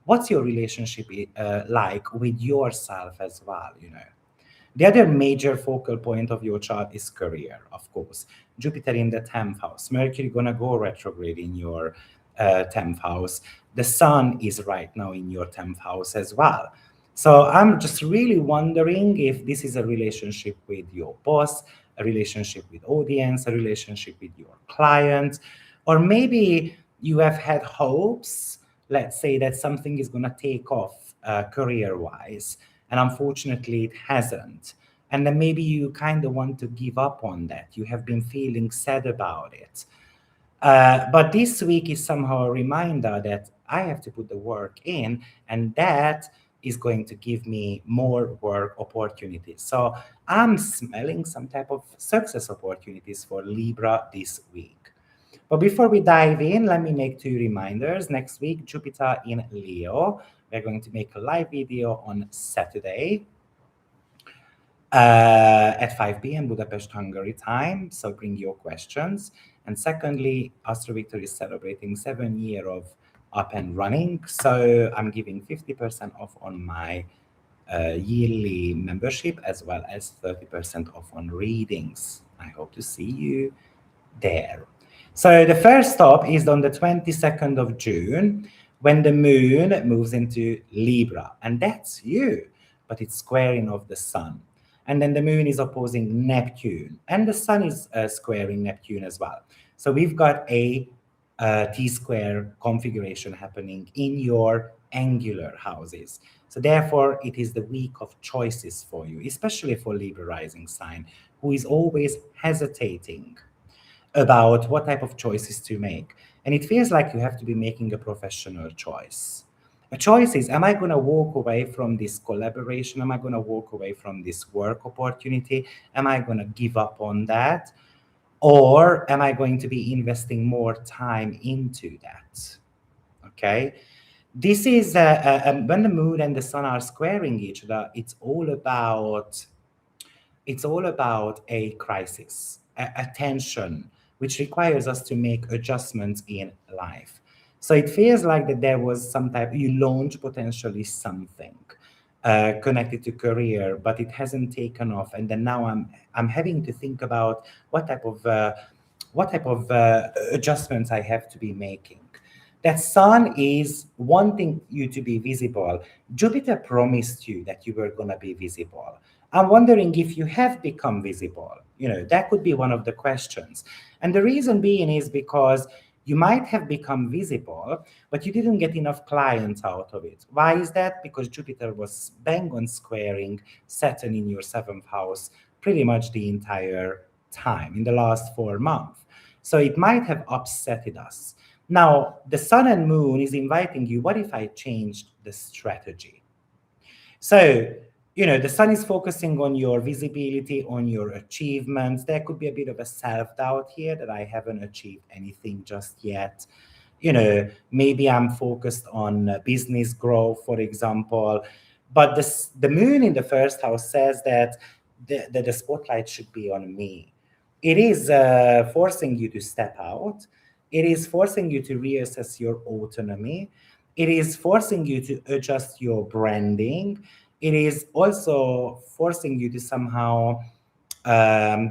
What's your relationship like with yourself as well? The other major focal point of your chart is career, of course. Jupiter in the 10th house. Mercury gonna go retrograde in your 10th house. The Sun is right now in your 10th house as well. So I'm just really wondering if this is a relationship with your boss, a relationship with audience, a relationship with your client, or maybe you have had hopes, let's say, that something is going to take off career-wise, and unfortunately it hasn't. And then maybe you kind of want to give up on that. You have been feeling sad about it. But this week is somehow a reminder that I have to put the work in, and that is going to give me more work opportunities. So I'm smelling some type of success opportunities for Libra this week. But before we dive in, let me make 2 reminders. Next week, Jupiter in Leo. We're going to make a live video on Saturday at 5 p.m. Budapest, Hungary time. So bring your questions. And secondly, AstroViktor is celebrating 7 years of up and running. So I'm giving 50% off on my yearly membership, as well as 30% off on readings. I hope to see you there. So the first stop is on the 22nd of June, when the moon moves into Libra, and that's you, but it's squaring of the sun. And then the moon is opposing Neptune, and the sun is squaring Neptune as well. So we've got a T-square configuration happening in your angular houses. So therefore, it is the week of choices for you, especially for Libra rising sign, who is always hesitating about what type of choices to make. And it feels like you have to be making a professional choice. A choice is, am I going to walk away from this collaboration? Am I going to walk away from this work opportunity? Am I going to give up on that? Or am I going to be investing more time into that? Okay. This is when the moon and the sun are squaring each other, it's all about a crisis, a tension, which requires us to make adjustments in life. So it feels like that there was some type, you launched potentially something connected to career, but it hasn't taken off. And then now I'm having to think about what type of adjustments I have to be making. That sun is wanting you to be visible. Jupiter promised you that you were going to be visible. I'm wondering if you have become visible. That could be one of the questions. And the reason being is because you might have become visible, but you didn't get enough clients out of it. Why is that? Because Jupiter was bang on squaring Saturn in your 7th house pretty much the entire time in the last 4 months. So it might have upsetted us. Now, the sun and moon is inviting you, what if I changed the strategy? So, the sun is focusing on your visibility, on your achievements. There could be a bit of a self-doubt here that I haven't achieved anything just yet. Maybe I'm focused on business growth, for example. But the moon in the first house says that the spotlight should be on me. It is forcing you to step out. It is forcing you to reassess your autonomy. It is forcing you to adjust your branding. It is also forcing you to somehow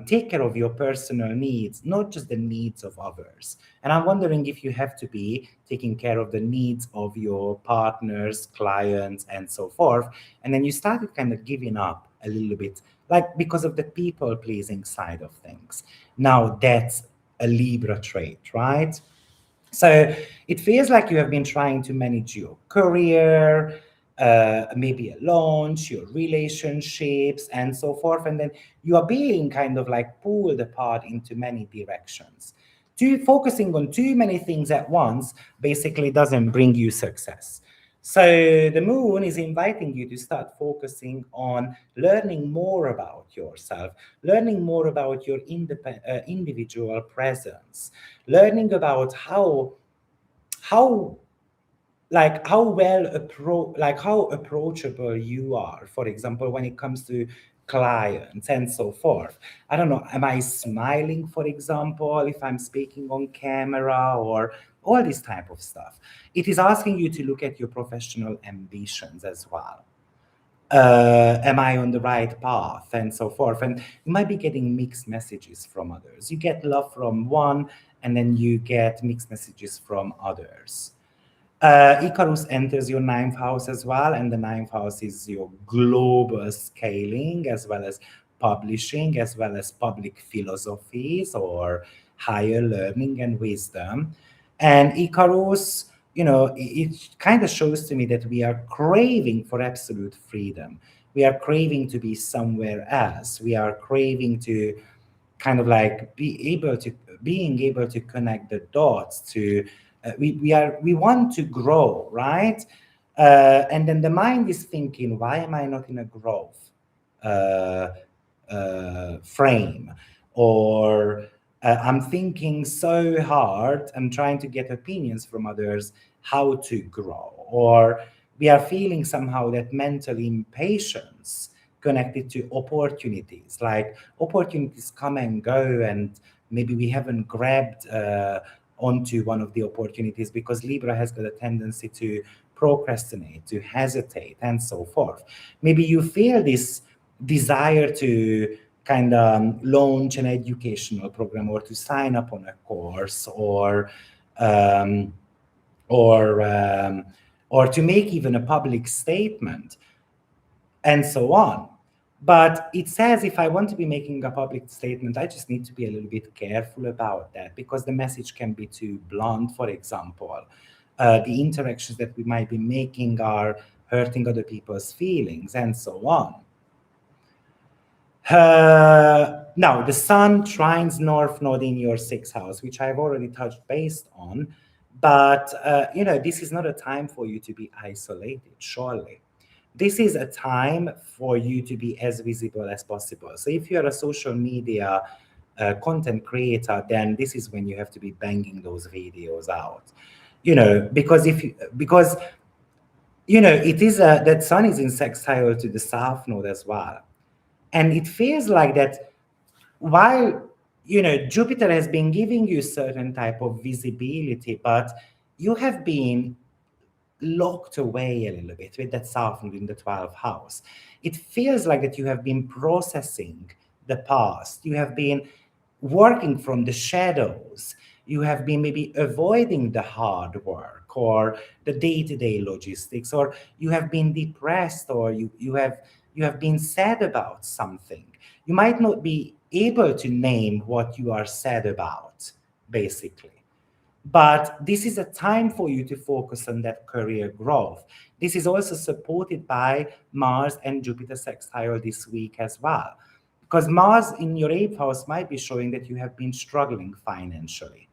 take care of your personal needs, not just the needs of others. And I'm wondering if you have to be taking care of the needs of your partners, clients, and so forth. And then you started kind of giving up a little bit, like because of the people pleasing side of things. Now that's a Libra trait, right? So it feels like you have been trying to manage your career, maybe a launch, your relationships, and so forth. And then you are being kind of like pulled apart into many directions. Focusing on too many things at once basically doesn't bring you success. So the moon is inviting you to start focusing on learning more about yourself, learning more about your individual presence, learning about how how how approachable you are, for example, when it comes to clients and so forth. I don't know, am I smiling, for example, if I'm speaking on camera, or all this type of stuff. It is asking you to look at your professional ambitions as well. Am I on the right path, and so forth. And you might be getting mixed messages from others. You get love from one, and then you get mixed messages from others. Icarus enters your ninth house as well, and the ninth house is your global scaling, as well as publishing, as well as public philosophies or higher learning and wisdom. And Icarus, it kind of shows to me that we are craving for absolute freedom. We are craving to be somewhere else. We are craving to kind of like being able to connect the dots to we want to grow, right? And then the mind is thinking, why am I not in a growth uh, frame? Or I'm thinking so hard, I'm trying to get opinions from others how to grow. Or we are feeling somehow that mental impatience connected to opportunities, like opportunities come and go, and maybe we haven't grabbed onto one of the opportunities because Libra has got a tendency to procrastinate, to hesitate, and so forth. Maybe you feel this desire to kind of launch an educational program, or to sign up on a course, um, or um, or to make even a public statement, and so on. But it says if I want to be making a public statement, I just need to be a little bit careful about that, because the message can be too blunt, for example. The interactions that we might be making are hurting other people's feelings, and so on. Now, the sun trines North Node in your sixth house, which I've already touched base on. But, this is not a time for you to be isolated, surely. This is a time for you to be as visible as possible. So if you're a social media content creator, then this is when you have to be banging those videos out. Because it is that sun is in sextile to the south node as well. And it feels like that while Jupiter has been giving you certain type of visibility, but you have been locked away a little bit with that south node in the 12th house. It feels like that you have been processing the past. You have been working from the shadows. You have been maybe avoiding the hard work or the day-to-day logistics, or you have been depressed, or you have been sad about something. You might not be able to name what you are sad about, basically. But this is a time for you to focus on that career growth. This is also supported by Mars and Jupiter sextile this week as well. Because Mars in your eighth house might be showing that you have been struggling financially.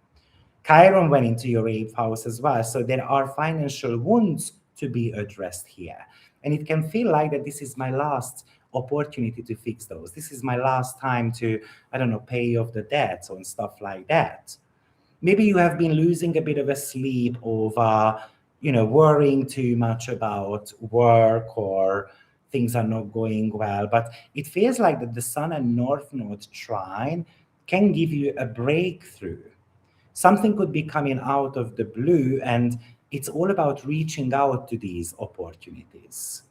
Chiron went into your eighth house as well. So there are financial wounds to be addressed here. And it can feel like that this is my last opportunity to fix those. This is my last time to, I don't know, pay off the debts and stuff like that. Maybe you have been losing a bit of a sleep over, worrying too much about work, or things are not going well. But it feels like that the Sun and North Node trine can give you a breakthrough. Something could be coming out of the blue, and it's all about reaching out to these opportunities.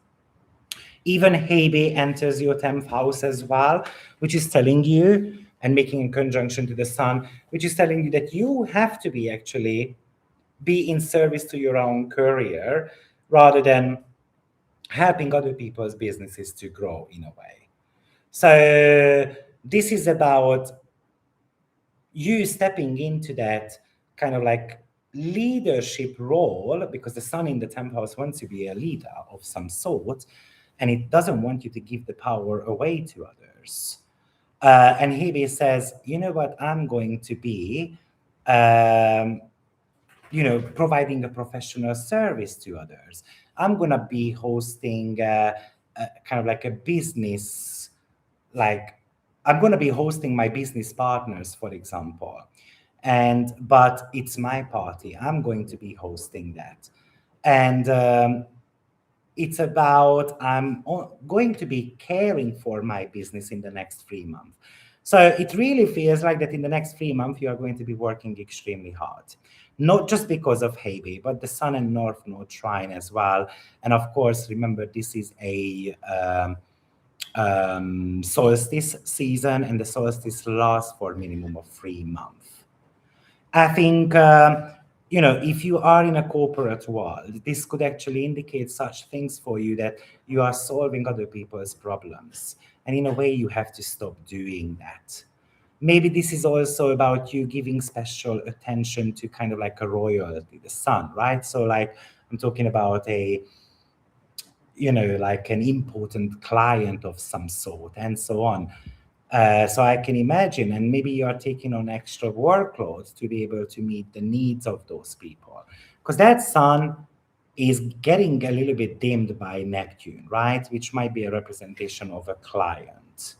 Even Hebe enters your 10th house as well, which is telling you, and making a conjunction to the sun, which is telling you that you have to be in service to your own career rather than helping other people's businesses to grow in a way. So this is about you stepping into that kind of like leadership role, because the sun in the 10th house wants to be a leader of some sort, and it doesn't want you to give the power away to others. And Hebe says, you know what, I'm going to be, providing a professional service to others. I'm going to be hosting kind of like a business, like I'm going to be hosting my business partners, for example. But it's my party. I'm going to be hosting that. And it's about going to be caring for my business in the next 3 months. So it really feels like that in the next 3 months, you are going to be working extremely hard. Not just because of Hebe, but the Sun and North Node trine as well. And of course, remember, this is a solstice season, and the solstice lasts for a minimum of 3 months. I think, if you are in a corporate world, this could actually indicate such things for you, that you are solving other people's problems. And in a way, you have to stop doing that. Maybe this is also about you giving special attention to kind of like a royalty, the sun, right? So like I'm talking about like an important client of some sort and so on. So I can imagine, and maybe you are taking on extra workloads to be able to meet the needs of those people. Because that sun is getting a little bit dimmed by Neptune, right? Which might be a representation of a client.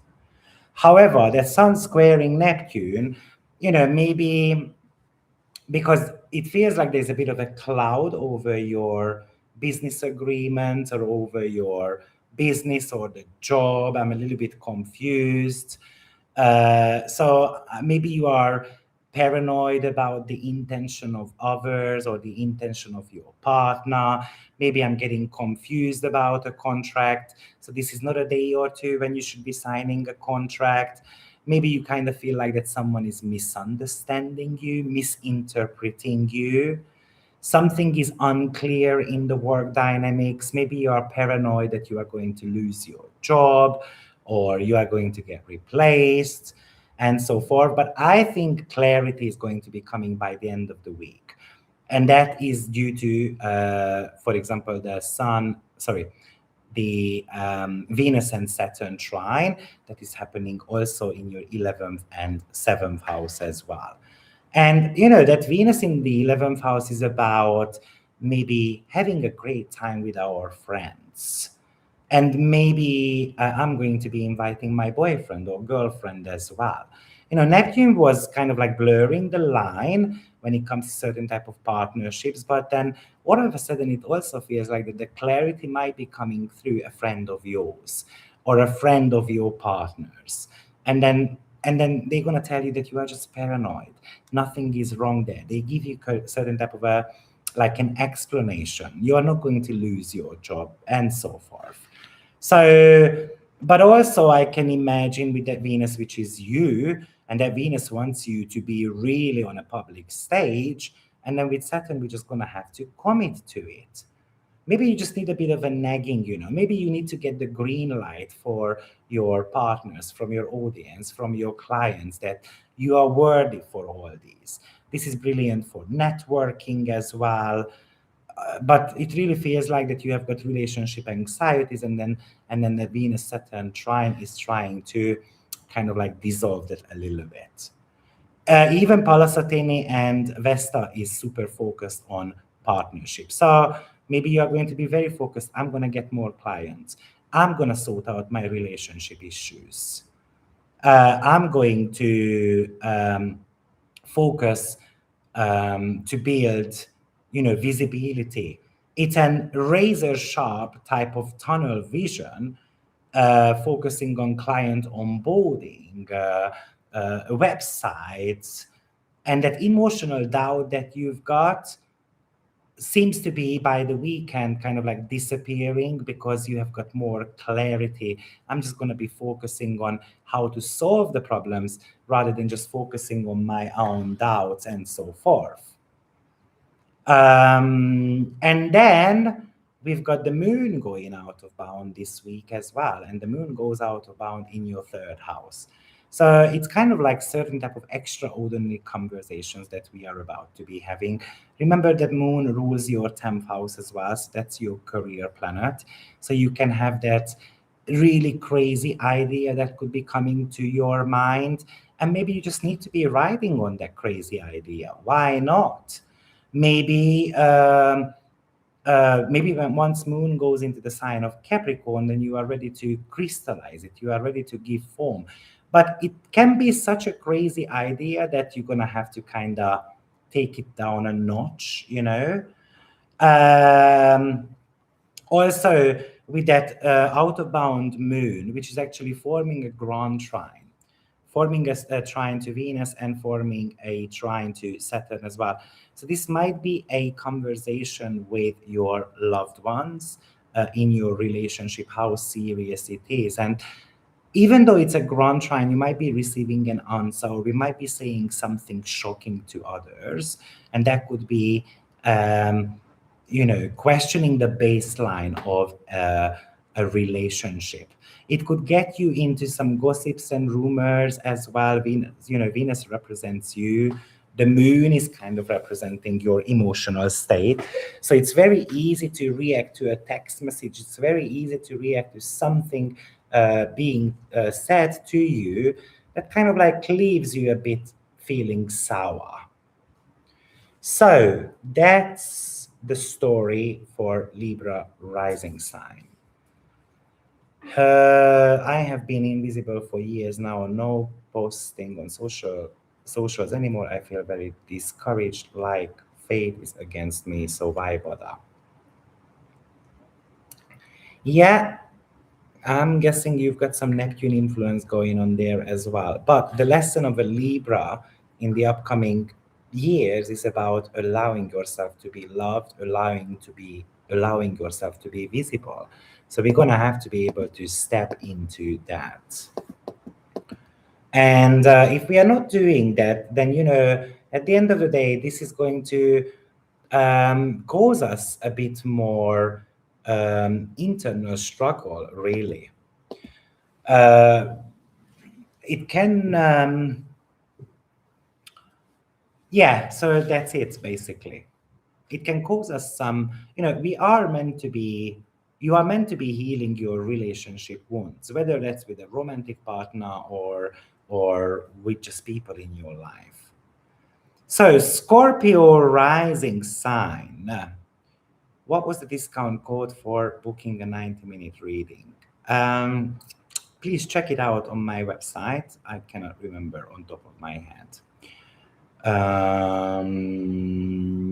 However, that sun squaring Neptune, maybe because it feels like there's a bit of a cloud over your business agreement or over your business or the job. I'm a little bit confused. So maybe you are paranoid about the intention of others or the intention of your partner. Maybe I'm getting confused about a contract. So this is not a day or two when you should be signing a contract. Maybe you kind of feel like that someone is misunderstanding you, misinterpreting you. Something is unclear in the work dynamics. Maybe you are paranoid that you are going to lose your job or you are going to get replaced and so forth. But I think clarity is going to be coming by the end of the week. And that is due to, for example, the Venus and Saturn trine that is happening also in your 11th and 7th house as well. And that Venus in the 11th house is about maybe having a great time with our friends. And maybe I'm going to be inviting my boyfriend or girlfriend as well. Neptune was kind of like blurring the line when it comes to certain type of partnerships, but then all of a sudden it also feels like that the clarity might be coming through a friend of yours or a friend of your partners. And then they're going to tell you that you are just paranoid. Nothing is wrong there. They give you a certain type of an explanation. You are not going to lose your job and so forth. So, but also I can imagine with that Venus, which is you, and that Venus wants you to be really on a public stage. And then with Saturn, we're just going to have to commit to it. Maybe you just need a bit of a nagging, maybe you need to get the green light for your partners, from your audience, from your clients, that you are worthy for all these. This is brilliant for networking as well. But it really feels like that you have got relationship anxieties, and then the Venus Saturn trine is trying to kind of like dissolve that a little bit. Even Paula Sattini and Vesta is super focused on partnership. So maybe you are going to be very focused. I'm going to get more clients. I'm going to sort out my relationship issues. I'm going to focus to build, visibility. It's a razor sharp type of tunnel vision, focusing on client onboarding, websites, and that emotional doubt that you've got seems to be by the weekend kind of like disappearing because you have got more clarity. I'm just going to be focusing on how to solve the problems rather than just focusing on my own doubts and so forth. And then we've got the moon going out of bound this week as well, and the moon goes out of bound in your third house. So it's kind of like certain type of extraordinary conversations that we are about to be having. Remember that moon rules your 10th house as well, so that's your career planet. So you can have that really crazy idea that could be coming to your mind, and maybe you just need to be riding on that crazy idea. Why not? Maybe maybe when once moon goes into the sign of Capricorn, then you are ready to crystallize it, you are ready to give form. But it can be such a crazy idea that you're gonna have to kind of take it down a notch, you know. um, Also, with that out of bound moon, which is actually forming a grand trine, forming a trine to Venus and forming a trine to Saturn as well. So this might be a conversation with your loved ones in your relationship, how serious it is. And even though it's a grand trine, you might be receiving an answer, or we might be saying something shocking to others, and that could be, questioning the baseline of a relationship. It could get you into some gossips and rumors as well. Venus represents you. The moon is kind of representing your emotional state. So it's very easy to react to a text message. It's very easy to react to something being said to you that kind of like leaves you a bit feeling sour. So that's the story for Libra rising sign. I have been invisible for years now, no posting on socials anymore. I feel very discouraged, like fate is against me, so why bother? Yeah, I'm guessing you've got some Neptune influence going on there as well. But the lesson of a Libra in the upcoming years is about allowing yourself to be loved, allowing yourself to be visible. So we're gonna have to be able to step into that. And if we are not doing that, then at the end of the day, this is going to cause us a bit more internal struggle, really. Uh, it can, yeah, so that's it, basically. It can cause us some, we are meant to be, you are meant to be healing your relationship wounds, whether that's with a romantic partner or with just people in your life. So, Scorpio rising sign. What was the discount code for booking a 90-minute reading? Please check it out on my website. I cannot remember on top of my head.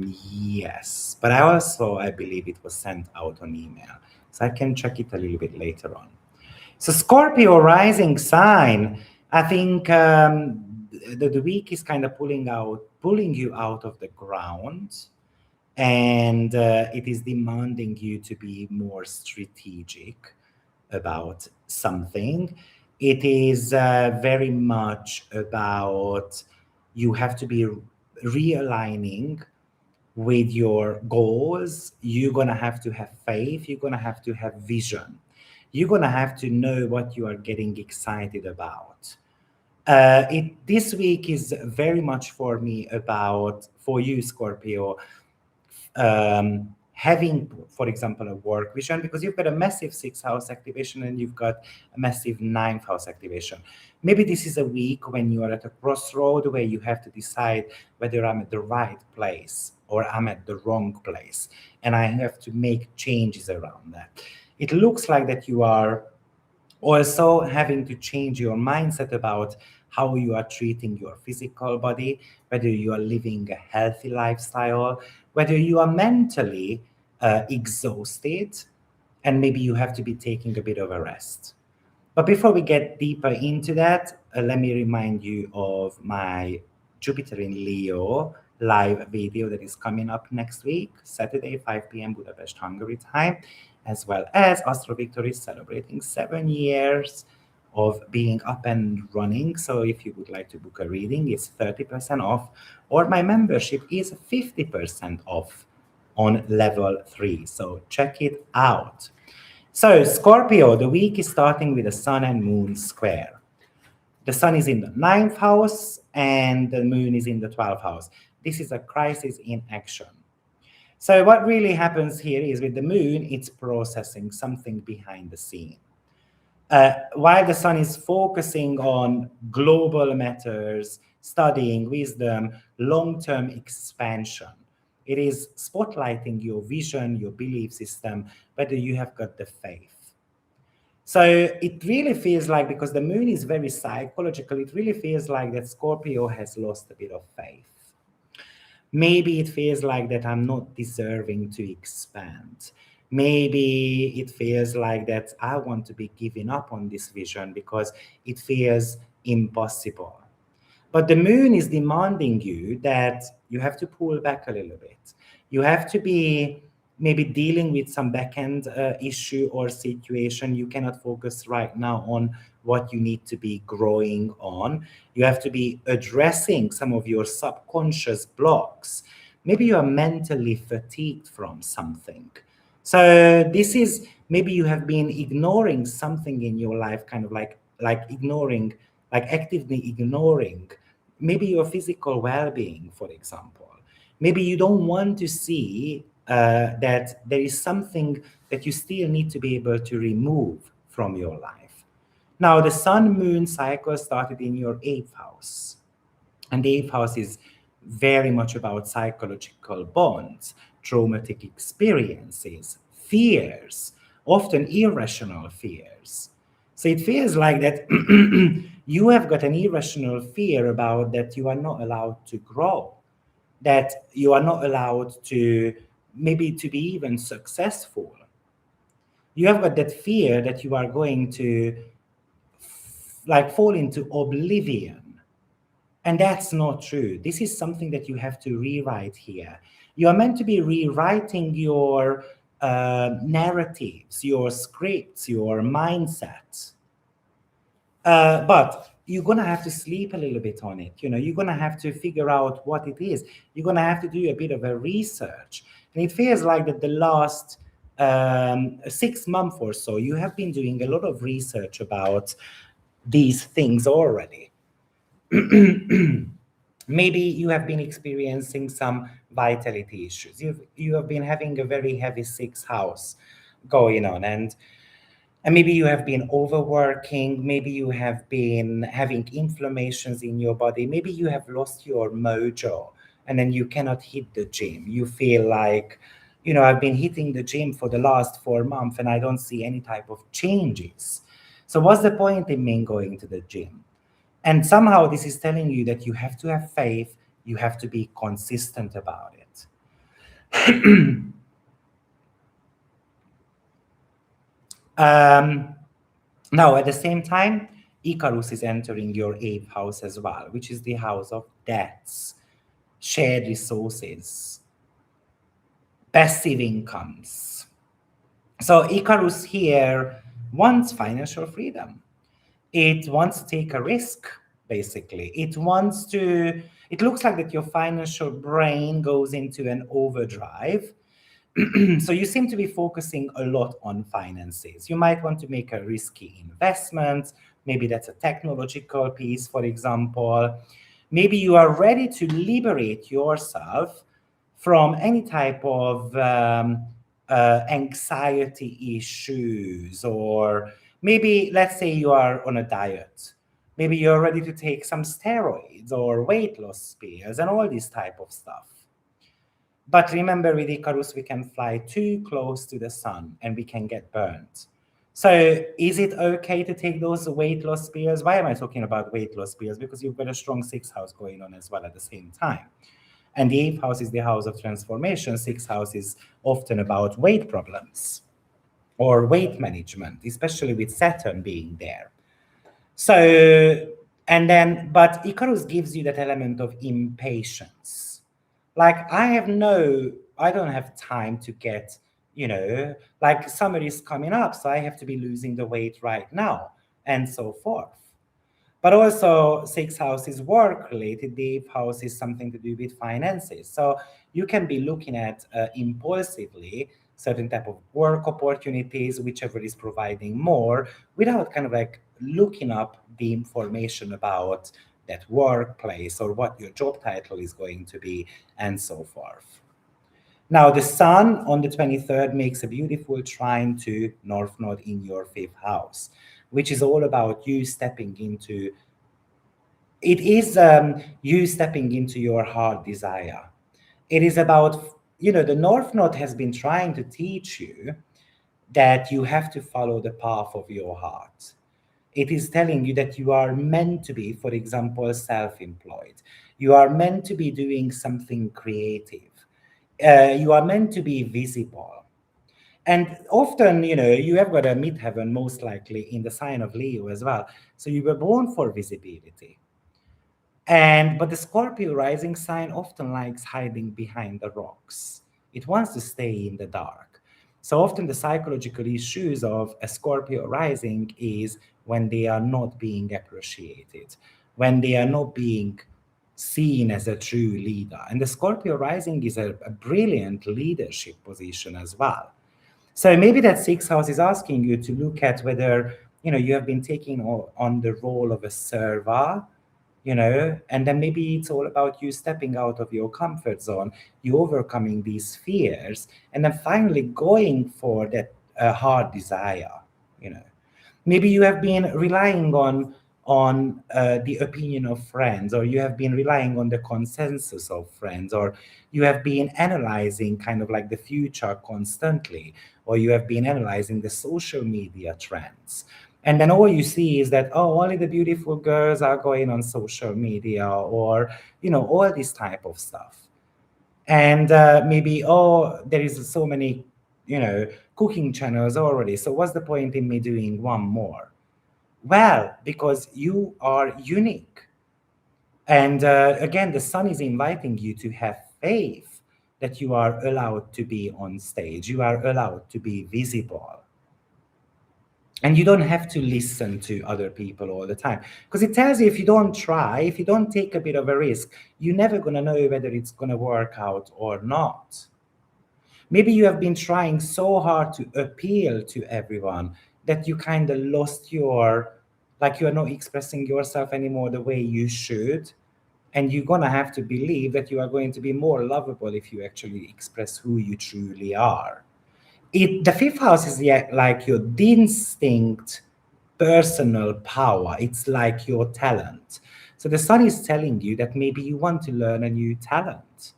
Yes, but I believe it was sent out on email, so I can check it a little bit later on. So Scorpio rising sign, I think the week is kind of pulling you out of the ground, and it is demanding you to be more strategic about something. It is very much about you have to be realigning with your goals. You're going to have faith. You're going to have vision. You're going to have to know what you are getting excited about. This week is very much for me about, for you, Scorpio, having, for example, a work vision, because you've got a massive 6th house activation and you've got a massive 9th house activation. Maybe this is a week when you are at a crossroad where you have to decide whether I'm at the right place or I'm at the wrong place, and I have to make changes around that. It looks like that you are also having to change your mindset about how you are treating your physical body, whether you are living a healthy lifestyle, whether you are mentally exhausted, and maybe you have to be taking a bit of a rest. But before we get deeper into that, let me remind you of my Jupiter in Leo live video that is coming up next week, Saturday, 5 p.m. Budapest, Hungary time, as well as AstroViktor is celebrating 7 years of being up and running. So if you would like to book a reading, it's 30% off, or my membership is 50% off on level 3. So check it out. So Scorpio, the week is starting with a sun and moon square. The sun is in the 9th house and the moon is in the 12th house. This is a crisis in action. So what really happens here is with the moon, it's processing something behind the scene. While the sun is focusing on global matters, studying wisdom, long-term expansion, it is spotlighting your vision, your belief system, whether you have got the faith. So it really feels like, because the moon is very psychological, it really feels like that Scorpio has lost a bit of faith. Maybe it feels like that I'm not deserving to expand. Maybe it feels like that I want to be giving up on this vision because it feels impossible. But the moon is demanding you that you have to pull back a little bit. You have to be maybe dealing with some back-end issue or situation. You cannot focus right now on what you need to be growing on. You have to be addressing some of your subconscious blocks. Maybe you are mentally fatigued from something. So this is, maybe you have been ignoring something in your life, kind of like ignoring, like actively ignoring maybe your physical well-being, for example. Maybe you don't want to see that there is something that you still need to be able to remove from your life. Now, the sun-moon cycle started in your 8th house. And the 8th house is very much about psychological bonds, traumatic experiences, fears, often irrational fears. So it feels like that you have got an irrational fear about that you are not allowed to grow, that you are not allowed to maybe to be even successful. You have got that fear that you are going to like fall into oblivion. And that's not true. This is something that you have to rewrite here. You are meant to be rewriting your narratives, your scripts, your mindset. But you're going to have to sleep a little bit on it. You're going to have to figure out what it is. You're going to have to do a bit of a research. And it feels like that the last 6 months or so, you have been doing a lot of research about these things already. Maybe you have been experiencing some vitality issues. You have been having a very heavy 6th house going on, and maybe you have been overworking, maybe you have been having inflammations in your body, maybe you have lost your mojo and then you cannot hit the gym. You feel like, I've been hitting the gym for the last 4 months and I don't see any type of changes. So what's the point in me going to the gym? And somehow this is telling you that you have to have faith, you have to be consistent about it. Now, at the same time, Icarus is entering your 8th house as well, which is the house of debts, shared resources, passive incomes. So Icarus here wants financial freedom. It wants to take a risk, basically. It looks like that your financial brain goes into an overdrive. So you seem to be focusing a lot on finances. You might want to make a risky investment. Maybe that's a technological piece, for example. Maybe you are ready to liberate yourself from any type of anxiety issues, or maybe let's say you are on a diet. Maybe you're ready to take some steroids or weight loss pills and all this type of stuff. But remember, with Icarus, we can fly too close to the sun and we can get burnt. So is it okay to take those weight loss pills? Why am I talking about weight loss pills? Because you've got a strong 6th house going on as well at the same time. And the 8th house is the house of transformation. 6th house is often about weight problems or weight management, especially with Saturn being there. So, but Icarus gives you that element of impatience. Like, I don't have time to get, like summer is coming up, so I have to be losing the weight right now, and so forth. But also, sixth house is work related, the eighth house is something to do with finances. So you can be looking at impulsively certain type of work opportunities, whichever is providing more, without kind of like looking up the information about that workplace or what your job title is going to be, and so forth. Now, the sun on the 23rd makes a beautiful trine to North Node in your fifth house, which is all about you stepping into it is you stepping into your heart desire. It is about, the North Node has been trying to teach you that you have to follow the path of your heart. It is telling you that you are meant to be, for example, self employed. You are meant to be doing something creative. You are meant to be visible. And often, you have got a midheaven most likely in the sign of Leo as well. So you were born for visibility. But the Scorpio rising sign often likes hiding behind the rocks. It wants to stay in the dark. So often the psychological issues of a Scorpio rising is when they are not being appreciated, when they are not being seen as a true leader. And the Scorpio rising is a brilliant leadership position as well. So maybe that sixth house is asking you to look at whether, you have been taking on the role of a server, and then maybe it's all about you stepping out of your comfort zone, you overcoming these fears, and then finally going for that hard desire. you know Maybe you have been relying on the opinion of friends, or you have been relying on the consensus of friends, or you have been analyzing kind of like the future constantly, or you have been analyzing the social media trends. And then all you see is that, oh, only the beautiful girls are going on social media, or all this type of stuff. And maybe, oh, there is so many cooking channels already, so what's the point in me doing one more? Well, because you are unique. And again, the sun is inviting you to have faith that you are allowed to be on stage, you are allowed to be visible. And you don't have to listen to other people all the time, because it tells you, if you don't try, if you don't take a bit of a risk, you're never going to know whether it's going to work out or not. Maybe you have been trying so hard to appeal to everyone that you kind of lost like you are not expressing yourself anymore the way you should. And you're going to have to believe that you are going to be more lovable if you actually express who you truly are. The fifth house is like your distinct personal power. It's like your talent. So the sun is telling you that maybe you want to learn a new talent.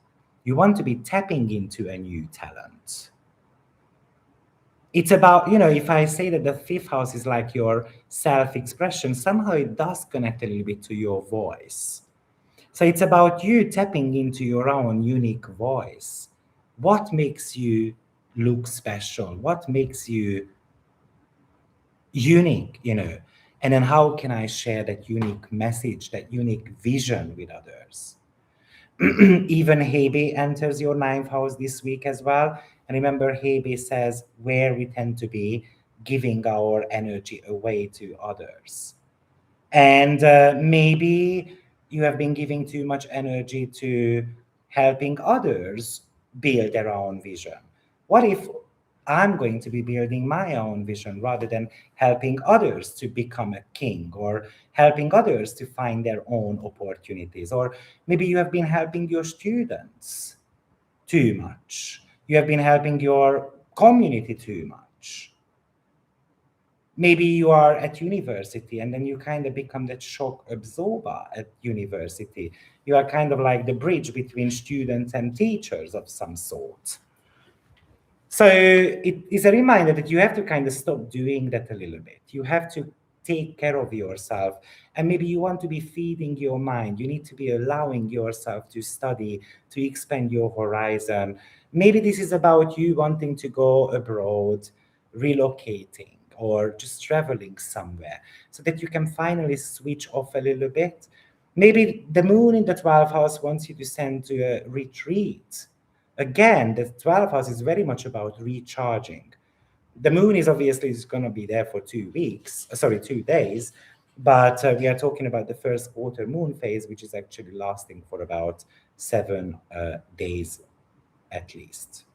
You want to be tapping into a new talent. It's about, if I say that the fifth house is like your self-expression, somehow it does connect a little bit to your voice. So it's about you tapping into your own unique voice. What makes you look special? What makes you unique, And then how can I share that unique message, that unique vision with others? Even Hebe enters your ninth house this week as well. And remember, Hebe says where we tend to be giving our energy away to others. And maybe you have been giving too much energy to helping others build their own vision. What if I'm going to be building my own vision rather than helping others to become a king, or helping others to find their own opportunities? Or maybe you have been helping your students too much. You have been helping your community too much. Maybe you are at university and then you kind of become that shock absorber at university. You are kind of like the bridge between students and teachers of some sort. So it is a reminder that you have to kind of stop doing that a little bit. You have to take care of yourself. And maybe you want to be feeding your mind. You need to be allowing yourself to study, to expand your horizon. Maybe this is about you wanting to go abroad, relocating, or just traveling somewhere, so that you can finally switch off a little bit. Maybe the moon in the 12th house wants you to send to a retreat. Again, the 12th house is very much about recharging. The moon is obviously going to be there for 2 weeks, 2 days, But we are talking about the first quarter moon phase, which is actually lasting for about 7 days at least.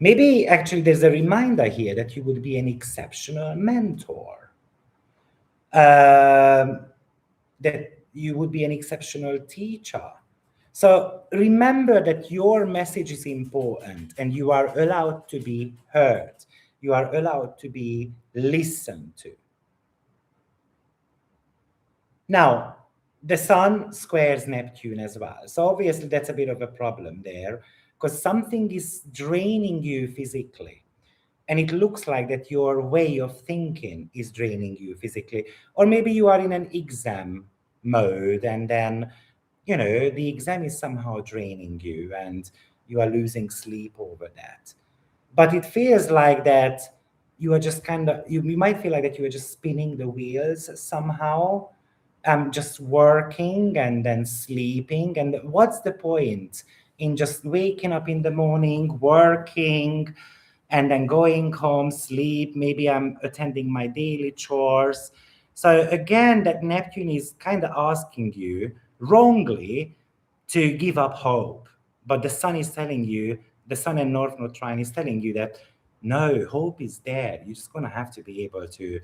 Maybe actually there's a reminder here that you would be an exceptional mentor, that you would be an exceptional teacher. So remember that your message is important and you are allowed to be heard. You are allowed to be listened to. Now, the Sun squares Neptune as well. So obviously that's a bit of a problem there because something is draining you physically. And it looks like that your way of thinking is draining you physically. Or maybe you are in an exam mode and then, the exam is somehow draining you and you are losing sleep over that. But it feels like that you are just you might feel like that you are just spinning the wheels somehow, just working and then sleeping. And what's the point in just waking up in the morning, working, and then going home, sleep? Maybe I'm attending my daily chores. So again, that Neptune is kind of asking you wrongly to give up hope. But the sun is telling you, the sun and north node trine is telling you that no, hope is there. You're just going to have to be able to,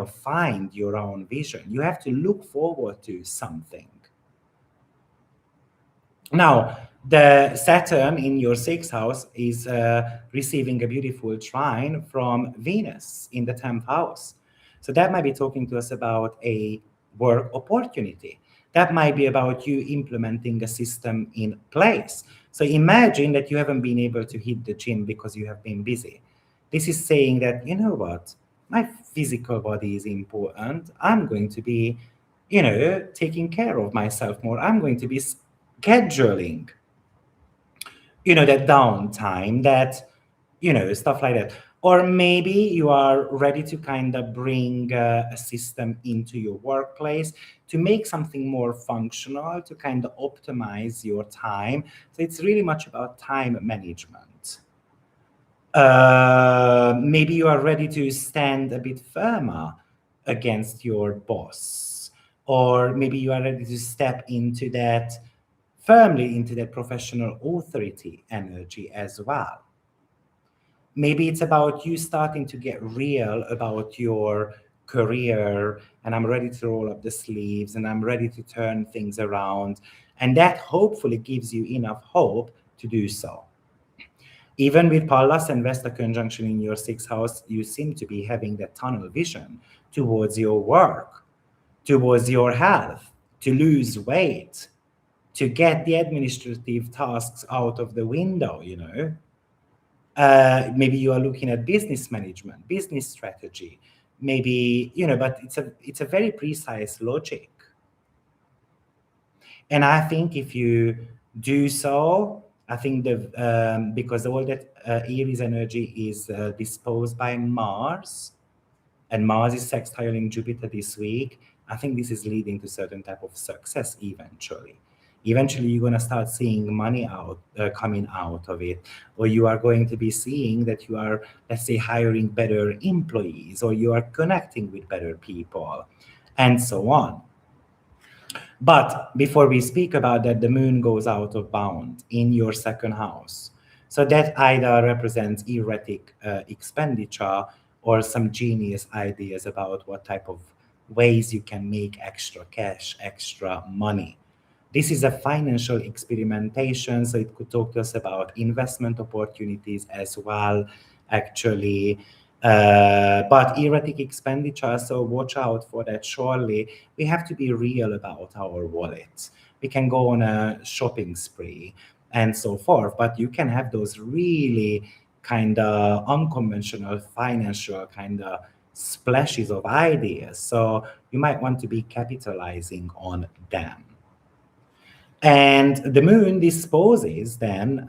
find your own vision. You have to look forward to something. Now, the Saturn in your sixth house is receiving a beautiful trine from Venus in the 10th house. So that might be talking to us about a work opportunity. That might be about you implementing a system in place. So imagine that you haven't been able to hit the gym because you have been busy. This is saying that, you know what, my physical body is important. I'm going to be, taking care of myself more. I'm going to be scheduling, that downtime, that, stuff like that. Or maybe you are ready to kind of bring a system into your workplace to make something more functional, to kind of optimize your time. So it's really much about time management. Maybe you are ready to stand a bit firmer against your boss, or maybe you are ready to step into that firmly into that professional authority energy as well. Maybe it's about you starting to get real about your career, and I'm ready to roll up the sleeves and I'm ready to turn things around. And that hopefully gives you enough hope to do so. Even with Pallas and Vesta conjunction in your sixth house, you seem to be having that tunnel vision towards your work, towards your health, to lose weight, to get the administrative tasks out of the window. Maybe you are looking at business management, business strategy, maybe, but it's a very precise logic. And I think if you do so, I think because all that Aries energy is disposed by Mars, and Mars is sextiling Jupiter this week, I think this is leading to certain type of success eventually. Eventually, you're going to start seeing money coming out of it, or you are going to be seeing that you are, let's say, hiring better employees, or you are connecting with better people, and so on. But before we speak about that, the moon goes out of bound in your second house. So that either represents erratic expenditure or some genius ideas about what type of ways you can make extra cash, extra money. This is a financial experimentation, so it could talk to us about investment opportunities as well, actually. But erratic expenditure, so watch out for that. Surely we have to be real about our wallets. We can go on a shopping spree and so forth, but you can have those really kind of unconventional financial kind of splashes of ideas. So you might want to be capitalizing on them. And the moon disposes then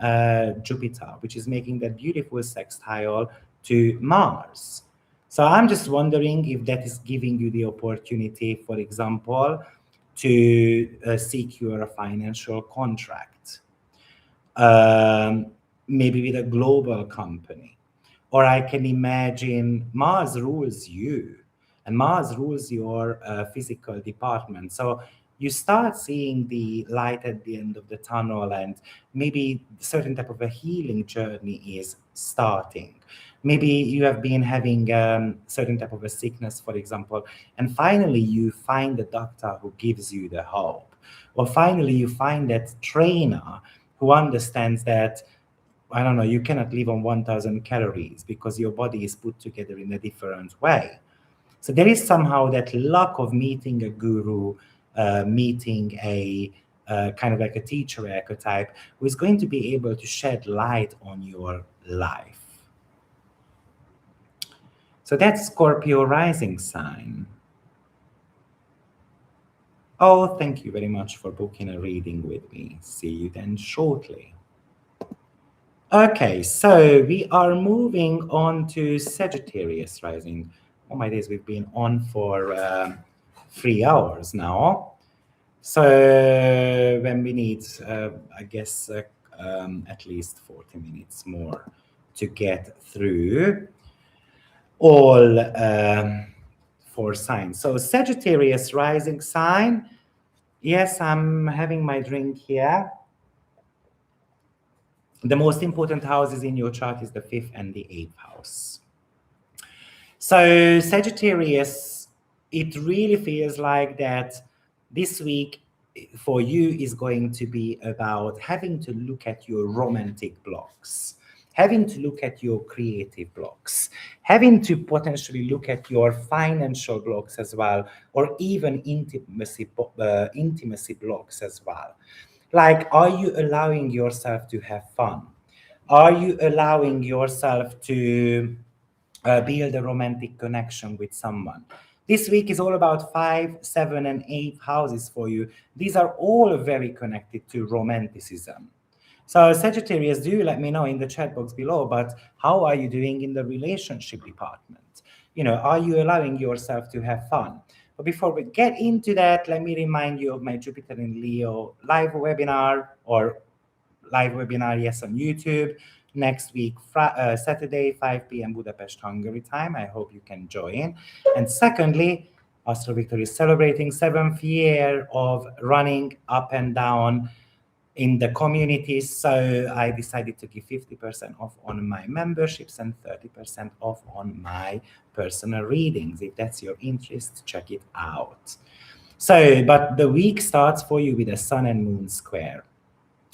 Jupiter, which is making that beautiful sextile to Mars. So I'm just wondering if that is giving you the opportunity, for example, to secure a financial contract, maybe with a global company. Or I can imagine Mars rules you. and Mars rules your physical department. So you start seeing the light at the end of the tunnel, and maybe certain type of a healing journey is starting. Maybe you have been having certain type of a sickness, for example, and finally you find the doctor who gives you the hope, or finally you find that trainer who understands that, I don't know, you cannot live on 1000 calories because your body is put together in a different way. So there is somehow that luck of meeting a guru, meeting a kind of like a teacher archetype who is going to be able to shed light on your life. So that's Scorpio rising sign. Oh, thank you very much for booking a reading with me. See you then shortly. Okay, so we are moving on to Sagittarius rising. Oh my days, we've been on for 3 hours now. So when we need, I guess, at least 40 minutes more to get through all 4 signs. So Sagittarius rising sign. Yes, I'm having my drink here. The most important houses in your chart is the 5th and the 8th house. So Sagittarius, it really feels like that this week for you is going to be about having to look at your romantic blocks, having to look at your creative blocks, having to potentially look at your financial blocks as well, or even intimacy blocks as well. Like, are you allowing yourself to have fun? Are you allowing yourself to build a romantic connection with someone? This week is all about 5, 7, and 8 houses for you. These are all very connected to romanticism. So Sagittarius, do let me know in the chat box below, but how are you doing in the relationship department? You know, are you allowing yourself to have fun? But before we get into that, let me remind you of my Jupiter in Leo live webinar, yes, on YouTube next week, Saturday, 5 p.m. Budapest, Hungary time. I hope you can join. And secondly, AstroViktor is celebrating 7th year of running up and down in the community. So I decided to give 50% off on my memberships and 30% off on my personal readings. If that's your interest, check it out. So, but the week starts for you with a Sun and Moon square.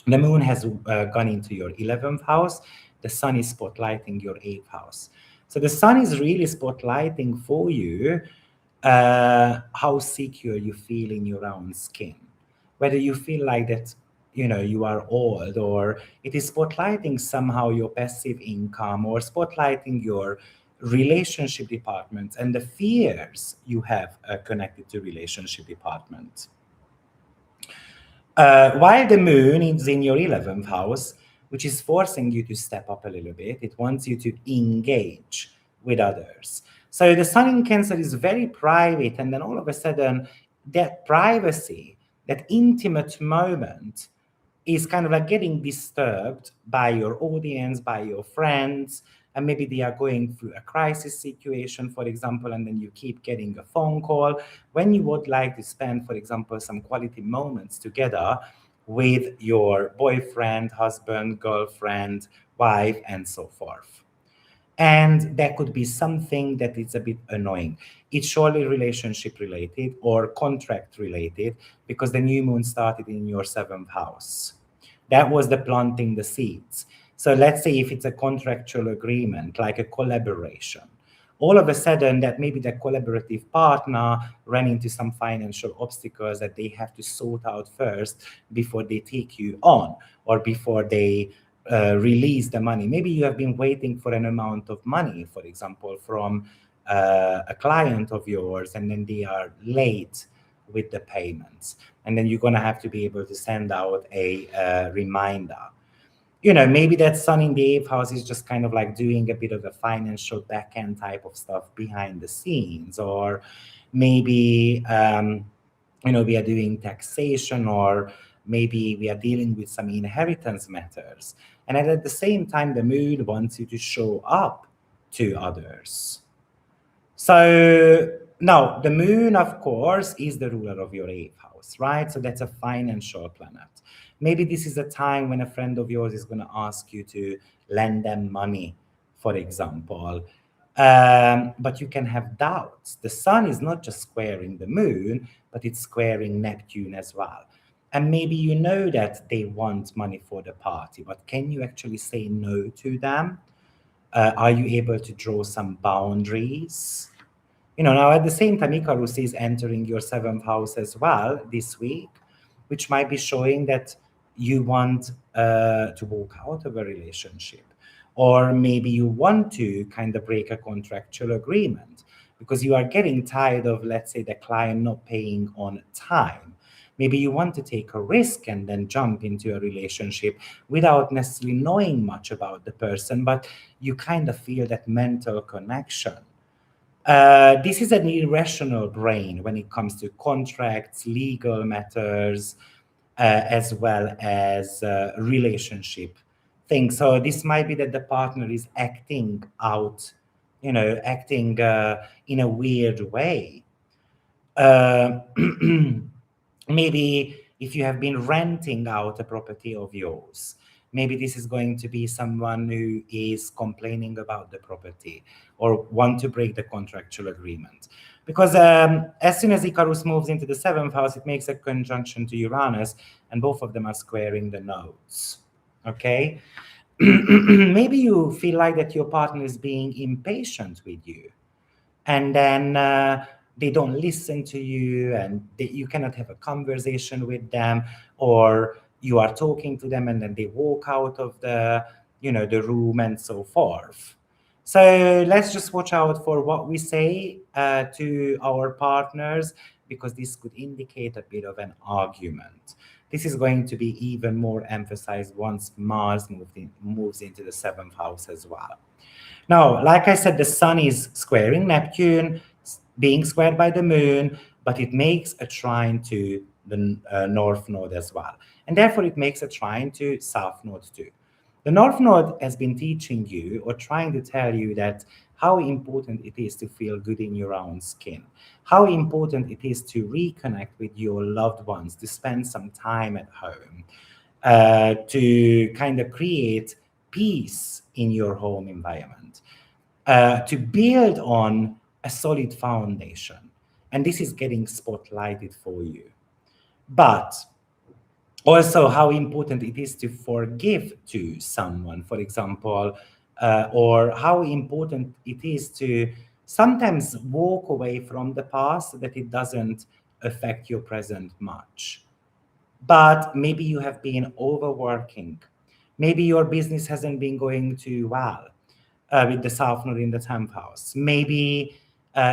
The moon has gone into your 11th house. The sun is spotlighting your 8th house. So the sun is really spotlighting for you how secure you feel in your own skin. Whether you feel like that, you know, you are old, or it is spotlighting somehow your passive income, or spotlighting your relationship department and the fears you have connected to relationship department. While the moon is in your 11th house, which is forcing you to step up a little bit, it wants you to engage with others. So the sun in Cancer is very private, and then all of a sudden, that privacy, that intimate moment, is kind of like getting disturbed by your audience, by your friends, and maybe they are going through a crisis situation, for example, and then you keep getting a phone call when you would like to spend, for example, some quality moments together with your boyfriend, husband, girlfriend, wife, and so forth. And that could be something that is a bit annoying. It's surely relationship related or contract related, because the new moon started in your 7th house. That was the planting the seeds. So let's say if it's a contractual agreement, like a collaboration, all of a sudden that maybe the collaborative partner ran into some financial obstacles that they have to sort out first before they take you on, or before they release the money. Maybe you have been waiting for an amount of money, for example, from a client of yours, and then they are late with the payments. And then you're going to have to be able to send out a reminder. You know, maybe that sun in the 8th house is just kind of like doing a bit of a financial back-end type of stuff behind the scenes. Or maybe, you know, we are doing taxation, or maybe we are dealing with some inheritance matters. And at the same time, the moon wants you to show up to others. So Now, the moon, of course, is the ruler of your eighth house, right? So that's a financial planet. Maybe this is a time when a friend of yours is going to ask you to lend them money, for example. But you can have doubts. The sun is not just squaring the moon, but it's squaring Neptune as well. And maybe you know that they want money for the party, but can you actually say no to them? Are you able to draw some boundaries? Now at the same time, Icarus is entering your seventh house as well this week, which might be showing that you want to walk out of a relationship, or maybe you want to kind of break a contractual agreement because you are getting tired of, let's say, the client not paying on time. Maybe you want to take a risk and then jump into a relationship without necessarily knowing much about the person, but you kind of feel that mental connection. This is an irrational brain when it comes to contracts, legal matters, as well as relationship things. So this might be that the partner is acting out, acting in a weird way. Uh, Maybe if you have been renting out a property of yours, maybe this is going to be someone who is complaining about the property or want to break the contractual agreement. Because as soon as Icarus moves into the seventh house, it makes a conjunction to Uranus, and both of them are squaring the nodes. Okay? Maybe you feel like that your partner is being impatient with you, and then they don't listen to you, and you cannot have a conversation with them, or you are talking to them and then they walk out of the room and so forth. So let's just watch out for what we say to our partners, because this could indicate a bit of an argument. This is going to be even more emphasized once Mars moves into the seventh house as well. Now, like I said, the sun is squaring Neptune, being squared by the moon, but it makes a trine to the north node as well. And therefore, it makes a trine to south node too. The north node has been teaching you or trying to tell you that how important it is to feel good in your own skin, how important it is to reconnect with your loved ones, to spend some time at home, to kind of create peace in your home environment, to build on a solid foundation. And this is getting spotlighted for you. But also how important it is to forgive to someone, for example, or how important it is to sometimes walk away from the past so that it doesn't affect your present much. But maybe you have been overworking. Maybe your business hasn't been going too well with the South Node in the 10th house. Maybe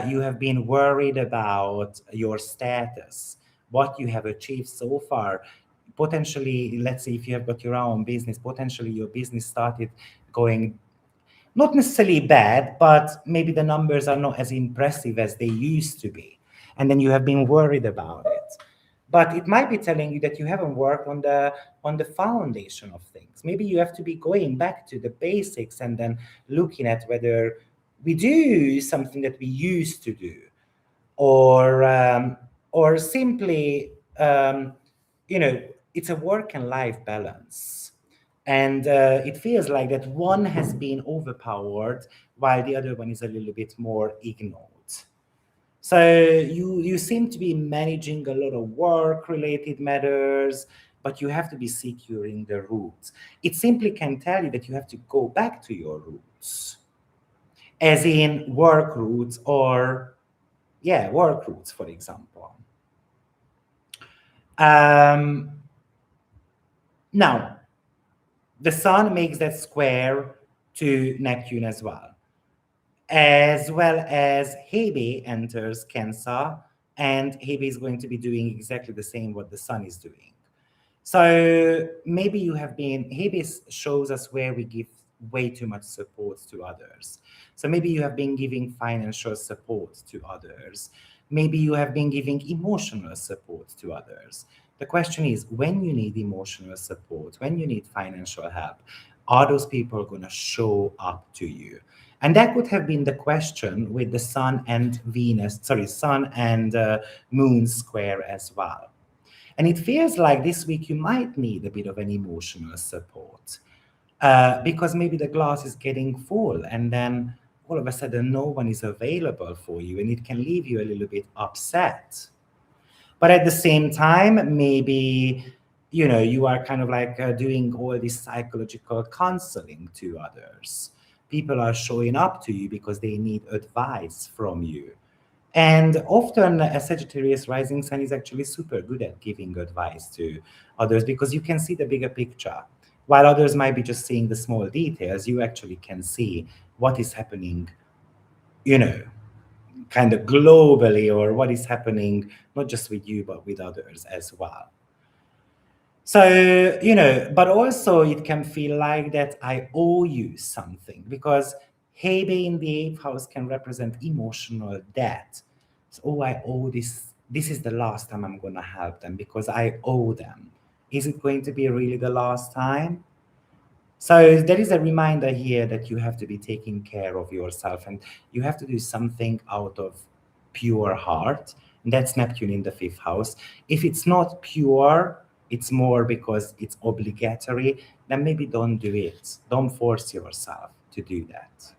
you have been worried about your status, what you have achieved so far. Potentially, let's say if you have got your own business, potentially your business started going not necessarily bad, but maybe the numbers are not as impressive as they used to be. And then you have been worried about it. But it might be telling you that you haven't worked on the foundation of things. Maybe you have to be going back to the basics and then looking at whether we do something that we used to do, or simply you know it's a work and life balance, and it feels like that one has been overpowered while the other one is a little bit more ignored. So you seem to be managing a lot of work related matters, but you have to be securing the roots. It simply can tell you that you have to go back to your roots, as in work roots, or yeah, work roots, for example. um, Now, the sun makes that square to Neptune as well as Hebe enters Cancer, and Hebe is going to be doing exactly the same what the sun is doing. So maybe you have been, Hebe shows us where we give way too much support to others. So maybe you have been giving financial support to others. Maybe you have been giving emotional support to others. The question is, when you need emotional support, when you need financial help, are those people going to show up to you? And that would have been the question with the Sun and Moon square as well. And it feels like this week you might need a bit of an emotional support because maybe the glass is getting full and then all of a sudden no one is available for you and it can leave you a little bit upset. But at the same time, maybe, you are kind of like doing all this psychological counseling to others. People are showing up to you because they need advice from you. And often a Sagittarius rising sign is actually super good at giving advice to others because you can see the bigger picture. While others might be just seeing the small details, you actually can see what is happening, you know, kind of globally, or what is happening not just with you but with others as well. So, but also it can feel like that I owe you something because Hebe in the eighth house can represent emotional debt. So, oh, I owe this. This is the last time I'm going to help them because I owe them. Is it going to be really the last time? So there is a reminder here that you have to be taking care of yourself and you have to do something out of pure heart. And that's Neptune in the fifth house. If it's not pure, it's more because it's obligatory, then maybe don't do it. Don't force yourself to do that.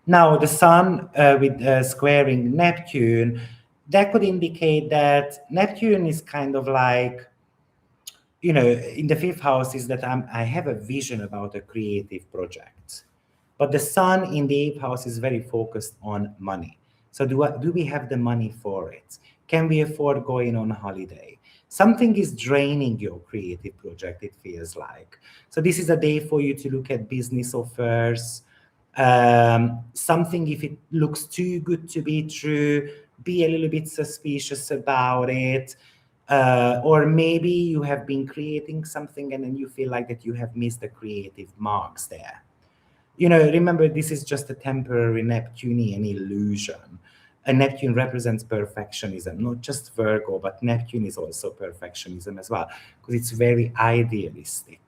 Now, the Sun with squaring Neptune, that could indicate that Neptune is kind of like, in the fifth house is that I have a vision about a creative project. But the Sun in the eighth house is very focused on money. So do we have the money for it? Can we afford going on a holiday? Something is draining your creative project, it feels like. So this is a day for you to look at business offers. Something, if it looks too good to be true, be a little bit suspicious about it. Or maybe you have been creating something and then you feel like that you have missed the creative marks there. Remember, this is just a temporary Neptunian illusion. And Neptune represents perfectionism, not just Virgo, but Neptune is also perfectionism as well, because it's very idealistic.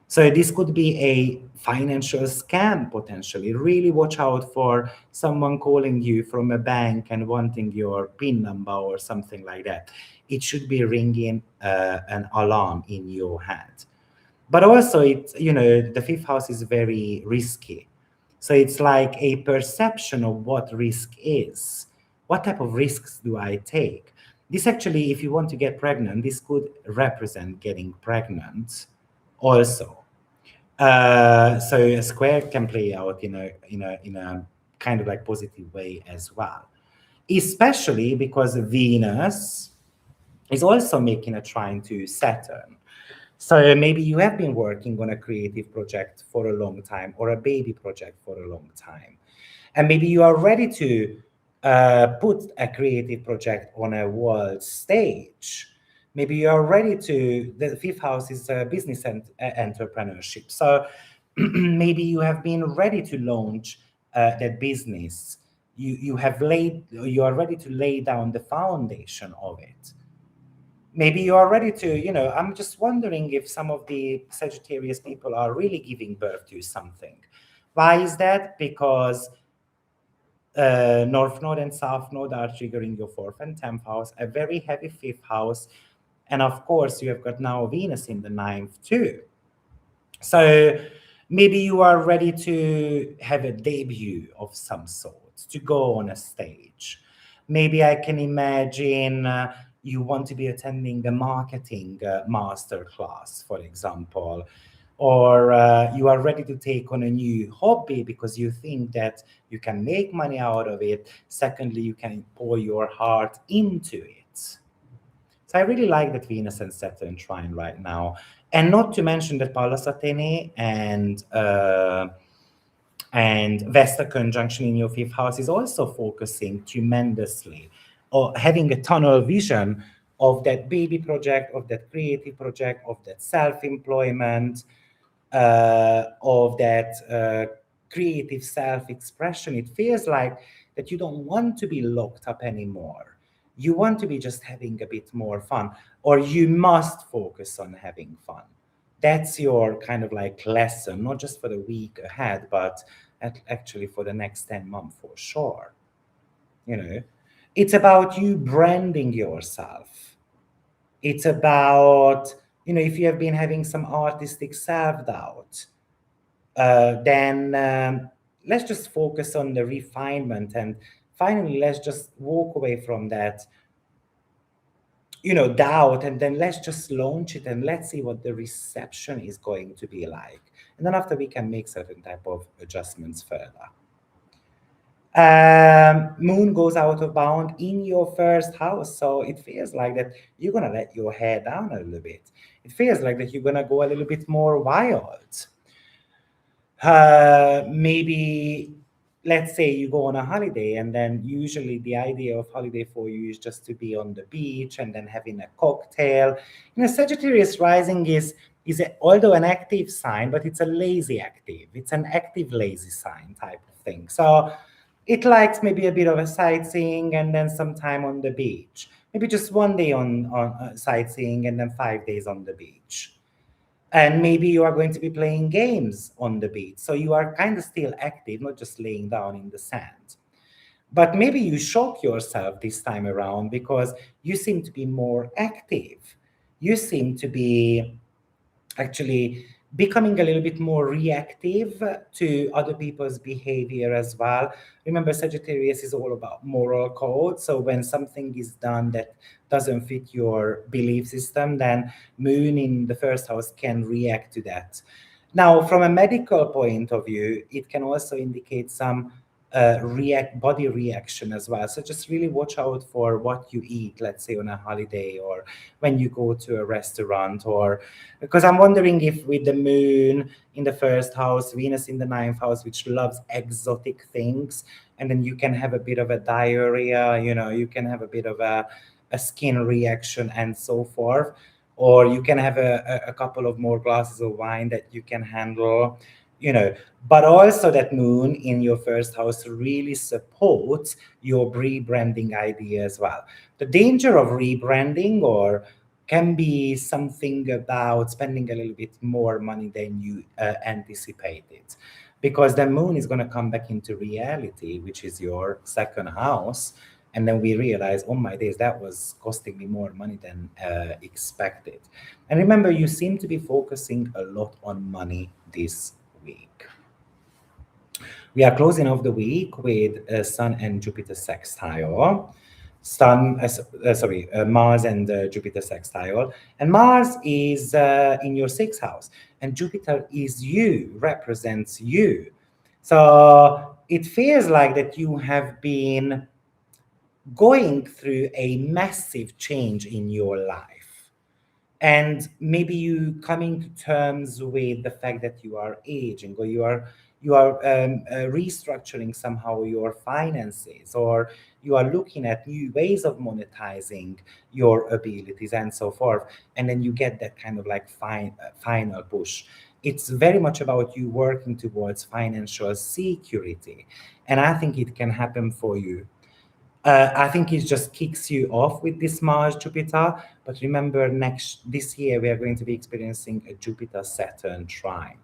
So this could be a financial scam potentially. Really watch out for someone calling you from a bank and wanting your PIN number or something like that. It should be ringing an alarm in your head. But also, the fifth house is very risky. So it's like a perception of what risk is. What type of risks do I take? This actually, if you want to get pregnant, this could represent getting pregnant also. So a square can play out in a kind of like positive way as well, especially because Venus is also making a trine to Saturn. So maybe you have been working on a creative project for a long time or a baby project for a long time. And maybe you are ready to put a creative project on a world stage. Maybe you are ready to, the fifth house is business and entrepreneurship. So maybe you have been ready to launch that business. You are ready to lay down the foundation of it. Maybe you are ready to, I'm just wondering if some of the Sagittarius people are really giving birth to something. Why is that? Because North Node and South Node are triggering your fourth and 10th house, a very heavy fifth house. And of course, you have got now Venus in the ninth too. So maybe you are ready to have a debut of some sort, to go on a stage. Maybe I can imagine you want to be attending a marketing master class, for example, or you are ready to take on a new hobby because you think that you can make money out of it. Secondly, you can pour your heart into it. So I really like that Venus and Saturn trine right now. And not to mention that Pallas Athene and Vesta conjunction in your fifth house is also focusing tremendously or having a tunnel vision of that baby project, of that creative project, of that self-employment, of that creative self-expression. It feels like that you don't want to be locked up anymore. You want to be just having a bit more fun, or you must focus on having fun. That's your kind of like lesson, not just for the week ahead, but actually for the next 10 months for sure. You know, it's about you branding yourself. It's about, if you have been having some artistic self-doubt, then let's just focus on the refinement. And finally, let's just walk away from that, doubt, and then let's just launch it and let's see what the reception is going to be like. And then after, we can make certain type of adjustments further. Moon goes out of bound in your first house, so it feels like that you're gonna let your hair down a little bit. It feels like that you're gonna go a little bit more wild. Maybe, let's say you go on a holiday, and then usually the idea of holiday for you is just to be on the beach and then having a cocktail. Sagittarius rising although an active sign, but it's a lazy active. It's an active lazy sign type of thing. So it likes maybe a bit of a sightseeing and then some time on the beach. Maybe just one day on sightseeing and then 5 days on the beach. And maybe you are going to be playing games on the beach. So you are kind of still active, not just laying down in the sand. But maybe you shock yourself this time around because you seem to be more active. You seem to be actually becoming a little bit more reactive to other people's behavior as well. Remember, Sagittarius is all about moral code. So when something is done that doesn't fit your belief system, then Moon in the first house can react to that. Now, from a medical point of view, it can also indicate some body reaction as well. So just really watch out for what you eat, let's say on a holiday or when you go to a restaurant, or because I'm wondering if with the Moon in the first house, Venus in the ninth house, which loves exotic things, and then you can have a bit of a diarrhea, you can have a bit of a skin reaction and so forth, or you can have a couple of more glasses of wine that you can handle, but also that Moon in your first house really supports your rebranding idea as well. The danger of rebranding or can be something about spending a little bit more money than you anticipated, because the Moon is going to come back into reality, which is your second house. And then we realize, oh my days, that was costing me more money than expected. And remember, you seem to be focusing a lot on money this week. We are closing off the week with Sun and Jupiter sextile. Mars and Jupiter sextile. And Mars is in your sixth house, and Jupiter is you, represents you. So it feels like that you have been going through a massive change in your life. And maybe you coming to terms with the fact that you are aging, or you are restructuring somehow your finances, or you are looking at new ways of monetizing your abilities and so forth. And then you get that kind of like final push. It's very much about you working towards financial security. And I think it can happen for you. I think it just kicks you off with this Mars Jupiter. But remember, this year we are going to be experiencing a Jupiter Saturn trine,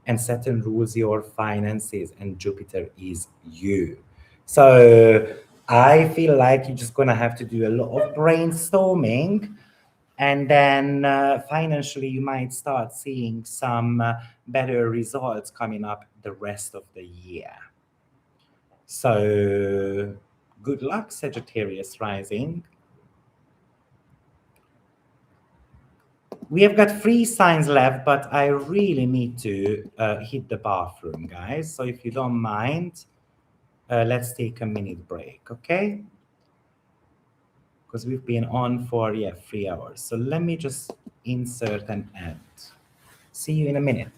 and Saturn rules your finances, and Jupiter is you. So I feel like you're just gonna have to do a lot of brainstorming, and then financially you might start seeing some better results coming up the rest of the year. So good luck, Sagittarius rising. We have got 3 signs left, but I really need to hit the bathroom, guys. So if you don't mind, let's take a minute break, okay? Because we've been on for, 3 hours. So let me just insert an ad. See you in a minute.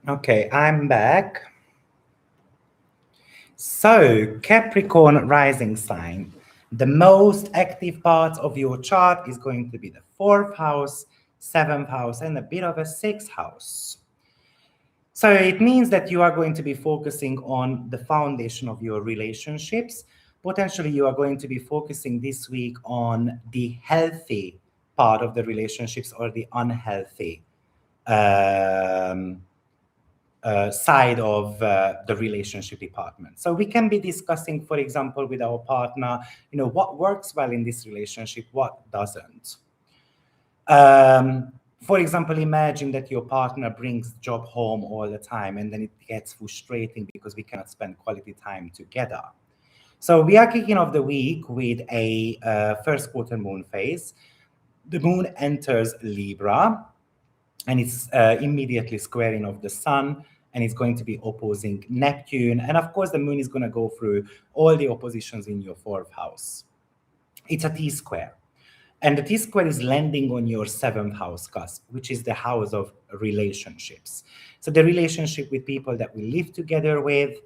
Okay, I'm back. So, Capricorn rising sign. The most active part of your chart is going to be the fourth house, seventh house, and a bit of a sixth house. So it means that you are going to be focusing on the foundation of your relationships. Potentially, you are going to be focusing this week on the healthy part of the relationships or the unhealthy um, side of the relationship department. So we can be discussing, for example, with our partner, what works well in this relationship, what doesn't. For example, imagine that your partner brings job home all the time and then it gets frustrating because we cannot spend quality time together. So we are kicking off the week with a first quarter moon phase. The moon enters Libra and it's immediately squaring off the sun, and it's going to be opposing Neptune. And of course, the moon is going to go through all the oppositions in your fourth house. It's a T square. And the T square is landing on your seventh house cusp, which is the house of relationships. So the relationship with people that we live together with,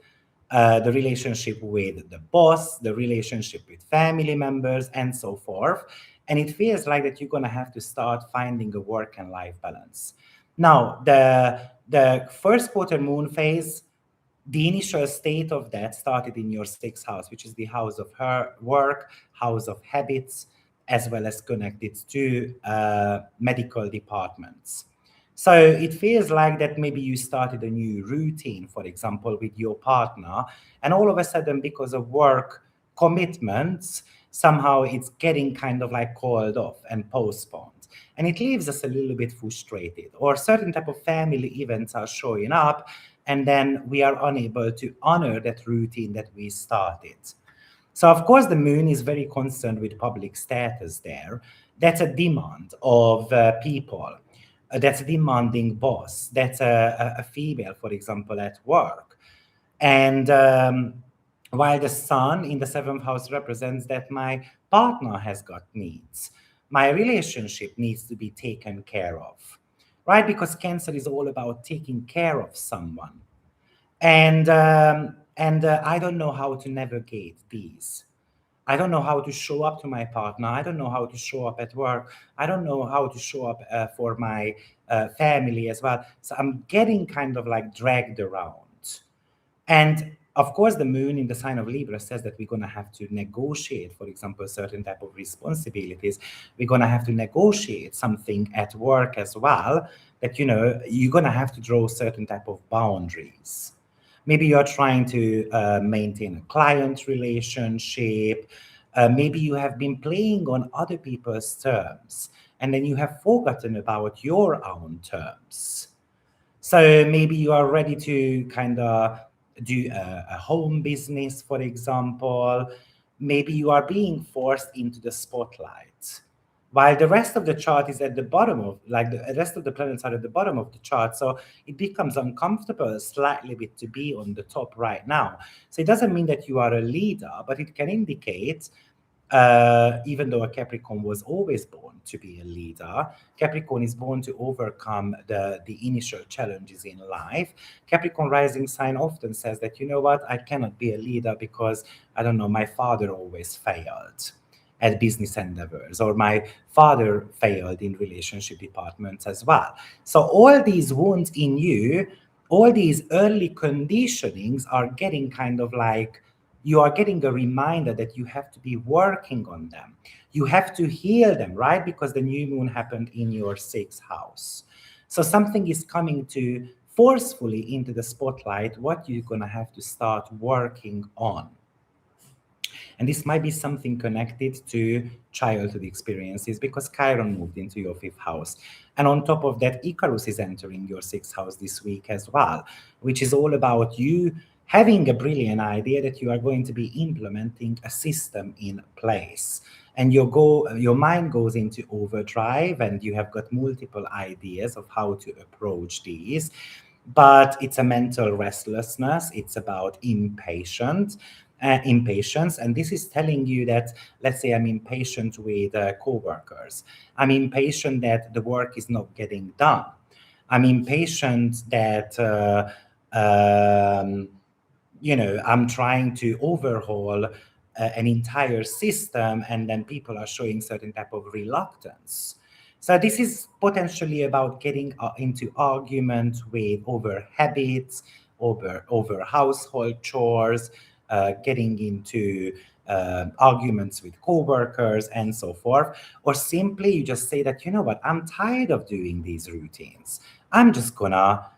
the relationship with the boss, the relationship with family members, and so forth. And it feels like that you're going to have to start finding a work and life balance. Now, the first quarter moon phase, the initial state of that started in your sixth house, which is the house of her work, house of habits, as well as connected to medical departments. So it feels like that maybe you started a new routine, for example, with your partner, and all of a sudden, because of work commitments, somehow it's getting kind of like called off and postponed. And it leaves us a little bit frustrated, or certain type of family events are showing up, and then we are unable to honor that routine that we started. So, of course, the moon is very concerned with public status there. That's a demand of people. That's a demanding boss. That's a female, for example, at work. And while the sun in the seventh house represents that my partner has got needs, my relationship needs to be taken care of, right? Because Cancer is all about taking care of someone. And I don't know how to navigate these. I don't know how to show up to my partner. I don't know how to show up at work. I don't know how to show up for my family as well. So I'm getting kind of like dragged around. And of course, the moon in the sign of Libra says that we're going to have to negotiate, for example, certain type of responsibilities. We're going to have to negotiate something at work as well, that, you're going to have to draw certain type of boundaries. Maybe you're trying to maintain a client relationship. Maybe you have been playing on other people's terms, and then you have forgotten about your own terms. So maybe you are ready to kind of do a home business, for example. Maybe you are being forced into the spotlight, while the rest of the chart is at the bottom of, like the rest of the planets are at the bottom of the chart. So it becomes uncomfortable slightly bit to be on the top right now. So it doesn't mean that you are a leader, but it can indicate, even though a Capricorn was always born to be a leader, Capricorn is born to overcome the initial challenges in life. Capricorn rising sign often says that, you know what, I cannot be a leader because, I don't know, my father always failed at business endeavors, or my father failed in relationship departments as well. So all these wounds in you, all these early conditionings are getting kind of like, you are getting a reminder that you have to be working on them. You have to heal them, right? Because the new moon happened in your sixth house. So something is coming to forcefully into the spotlight, what you're going to have to start working on. And this might be something connected to childhood experiences, because Chiron moved into your fifth house. And on top of that, Icarus is entering your sixth house this week as well, which is all about you having a brilliant idea that you are going to be implementing a system in place. And your mind goes into overdrive, and you have got multiple ideas of how to approach these. But it's a mental restlessness. It's about impatience, and this is telling you that, let's say, I'm impatient with co-workers. I'm impatient that the work is not getting done. I'm impatient that um, I'm trying to overhaul an entire system, and then people are showing certain type of reluctance. So this is potentially about getting into argument with over habits, over household chores, getting into arguments with coworkers and so forth, or simply you just say that, you know what, I'm tired of doing these routines. I'm just gonna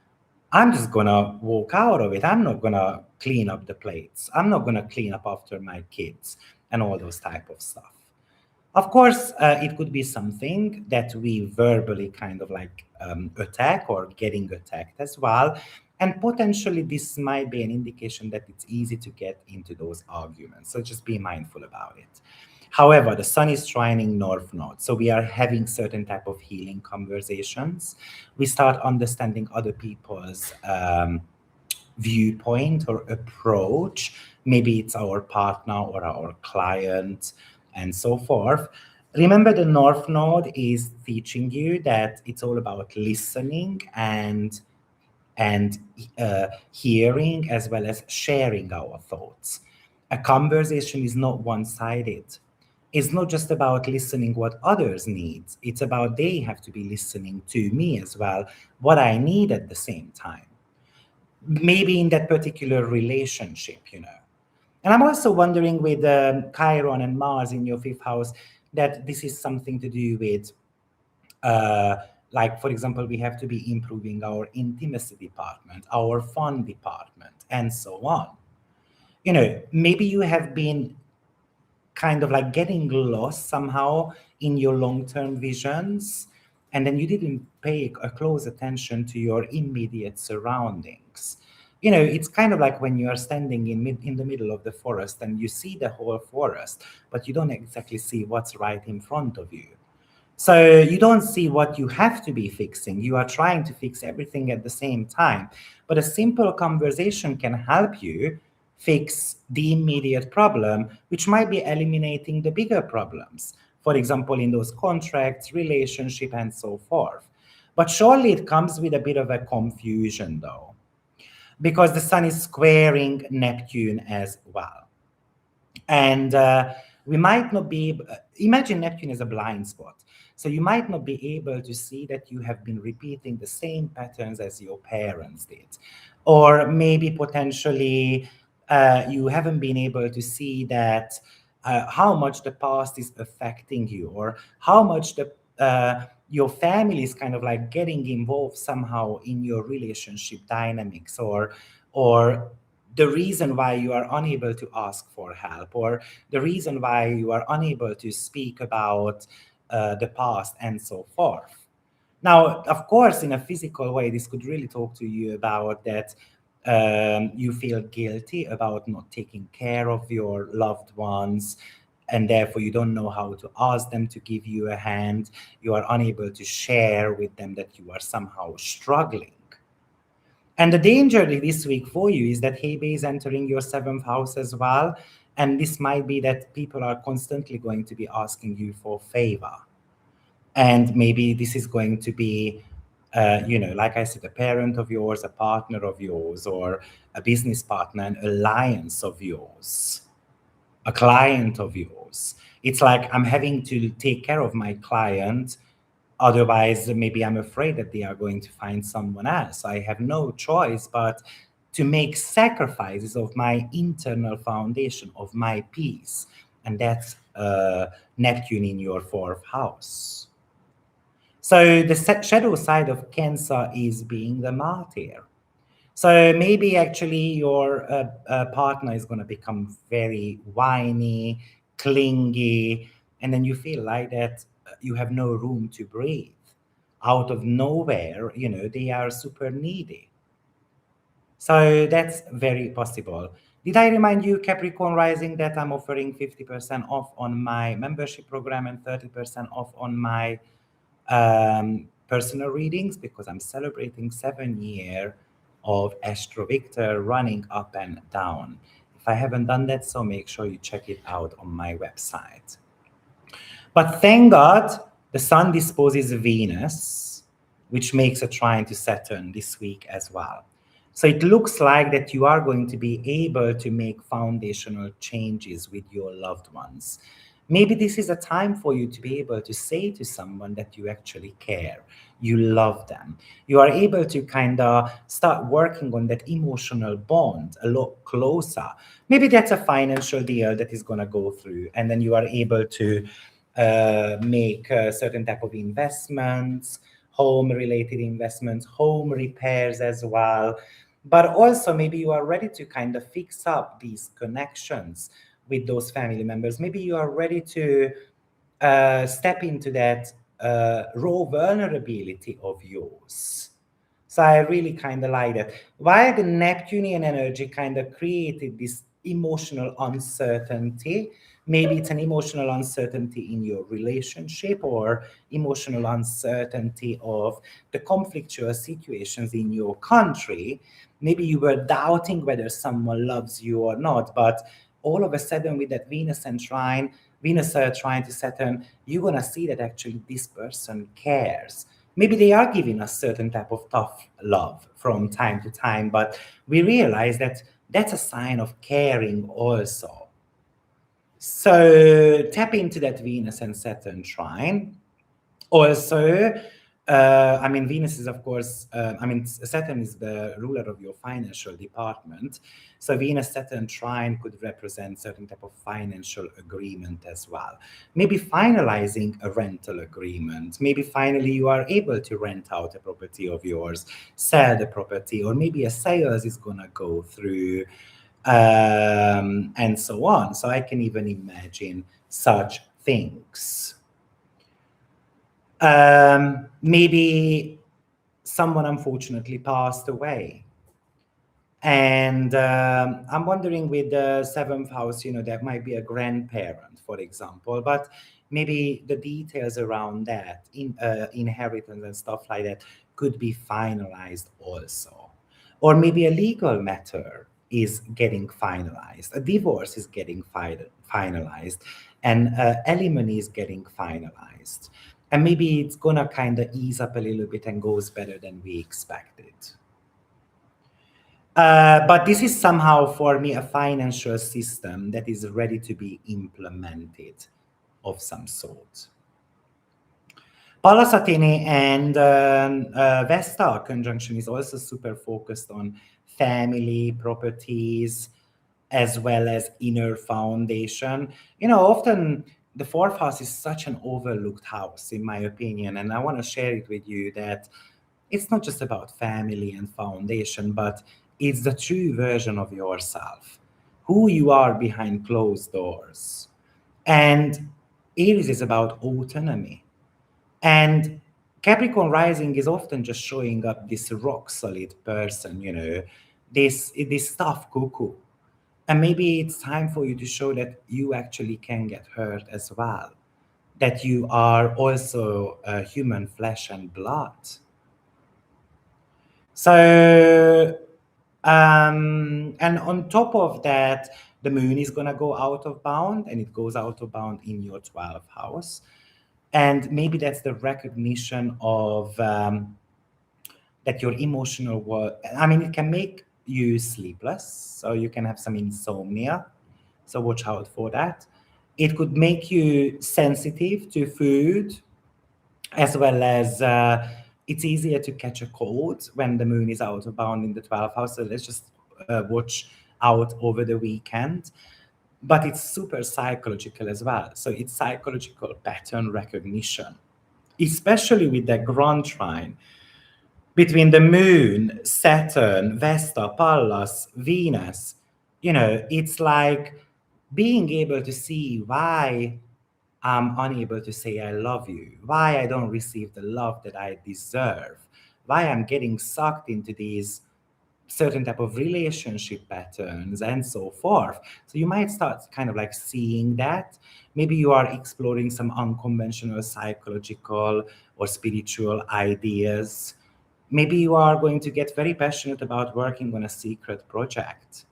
I'm just gonna walk out of it. I'm not gonna clean up the plates. I'm not gonna clean up after my kids and all those type of stuff. Of course, it could be something that we verbally kind of like attack or getting attacked as well. And potentially, this might be an indication that it's easy to get into those arguments. So just be mindful about it. However, the sun is trining north node, so we are having certain type of healing conversations. We start understanding other people's viewpoint or approach. Maybe it's our partner or our client and so forth. Remember, the North Node is teaching you that it's all about listening and hearing as well as sharing our thoughts. A conversation is not one-sided. It's not just about listening what others need. It's about they have to be listening to me as well, what I need at the same time. Maybe in that particular relationship. And I'm also wondering with Chiron and Mars in your fifth house that this is something to do with, uh, like, for example, we have to be improving our intimacy department, our fun department, and so on. Maybe you have been kind of like getting lost somehow in your long-term visions, and then you didn't pay a close attention to your immediate surroundings. It's kind of like when you are standing in the middle of the forest and you see the whole forest, but you don't exactly see what's right in front of you. So you don't see what you have to be fixing. You are trying to fix everything at the same time. But a simple conversation can help you fix the immediate problem, which might be eliminating the bigger problems. For example, in those contracts, relationship, and so forth. But surely it comes with a bit of a confusion, though, because the sun is squaring Neptune as well. And we might not be, imagine Neptune as a blind spot. So you might not be able to see that you have been repeating the same patterns as your parents did. Or maybe potentially you haven't been able to see that how much the past is affecting you, or how much your family is kind of like getting involved somehow in your relationship dynamics, or the reason why you are unable to ask for help, or the reason why you are unable to speak about the past and so forth. Now, of course, in a physical way, this could really talk to you about that you feel guilty about not taking care of your loved ones, and therefore you don't know how to ask them to give you a hand. You are unable to share with them that you are somehow struggling. And the danger this week for you is that Hebe is entering your seventh house as well. And this might be that people are constantly going to be asking you for favor. And maybe this is going to be, like I said, a parent of yours, a partner of yours, or a business partner, an alliance of yours, a client of yours. It's like I'm having to take care of my client. Otherwise, maybe I'm afraid that they are going to find someone else. I have no choice but to make sacrifices of my internal foundation, of my peace. And that's Neptune in your fourth house. So the shadow side of Cancer is being the martyr. So maybe actually your partner is going to become very whiny, clingy, and then you feel like that you have no room to breathe. Out of nowhere, they are super needy. So that's very possible. Did I remind you, Capricorn Rising, that I'm offering 50% off on my membership program and 30% off on my personal readings, because I'm celebrating 7 years of AstroViktor running up and down. If I haven't done that, so make sure you check it out on my website. But thank God the sun disposes Venus which makes a trine to Saturn this week as well. So it looks like that you are going to be able to make foundational changes with your loved ones. Maybe this is a time for you to be able to say to someone that you actually care, you love them. You are able to kind of start working on that emotional bond a lot closer. Maybe that's a financial deal that is going to go through, and then you are able to make certain type of investments, home related investments, home repairs as well. But also maybe you are ready to kind of fix up these connections with those family members. Maybe you are ready to step into that raw vulnerability of yours. So I really kind of like that. While the Neptunian energy kind of created this emotional uncertainty, maybe it's an emotional uncertainty in your relationship or emotional uncertainty of the conflictual situations in your country. Maybe you were doubting whether someone loves you or not, but all of a sudden with that Venus trine to Saturn, you're going to see that actually this person cares. Maybe they are giving us certain type of tough love from time to time, but we realize that that's a sign of caring also. So tap into that Venus and Saturn trine. Also, I mean, Venus is, of course, I mean, Saturn is the ruler of your financial department. So Venus Saturn trine could represent certain type of financial agreement as well. Maybe finalizing a rental agreement. Maybe finally you are able to rent out a property of yours, sell the property, or maybe a sales is going to go through, and so on. So I can even imagine such things. Maybe someone unfortunately passed away. And I'm wondering with the seventh house, there might be a grandparent, for example, but maybe the details around that, inheritance and stuff like that, could be finalized also. Or maybe a legal matter is getting finalized, a divorce is getting finalized, and alimony is getting finalized. And maybe it's gonna kind of ease up a little bit and goes better than we expected. But this is somehow for me a financial system that is ready to be implemented of some sort. Pallas Athene and Vesta conjunction is also super focused on family, properties, as well as inner foundation. Often the fourth house is such an overlooked house, in my opinion, and I want to share it with you that it's not just about family and foundation, but it's the true version of yourself, who you are behind closed doors. And Aries is about autonomy. And Capricorn rising is often just showing up this rock solid person, this tough cuckoo. And maybe it's time for you to show that you actually can get hurt as well, that you are also human flesh and blood. So, and on top of that, the moon is going to go out of bound, and it goes out of bound in your 12th house. And maybe that's the recognition of that your emotional world, I mean, it can make you sleepless, so you can have some insomnia. So watch out for that. It could make you sensitive to food, as well as it's easier to catch a cold when the moon is out of bound in the 12th house. So let's just watch out over the weekend. But it's super psychological as well. So it's psychological pattern recognition, especially with that grand trine between the moon, Saturn, Vesta, Pallas, Venus. It's like being able to see why I'm unable to say I love you, why I don't receive the love that I deserve, why I'm getting sucked into these certain type of relationship patterns and so forth. So you might start kind of like seeing that. Maybe you are exploring some unconventional psychological or spiritual ideas. Maybe you are going to get very passionate about working on a secret project.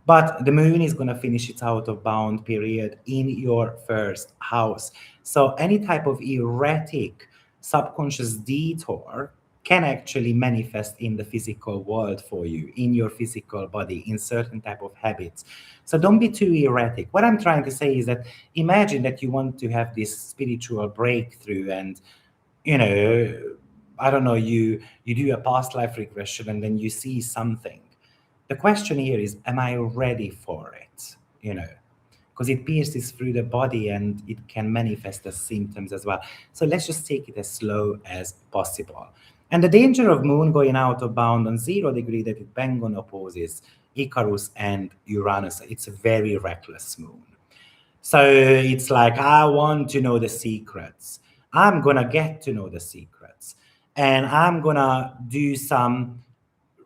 But the moon is going to finish its out of bound period in your first house. So any type of erratic subconscious detour can actually manifest in the physical world for you, in your physical body, in certain type of habits. So don't be too erratic. What I'm trying to say is that imagine that you want to have this spiritual breakthrough, and you know, I don't know, you do a past life regression and then you see something. The question here is, am I ready for it? You know, because it pierces through the body and it can manifest as symptoms as well. So let's just take it as slow as possible. And the danger of moon going out of bound on 0 degree, that it bang on opposes Icarus and Uranus. It's a very reckless moon. So it's like, I want to know the secrets. I'm going to get to know the secrets. And I'm going to do some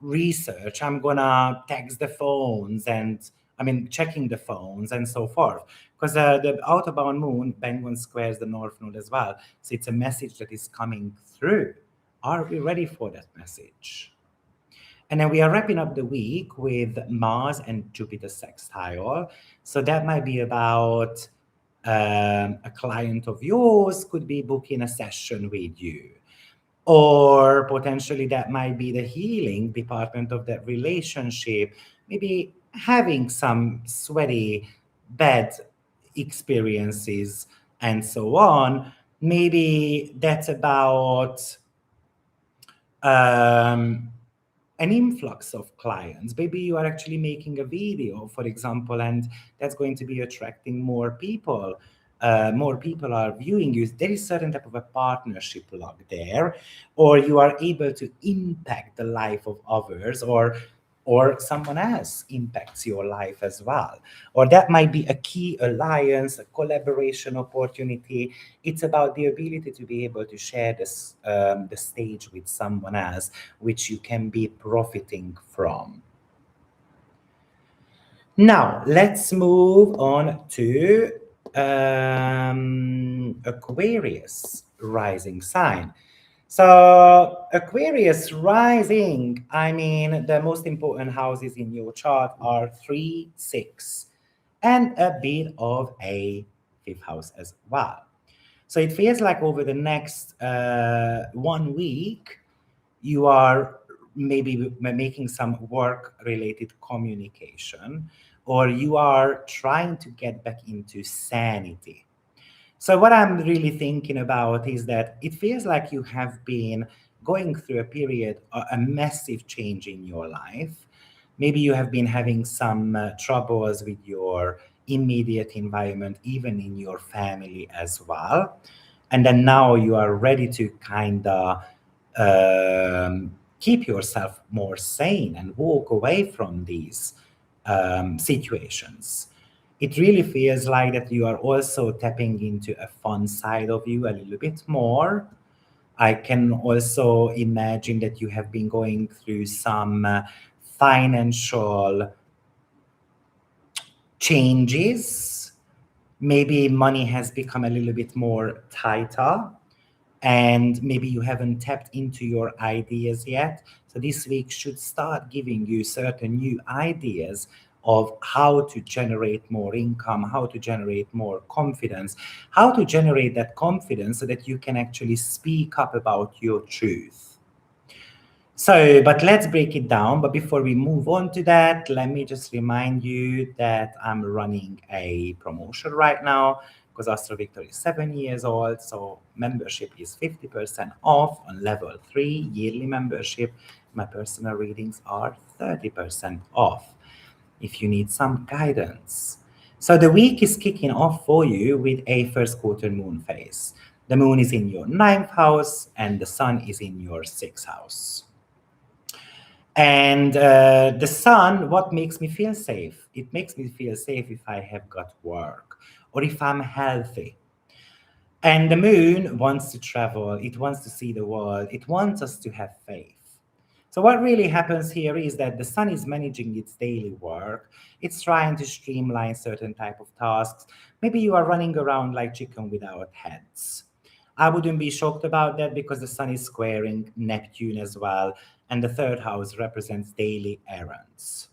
research. I'm going to text the phones and, I mean, checking the phones and so forth. Because the outbound moon, Penguin squares the North Node as well. So it's a message that is coming through. Are we ready for that message? And then we are wrapping up the week with Mars and Jupiter sextile. So that might be about a client of yours could be booking a session with you. Or potentially that might be the healing department of that relationship, maybe having some sweaty, bad experiences and so on. Maybe that's about um, an influx of clients. Maybe you are actually making a video, for example, and that's going to be attracting more people. More people are viewing you. There is certain type of a partnership log there, or you are able to impact the life of others, or someone else impacts your life as well. Or that might be a key alliance, a collaboration opportunity. It's about the ability to be able to share this, the stage with someone else, which you can be profiting from. Now, let's move on to Aquarius rising sign. So Aquarius rising, I mean, the most important houses in your chart are 3, 6, and a bit of a fifth house as well. So it feels like over the next 1 week, you are maybe making some work related communication, or you are trying to get back into sanity. So what I'm really thinking about is that it feels like you have been going through a period, a massive change in your life. Maybe you have been having some troubles with your immediate environment, even in your family as well. And then now you are ready to kind of keep yourself more sane and walk away from these situations. It really feels like that you are also tapping into a fun side of you a little bit more. I can also imagine that you have been going through some financial changes. Maybe money has become a little bit more tighter, and maybe you haven't tapped into your ideas yet. So this week should start giving you certain new ideas of how to generate more income, how to generate more confidence, how to generate that confidence so that you can actually speak up about your truth. So, but let's break it down. But before we move on to that, let me just remind you that I'm running a promotion right now because AstroViktor is 7 years old. So membership is 50% off on level 3 yearly membership. My personal readings are 30% off if you need some guidance. So the week is kicking off for you with a first quarter moon phase. The moon is in your 9th house and the sun is in your 6th house. And the sun, what makes me feel safe? It makes me feel safe if I have got work or if I'm healthy. And the moon wants to travel, it wants to see the world, it wants us to have faith. So, what really happens here is that the sun is managing its daily work, it's trying to streamline certain type of tasks. Maybe you are running around like chicken without heads. I wouldn't be shocked about that because the sun is squaring Neptune as well, and the 3rd house represents daily errands.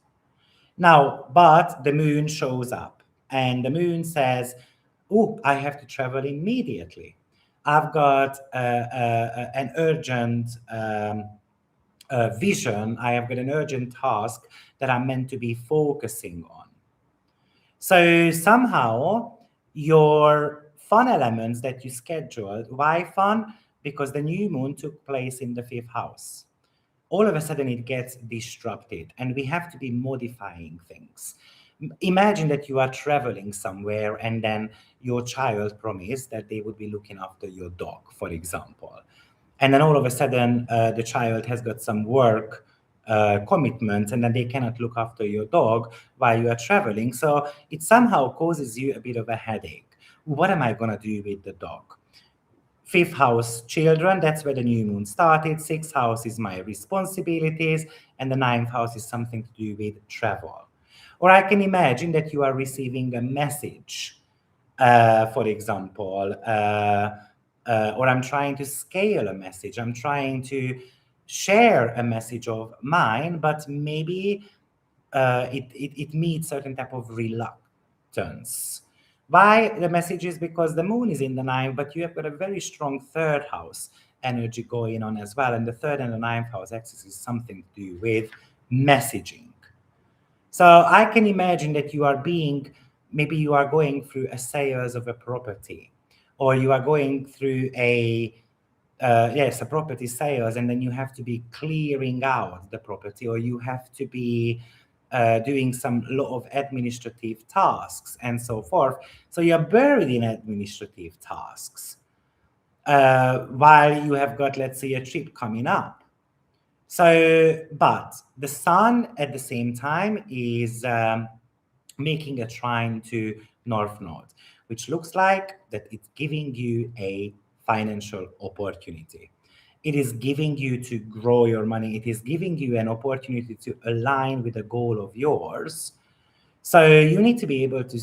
Now, but the moon shows up and the moon says, oh, I have to travel immediately. I've got an urgent vision, I have got an urgent task that I'm meant to be focusing on. So somehow your fun elements that you scheduled, why fun? Because the new moon took place in the fifth house. All of a sudden it gets disrupted and we have to be modifying things. Imagine that you are traveling somewhere and then your child promised that they would be looking after your dog, for example. And then all of a sudden the child has got some work commitments and then they cannot look after your dog while you are traveling. So it somehow causes you a bit of a headache. What am I going to do with the dog? Fifth house, children, that's where the new moon started. Sixth house is my responsibilities, and the ninth house is something to do with travel. Or I can imagine that you are receiving a message, for example, or I'm trying to scale a message. I'm trying to share a message of mine, but maybe it meets certain type of reluctance. Why the message is because the moon is in the ninth, but you have got a very strong third house energy going on as well. And the third and the ninth house axis is something to do with messaging. So I can imagine that maybe you are going through a sales of a property, or you are going through a property sales, and then you have to be clearing out the property, or you have to be doing some lot of administrative tasks and so forth. So you're buried in administrative tasks while you have got, let's say, a trip coming up. So, but the sun at the same time is making a trine to North Node, which looks like that it's giving you a financial opportunity. It is giving you to grow your money. It is giving you an opportunity to align with a goal of yours. So you need to be able to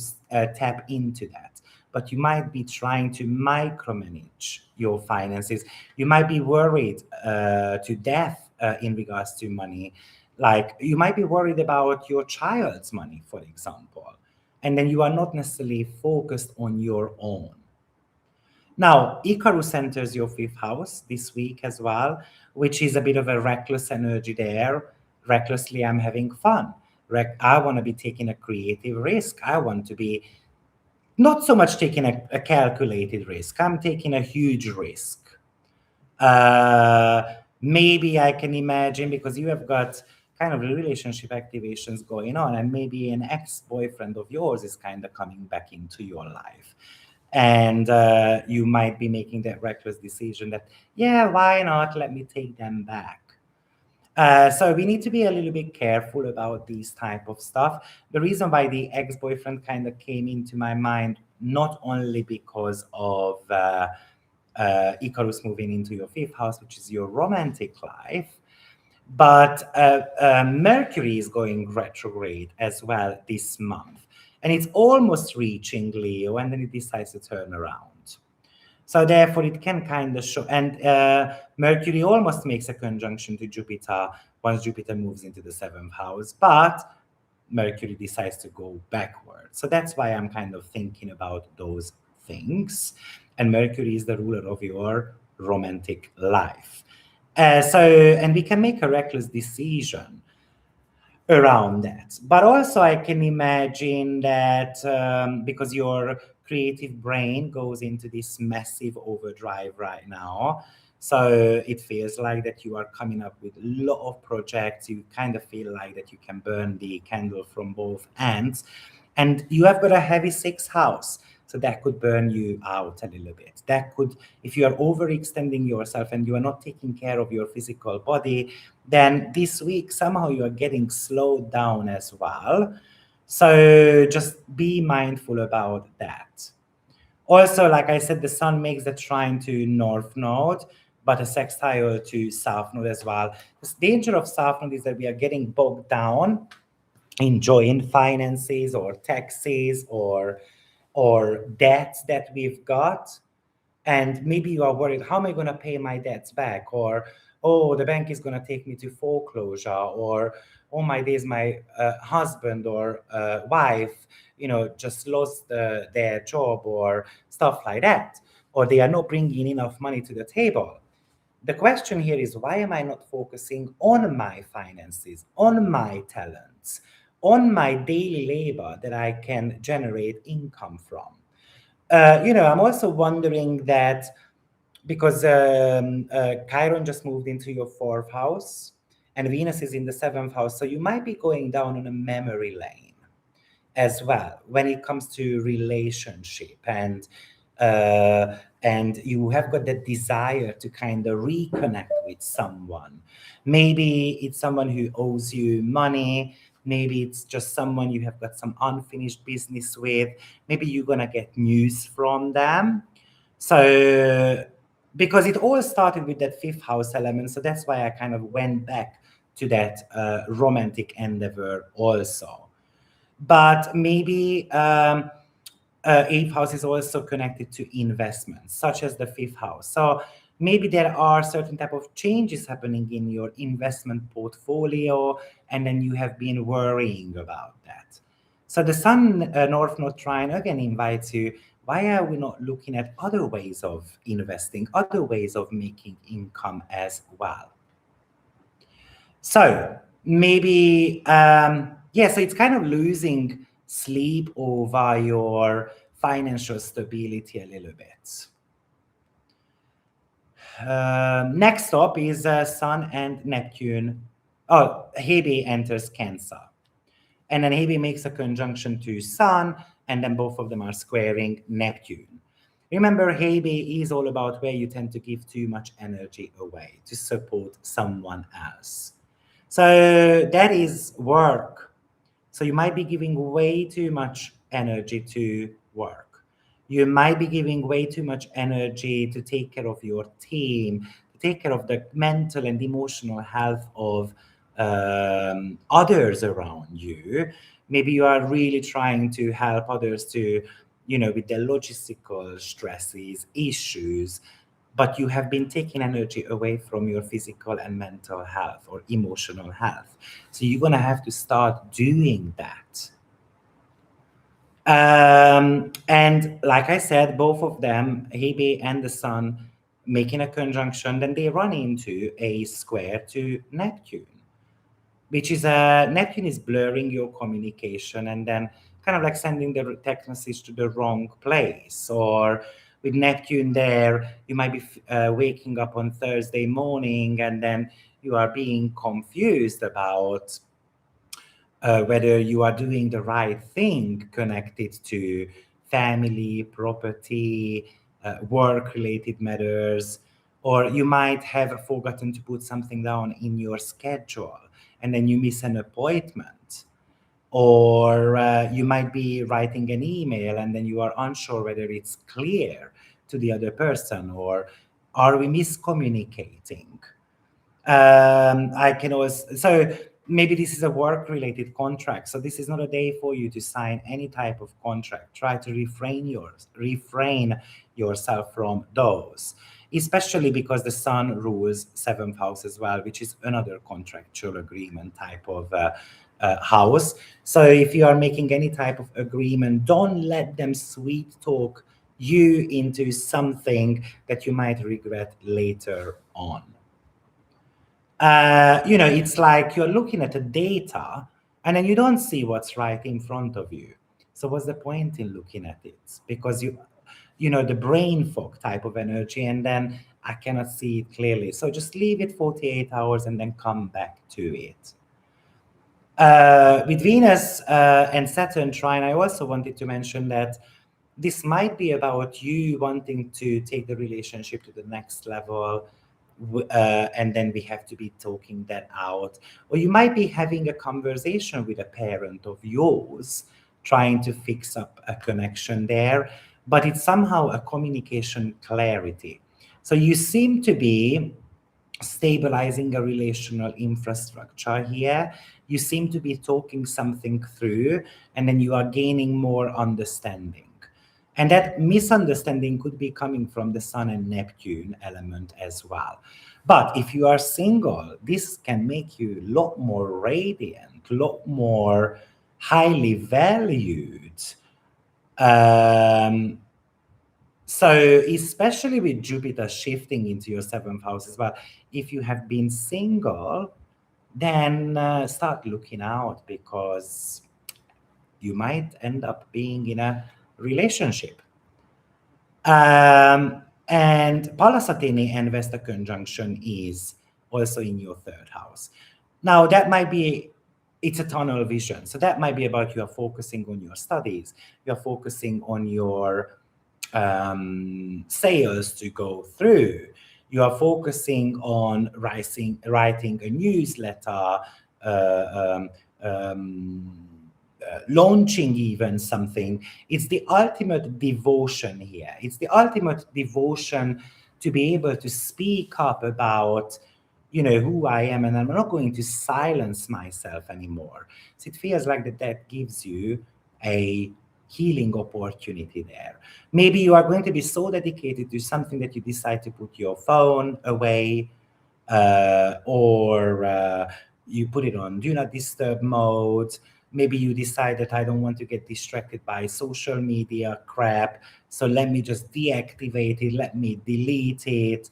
tap into that. But you might be trying to micromanage your finances. You might be worried to death in regards to money. Like you might be worried about your child's money, for example. And then you are not necessarily focused on your own. Now, Icarus enters your fifth house this week as well, which is a bit of a reckless energy there. Recklessly, I'm having fun. I want to be taking a creative risk. I want to be not so much taking a calculated risk. I'm taking a huge risk. Maybe I can imagine, because you have got kind of relationship activations going on, and maybe an ex-boyfriend of yours is kind of coming back into your life. And you might be making that reckless decision that, yeah, why not? Let me take them back. So we need to be a little bit careful about these type of stuff. The reason why the ex-boyfriend kind of came into my mind, not only because of Icarus moving into your fifth house, which is your romantic life, but Mercury is going retrograde as well this month. And it's almost reaching Leo, and then it decides to turn around. So therefore, it can kind of show, and Mercury almost makes a conjunction to Jupiter once Jupiter moves into the seventh house, but Mercury decides to go backwards. So that's why I'm kind of thinking about those things. And Mercury is the ruler of your romantic life. And we can make a reckless decision around that. But also, I can imagine that because your creative brain goes into this massive overdrive right now, so it feels like that you are coming up with a lot of projects. You kind of feel like that you can burn the candle from both ends, and you have got a heavy sixth house. So that could burn you out a little bit. That could, if you are overextending yourself and you are not taking care of your physical body, then this week somehow you are getting slowed down as well. So just be mindful about that. Also, like I said, the sun makes the trine to North Node, but a sextile to South Node as well. The danger of South Node is that we are getting bogged down in joint finances or taxes or debts that we've got. And maybe you are worried, how am I going to pay my debts back? Or, oh, the bank is going to take me to foreclosure. Or, oh my days, my husband or wife, just lost their job or stuff like that. or they are not bringing enough money to the table. The question here is, why am I not focusing on my finances, on my talents, on my daily labor that I can generate income from? I'm also wondering that because Chiron just moved into your fourth house and Venus is in the seventh house, so you might be going down on a memory lane as well when it comes to relationship, and you have got that desire to kind of reconnect with someone. Maybe it's someone who owes you money. Maybe it's just someone you have got some unfinished business with. Maybe you're gonna get news from them. So because it all started with that fifth house element, so that's why I kind of went back to that romantic endeavor also. But maybe eighth house is also connected to investments, such as the fifth house. So maybe there are certain type of changes happening in your investment portfolio, and then you have been worrying about that. So the Sun North Node trine again invites you, why are we not looking at other ways of investing, other ways of making income as well? So maybe, so it's kind of losing sleep over your financial stability a little bit. Next up is Sun and Neptune. Oh, Hebe enters Cancer. And then Hebe makes a conjunction to Sun, and then both of them are squaring Neptune. Remember, Hebe is all about where you tend to give too much energy away to support someone else. So that is work. So you might be giving way too much energy to work. You might be giving way too much energy to take care of your team, to take care of the mental and emotional health of others around you. Maybe you are really trying to help others to, with their logistical stresses, issues, but you have been taking energy away from your physical and mental health or emotional health. So you're going to have to start doing that. And like I said, both of them, Hebe and the Sun, making a conjunction, then they run into a square to Neptune, which is Neptune is blurring your communication and then kind of like sending the text message to the wrong place. Or with Neptune there, you might be waking up on Thursday morning and then you are being confused about whether you are doing the right thing connected to family, property, work-related matters, or you might have forgotten to put something down in your schedule and then you miss an appointment. Or you might be writing an email and then you are unsure whether it's clear to the other person, or are we miscommunicating? I can always, so maybe this is a work related contract. So this is not a day for you to sign any type of contract. Try to refrain yourself from those, especially because the Sun rules seventh house as well, which is another contractual agreement type of house. So if you are making any type of agreement, don't let them sweet talk you into something that you might regret later on. It's like you're looking at the data and then you don't see what's right in front of you. So what's the point in looking at it? Because the brain fog type of energy, and then I cannot see it clearly. So just leave it 48 hours and then come back to it. With Venus and Saturn trine, I also wanted to mention that this might be about you wanting to take the relationship to the next level, and then we have to be talking that out. Or you might be having a conversation with a parent of yours, trying to fix up a connection there, but it's somehow a communication clarity. So you seem to be stabilizing a relational infrastructure here. You seem to be talking something through, and then you are gaining more understanding. And that misunderstanding could be coming from the Sun and Neptune element as well. But if you are single, this can make you a lot more radiant, a lot more highly valued. So, especially with Jupiter shifting into your seventh house as well, if you have been single, then start looking out, because you might end up being in a relationship. And Pallas Athene and Vesta conjunction is also in your third house. Now, that might be, it's a tunnel vision. So that might be about you are focusing on your studies, you're focusing on your sales to go through, you are focusing on writing a newsletter, uh, um, um, launching even something. It's the ultimate devotion here. It's the ultimate devotion to be able to speak up about, who I am, and I'm not going to silence myself anymore. So it feels like that gives you a healing opportunity there. Maybe you are going to be so dedicated to something that you decide to put your phone away, or you put it on do not disturb mode. Maybe you decide that I don't want to get distracted by social media crap, so let me just deactivate it, let me delete it,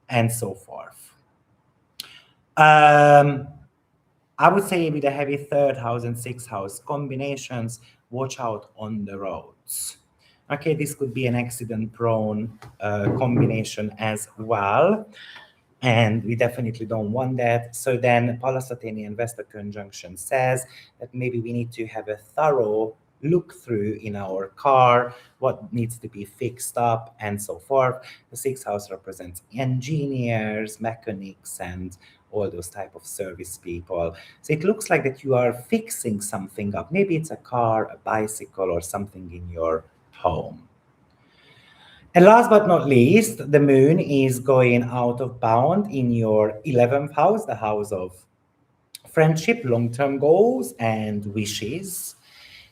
and so forth. I would say with the heavy third house and sixth house combinations, watch out on the roads. Okay, this could be an accident-prone combination as well, and we definitely don't want that. So then Pallas Athene and Vesta conjunction says that maybe we need to have a thorough look through in our car, what needs to be fixed up, and so forth. The sixth house represents engineers, mechanics, and all those type of service people. So it looks like that you are fixing something up. Maybe it's a car, a bicycle, or something in your home. And last but not least, the moon is going out of bound in your 11th house, the house of friendship, long-term goals, and wishes.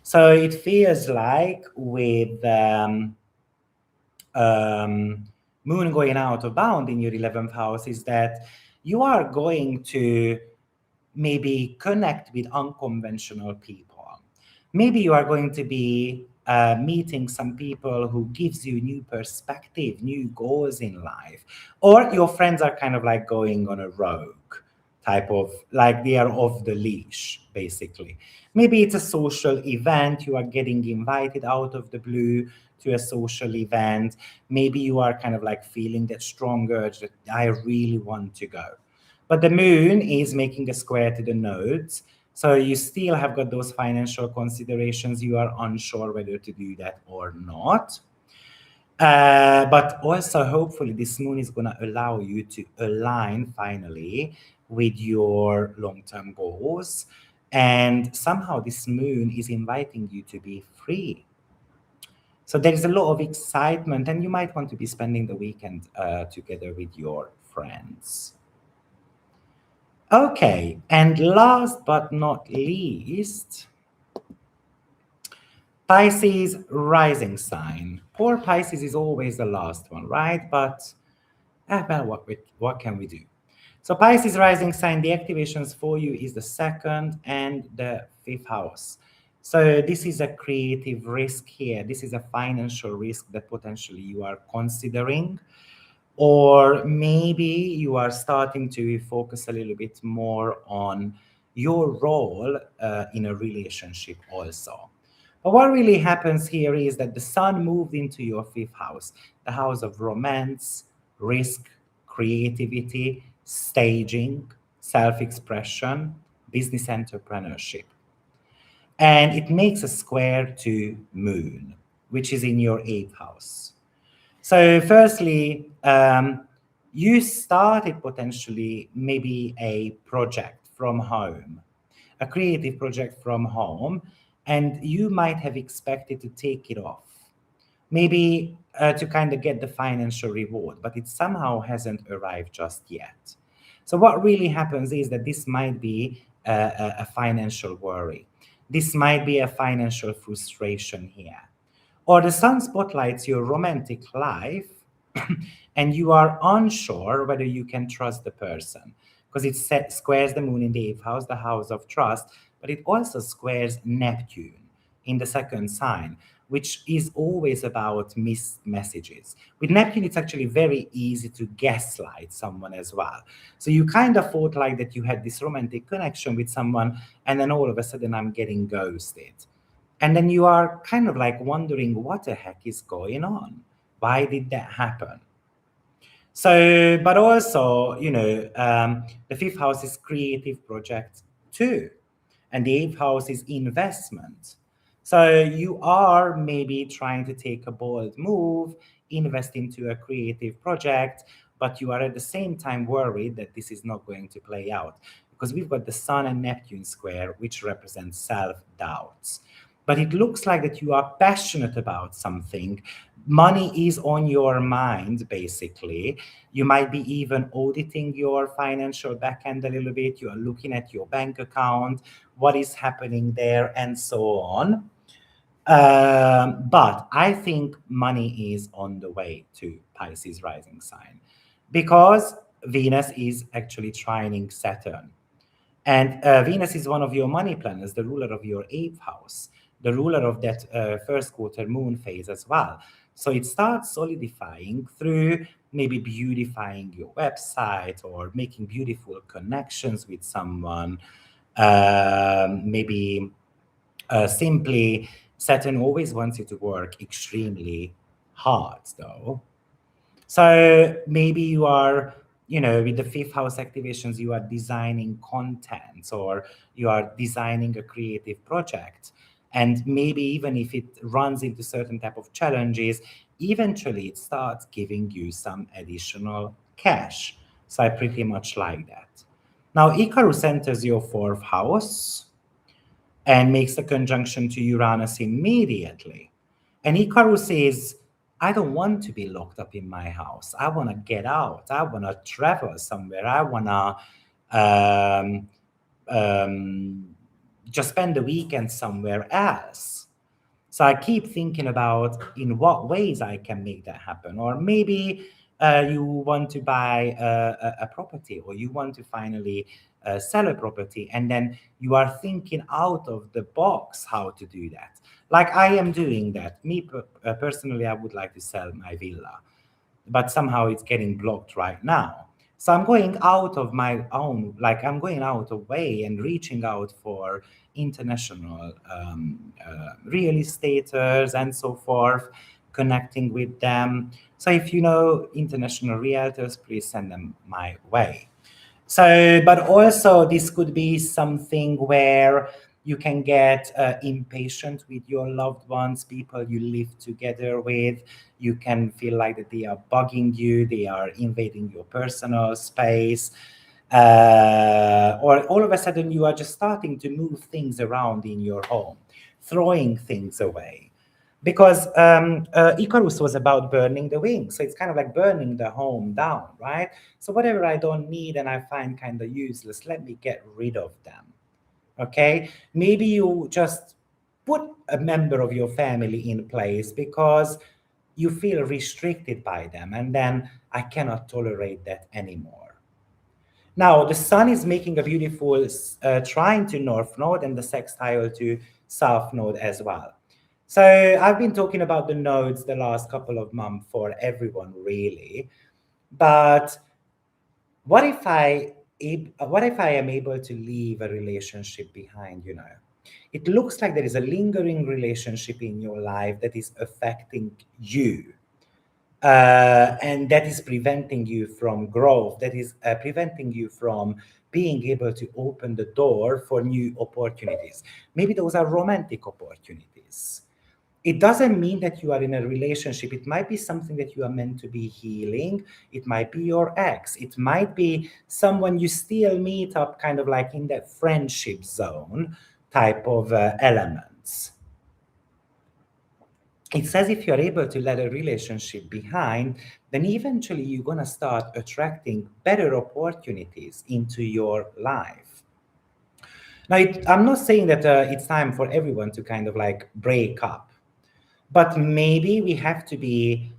So it feels like with moon going out of bound in your 11th house is that you are going to maybe connect with unconventional people. Maybe you are going to be meeting some people who gives you new perspective, new goals in life, or your friends are kind of like going on a rogue type of, like they are off the leash, basically. Maybe it's a social event, you are getting invited out of the blue to a social event. Maybe you are kind of like feeling that strong urge that I really want to go. But the moon is making a square to the nodes. So you still have got those financial considerations. You are unsure whether to do that or not. But also, hopefully, this moon is going to allow you to align finally with your long term goals. And somehow, this moon is inviting you to be free. So there is a lot of excitement, and you might want to be spending the weekend together with your friends. Okay, and last but not least, Pisces rising sign. Poor Pisces is always the last one, right? But well, what can we do? So Pisces rising sign, the activations for you is the second and the fifth house. So this is a creative risk here. This is a financial risk that potentially you are considering. Or maybe you are starting to focus a little bit more on your role in a relationship also. But what really happens here is that the sun moved into your fifth house, the house of romance, risk, creativity, staging, self expression, business entrepreneurship. And it makes a square to moon, which is in your eighth house. So, firstly, you started potentially maybe a project from home, a creative project from home, and you might have expected to take it off, maybe to kind of get the financial reward, but it somehow hasn't arrived just yet. So, what really happens is that this might be a financial worry. This might be a financial frustration here. Or the sun spotlights your romantic life and you are unsure whether you can trust the person, because it squares the moon in the eighth house, the house of trust, but it also squares Neptune in the second sign, which is always about missed messages. With Neptune, it's actually very easy to gaslight someone as well. So you kind of thought like that you had this romantic connection with someone, and then all of a sudden I'm getting ghosted. And then you are kind of like wondering what the heck is going on? Why did that happen? So, but also, the fifth house is creative project too. And the eighth house is investment. So you are maybe trying to take a bold move, invest into a creative project, but you are at the same time worried that this is not going to play out because we've got the Sun and Neptune square, which represents self-doubts. But it looks like that you are passionate about something. Money is on your mind, basically. You might be even auditing your financial backend a little bit. You are looking at your bank account, what is happening there, and so on. But I think money is on the way to Pisces rising sign because Venus is actually trining Saturn. And Venus is one of your money planets, the ruler of your eighth house, the ruler of that first quarter moon phase as well. So it starts solidifying through maybe beautifying your website or making beautiful connections with someone. Maybe simply, Saturn always wants you to work extremely hard, though. So maybe you are, with the fifth house activations, you are designing content or you are designing a creative project. And maybe even if it runs into certain type of challenges, eventually it starts giving you some additional cash. So I pretty much like that. Now, Icarus enters your fourth house and makes a conjunction to Uranus immediately. And Icarus says, I don't want to be locked up in my house. I want to get out. I want to travel somewhere. I want to just spend the weekend somewhere else. So I keep thinking about in what ways I can make that happen. Or maybe you want to buy a property, or you want to finally sell a property, and then you are thinking out of the box how to do that. Like I am doing that. Me personally, I would like to sell my villa, but somehow it's getting blocked right now. So I'm going out of my own, like I'm going out of way and reaching out for international real estaters and so forth, connecting with them. So if you know international realtors, please send them my way. So, but also this could be something where you can get impatient with your loved ones, people you live together with. You can feel like that they are bugging you, they are invading your personal space. Or all of a sudden you are just starting to move things around in your home, throwing things away. Because Icarus was about burning the wings. So it's kind of like burning the home down, right? So whatever I don't need and I find kind of useless, let me get rid of them. Okay? Maybe you just put a member of your family in place because you feel restricted by them, and then I cannot tolerate that anymore. Now, the Sun is making a beautiful trine to North Node and the sextile to South Node as well. So I've been talking about the nodes the last couple of months for everyone, really. But what if I am able to leave a relationship behind, It looks like there is a lingering relationship in your life that is affecting you. And that is preventing you from growth, that is preventing you from being able to open the door for new opportunities. Maybe those are romantic opportunities. It doesn't mean that you are in a relationship. It might be something that you are meant to be healing. It might be your ex. It might be someone you still meet up kind of like in that friendship zone type of elements. It says if you're able to let a relationship behind, then eventually you're going to start attracting better opportunities into your life. Now, I'm not saying that it's time for everyone to kind of like break up, but maybe we have to be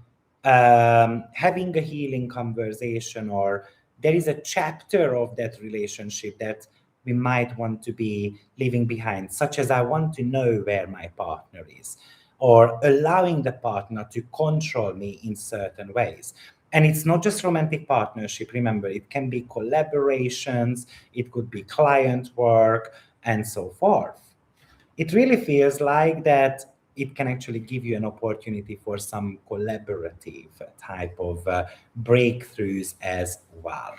having a healing conversation, or there is a chapter of that relationship that we might want to be leaving behind, such as I want to know where my partner is, or allowing the partner to control me in certain ways. And it's not just romantic partnership. Remember, it can be collaborations, it could be client work, and so forth. It really feels like that it can actually give you an opportunity for some collaborative type of breakthroughs as well.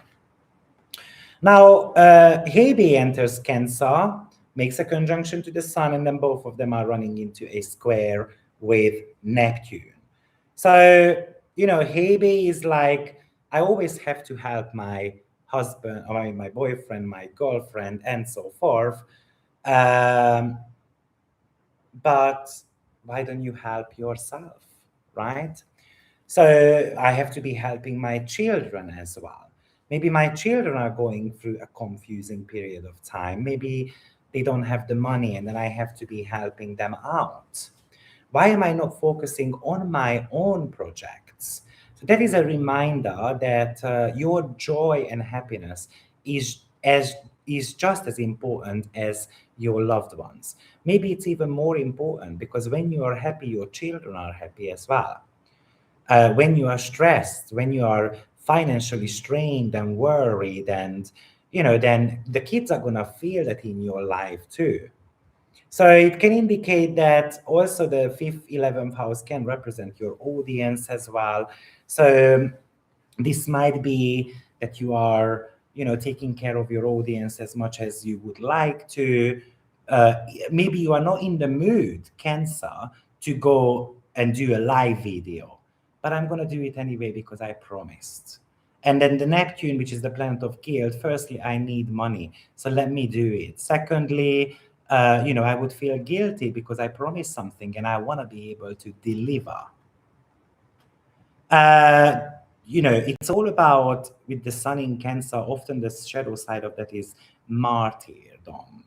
Now, Hebe enters Cancer, makes a conjunction to the Sun, and then both of them are running into a square with Neptune. So, Hebe is like, I always have to help my husband, or my boyfriend, my girlfriend, and so forth. Um, but why don't you help yourself, right? So I have to be helping my children as well. Maybe my children are going through a confusing period of time. Maybe they don't have the money, and then I have to be helping them out. Why am I not focusing on my own projects? So that is a reminder that your joy and happiness is as is just as important as your loved ones. Maybe it's even more important, because when you are happy, your children are happy as well. When you are stressed, when you are financially strained and worried, and then the kids are gonna feel that in your life too. So it can indicate that also the fifth, 11th house can represent your audience as well. So this might be that you are, taking care of your audience as much as you would like to. Uh, Maybe you are not in the mood, Cancer, to go and do a live video, but I'm going to do it anyway because I promised. And then the Neptune, which is the planet of guilt, firstly, I need money, so let me do it. Secondly, I would feel guilty because I promised something and I want to be able to deliver. Uh, it's all about, with the Sun in Cancer, often the shadow side of that is martyrdom.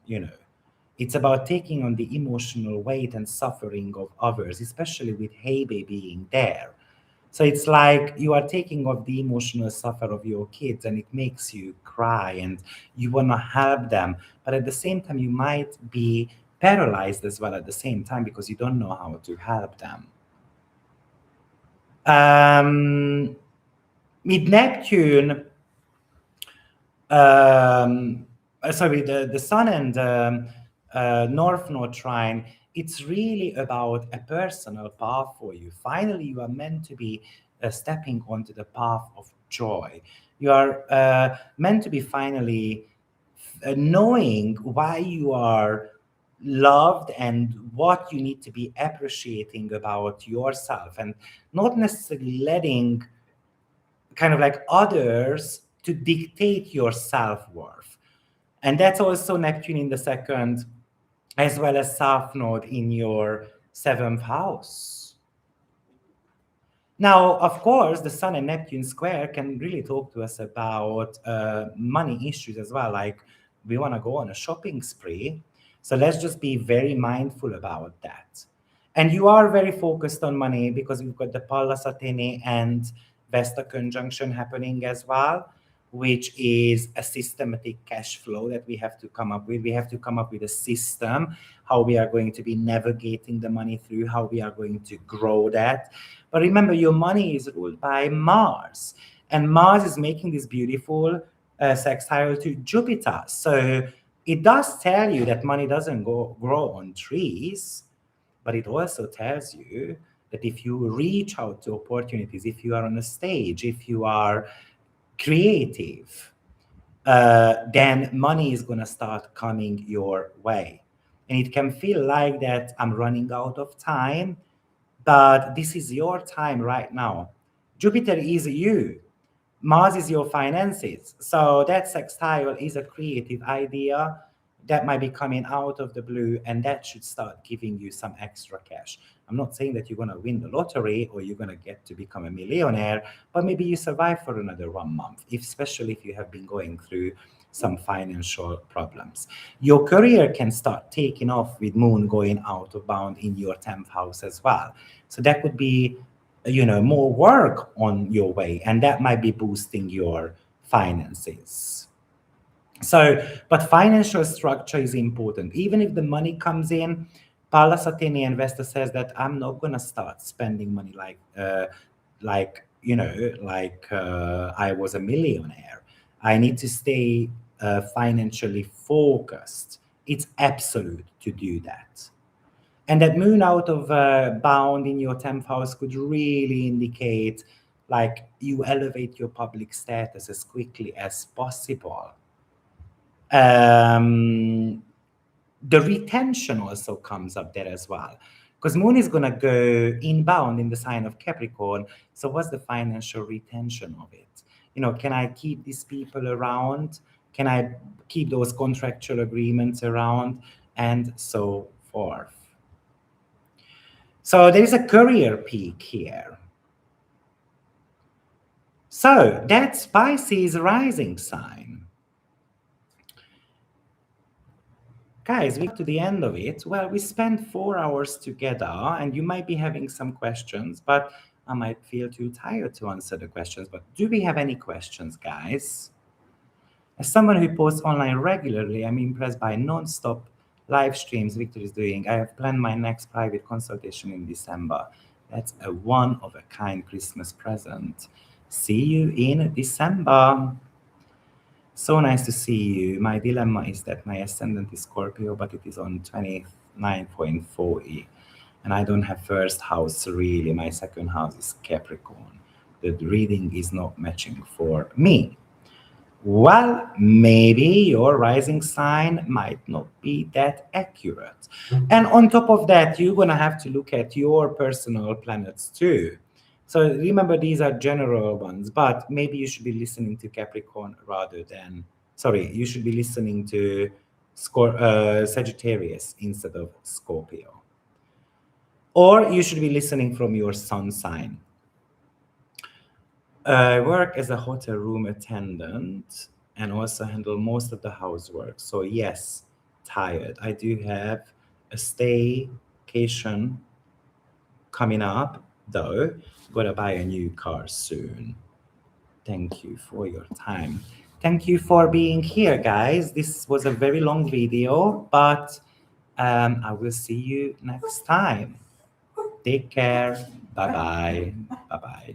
It's about taking on the emotional weight and suffering of others, especially with Hebe being there. So it's like you are taking off the emotional suffer of your kids, and it makes you cry and you want to help them. But at the same time, you might be paralyzed as well at the same time because you don't know how to help them. With Neptune, sorry, the Sun and North Node trine, it's really about a personal path for you. Finally, you are meant to be stepping onto the path of joy. You are meant to be finally knowing why you are loved and what you need to be appreciating about yourself, and not necessarily letting kind of like others to dictate your self-worth. And that's also Neptune in the second, as well as South Node in your seventh house. Now, of course, the Sun and Neptune square can really talk to us about money issues as well. Like, we want to go on a shopping spree. So let's just be very mindful about that. And you are very focused on money because we've got the Pallas Athene and Vesta conjunction happening as well, which is a systematic cash flow that we have to come up with. We have to come up with a system, how we are going to be navigating the money through, how we are going to grow that. But remember, your money is ruled by Mars, and Mars is making this beautiful sextile to Jupiter. So it does tell you that money doesn't grow on trees, but it also tells you that if you reach out to opportunities, if you are on a stage, if you are creative, then money is going to start coming your way. And it can feel like that I'm running out of time, but this is your time right now. Jupiter is you. Mars is your finances. So that sextile is a creative idea that might be coming out of the blue, and that should start giving you some extra cash. I'm not saying that you're going to win the lottery or you're going to get to become a millionaire, but maybe you survive for another 1 month, especially if you have been going through some financial problems. Your career can start taking off with Moon going out of bound in your 10th house as well. So that could be, more work on your way, and that might be boosting your finances. So, but financial structure is important. Even if the money comes in, Paula Satini investor says that I'm not gonna start spending money like I was a millionaire. I need to stay financially focused. It's absolute to do that. And that moon out of bound in your 10th house could really indicate like you elevate your public status as quickly as possible. um, the retention also comes up there as well, because moon is going to go inbound in the sign of Capricorn. So what's the financial retention of it? Can I keep these people around? Can I keep those contractual agreements around, and so forth? So there is a career peak here. So that's Pisces rising sign. Guys, we got to the end of it. Well, we spent 4 hours together, and you might be having some questions, but I might feel too tired to answer the questions. But do we have any questions, guys? As someone who posts online regularly, I'm impressed by non-stop live streams Victor is doing. I have planned my next private consultation in December. That's a one-of-a-kind Christmas present. See you in December. So nice to see you. My dilemma is that my ascendant is Scorpio, but it is on 29.40. And I don't have first house really. My second house is Capricorn. The reading is not matching for me. Well, maybe your rising sign might not be that accurate. And on top of that, you're going to have to look at your personal planets too. So remember, these are general ones, but maybe you should be listening to Capricorn you should be listening to Sagittarius instead of Scorpio. Or you should be listening from your sun sign. I work as a hotel room attendant and also handle most of the housework. So yes, tired. I do have a staycation coming up, though. Gotta buy a new car soon. Thank you for your time. Thank you for being here, guys. This was a very long video, but I will see you next time. Take care. Bye-bye. Bye-bye.